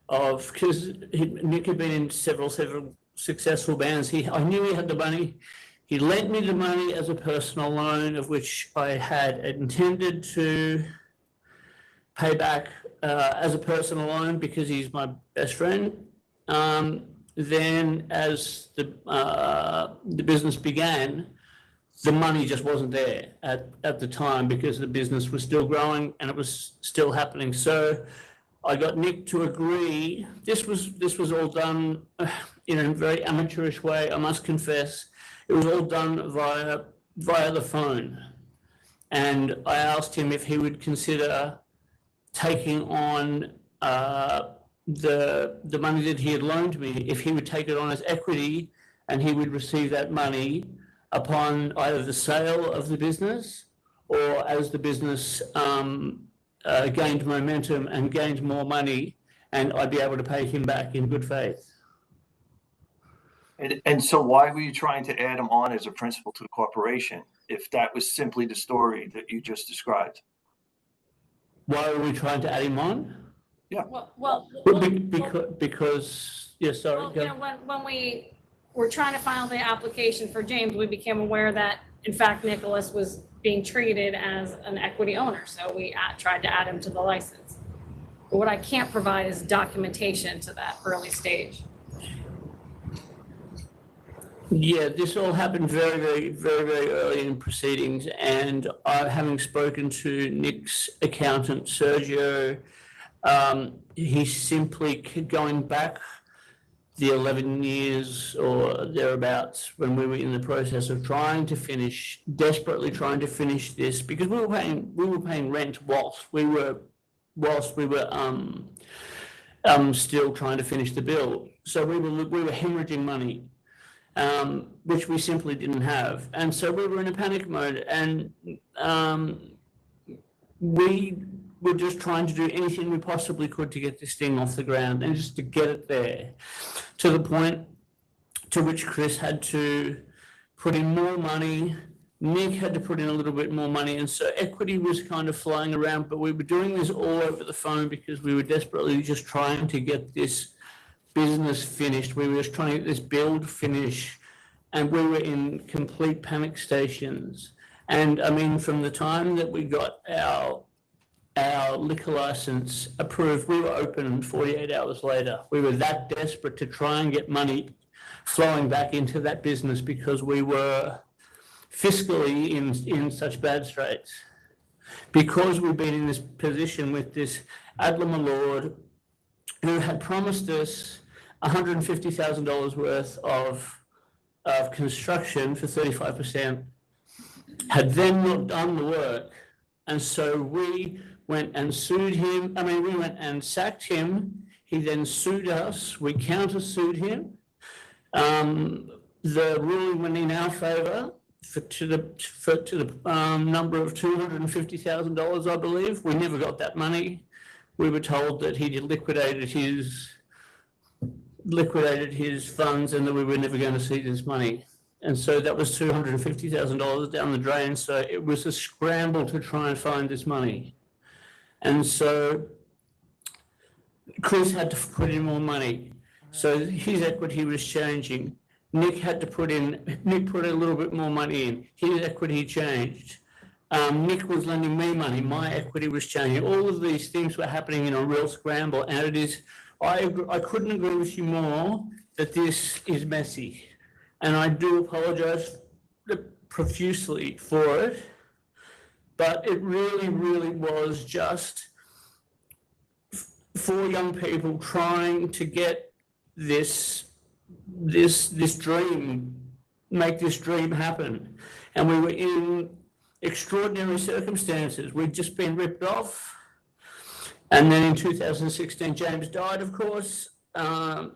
because Nick had been in several successful bands. I knew he had the money. He lent me the money as a personal loan, of which I had intended to pay back as a personal loan because he's my best friend. Then as the business began, the money just wasn't there at the time because the business was still growing and it was still happening. So I got Nick to agree. This was all done in a very amateurish way, I must confess. It was all done via the phone. And I asked him if he would consider taking on the money that he had loaned me, if he would take it on as equity and he would receive that money upon either the sale of the business or as the business gained momentum and gained more money, and I'd be able to pay him back in good faith. And so why were you trying to add him on as a principal to the corporation if that was simply the story that you just described? Why were we trying to add him on? Yeah. Because yes, sorry. When we were trying to file the application for James, we became aware that, in fact, Nicholas was being treated as an equity owner. So we tried to add him to the license. But what I can't provide is documentation to that early stage. Yeah, this all happened very early in proceedings, and having spoken to Nick's accountant, Sergio, he's simply going back the 11 years or thereabouts when we were in the process of desperately trying to finish this, because we were paying rent whilst we were still trying to finish the bill. So we were hemorrhaging money. Which we simply didn't have. And so we were in a panic mode, and we were just trying to do anything we possibly could to get this thing off the ground and just to get it there, to the point to which Chris had to put in more money Nick had to put in a little bit more money, and so equity was kind of flying around, but we were doing this all over the phone because we were desperately just trying to get this business finished. We were just trying to get this build finished, and we were in complete panic stations. And I mean, from the time that we got our liquor license approved, we were open 48 hours later. We were that desperate to try and get money flowing back into that business because we were fiscally in such bad straits. Because we've been in this position with this Adler Lord who had promised us $150,000 worth of construction for 35%, had then not done the work. And so we went and sued him. I mean, we went and sacked him. He then sued us. We countersued him. The ruling went in our favor to the number of $250,000, I believe. We never got that money. We were told that he had liquidated his funds and that we were never going to see this money. And so that was $250,000 down the drain. So it was a scramble to try and find this money. And so Chris had to put in more money. So his equity was changing. Nick put a little bit more money in. His equity changed. Nick was lending me money. My equity was changing. All of these things were happening in a real scramble. And it is, I couldn't agree with you more that this is messy. And I do apologize profusely for it. But it really, really was just four young people trying to get this dream, make this dream happen. And we were in extraordinary circumstances. We'd just been ripped off. And then in 2016, James died, of course. There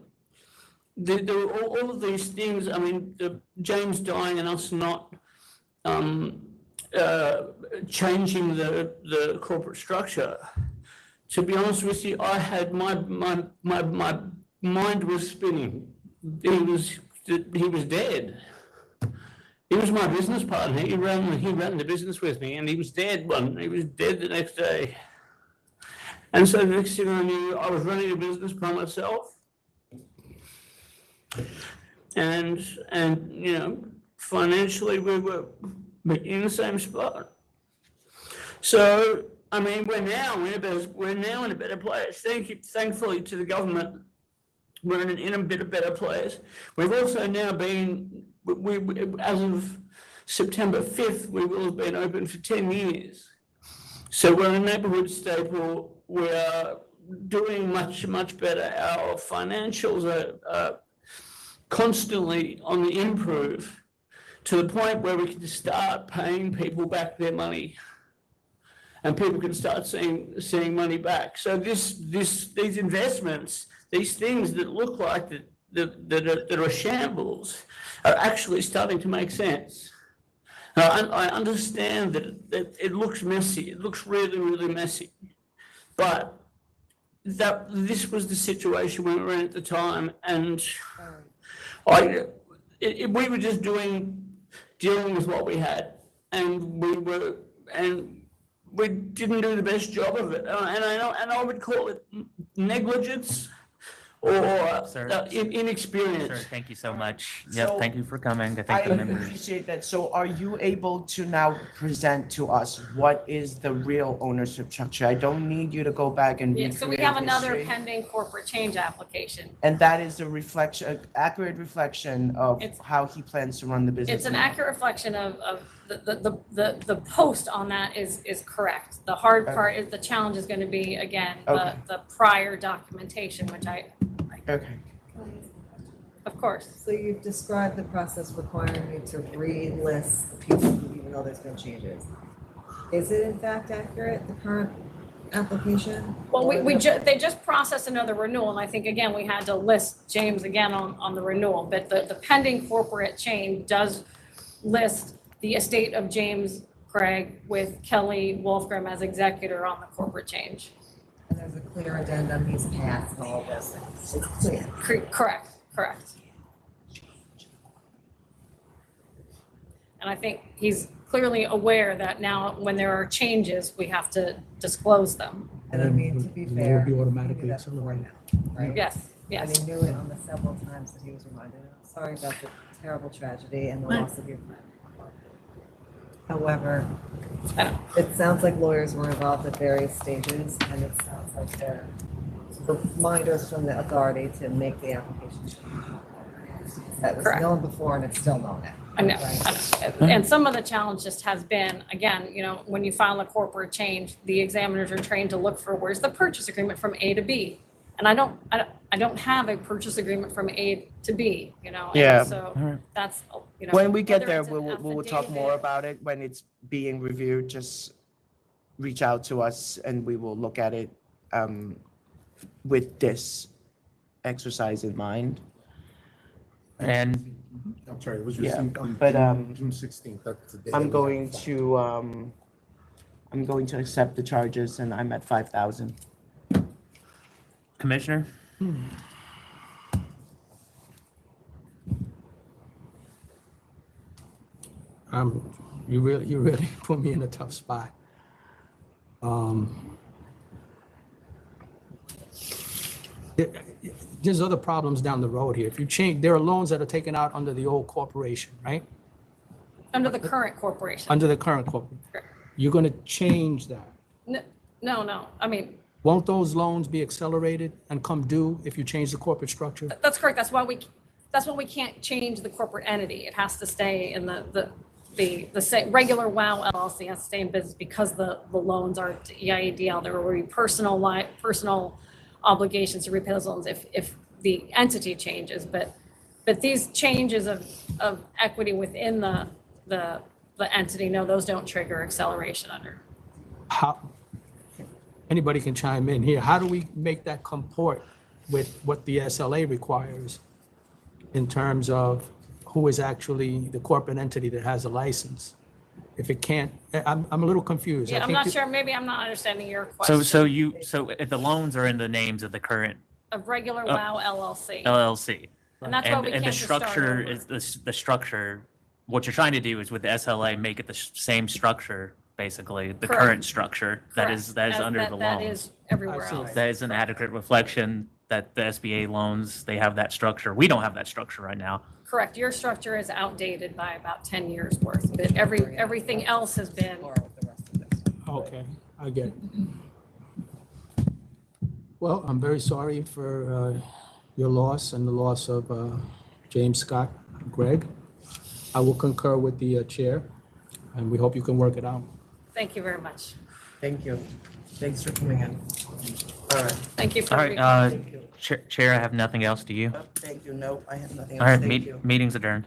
were all of these things. I mean, James dying and us not changing the corporate structure. To be honest with you, I had my mind was spinning. He was dead. He was my business partner. He ran the business with me, and he was dead. He was dead the next day. And so the next thing I knew, I was running a business by myself. And you know, financially we were in the same spot. So I mean, we're now in a better place. Thankfully to the government, we're in a bit of better place. We've also now been, as of September 5th, we will have been open for 10 years. So we're a neighborhood staple. We are doing much, much better. Our financials are constantly on the improve to the point where we can start paying people back their money. And people can start seeing money back. So these investments, these things that look like that are shambles, are actually starting to make sense. I understand that it looks messy. It looks really, really messy. But this was the situation we were in at the time, and we were just dealing with what we had, and we didn't do the best job of it. And I would call it negligence or inexperience. Sir, thank you so much. So, Yep, thank you for coming. I I thank the members. appreciate that. So are you able to now present to us what is the real ownership structure? I don't need you to go back and Yeah, so we recreate have another history. pending corporate change application. And that is a reflection, accurate reflection of how he plans to run the business. It's an accurate reflection of the post on that is correct. The hard part is, the challenge is gonna be, again, the prior documentation, which Okay. Of course. So you've described the process requiring you to relist the people, even though there's been changes. Is it in fact accurate, the current application? Well, they just processed another renewal, and I think, again, we had to list James again on the renewal, but the pending corporate change does list the estate of James Craig with Kelly Wolfgram as executor on the corporate change. And there's a clear addendum, he's passed and all those things. It's clear. Correct. And I think he's clearly aware that now when there are changes, we have to disclose them. And I mean, to be And fair. it will be he knew automatically that before accelerated. now, right? Yes, And yes. he knew it on the several times that he was reminded of. Sorry about the terrible tragedy and the loss of your friend. However, it sounds like lawyers were involved at various stages, and it sounds like the reminders from the authority to make the application. That was Correct. known before and it's still known now. I know, right? I know. And some of the challenge just has been, again, when you file a corporate change, the examiners are trained to look for where's the purchase agreement from A to B. And I don't have a purchase agreement from A to B, and Yeah. so that's, When we get whether there, it's we an will talk more about it. When it's being reviewed, just reach out to us and we will look at it with this exercise in mind. And I'm sorry, it was Yeah, received on but, June 16th. That's the day. I'm that we going have to to accept the charges and I'm at 5,000. Commissioner? You really put me in a tough spot. There's other problems down the road here. If you change, there are loans that are taken out under the old corporation, right? Under the current corporation. Under the current corporation. You're going to change that. No, I mean, Won't those loans be accelerated and come due if you change the corporate structure? that's correct. That's why we can't change the corporate entity. It has to stay in the same, regular WOW LLC has to stay in business because the loans are to EIADL. There will be personal obligations to repay those loans if the entity changes. But these changes of equity within the entity, no, those don't trigger acceleration under. How, anybody can chime in here. How do we make that comport with what the SLA requires in terms of who is actually the corporate entity that has a license? If it can't, I'm a little confused. Yeah, I I'm think not that- sure. Maybe I'm not understanding your question. So if the loans are in the names of the current Of regular WOW LLC. LLC. And that's why we And can't the just start structure over. is, the structure, what you're trying to do is with the SLA, make it the same structure, basically, the Correct. current structure that is Correct. under the That loans. is everywhere else. That is an adequate reflection that the SBA loans, they have that structure. We don't have that structure right now. Correct. Your structure is outdated by about 10 years worth, but everything else has been. Okay, I get it. Well, I'm very sorry for your loss and the loss of James Scott Gregg. I will concur with the chair, and we hope you can work it out. Thank you very much. Thank you. Thanks for coming in. All right. Thank you for. All right, Chair, I have nothing else. Do you? Thank you. No, I have nothing All else. right, Thank you. meeting's adjourned.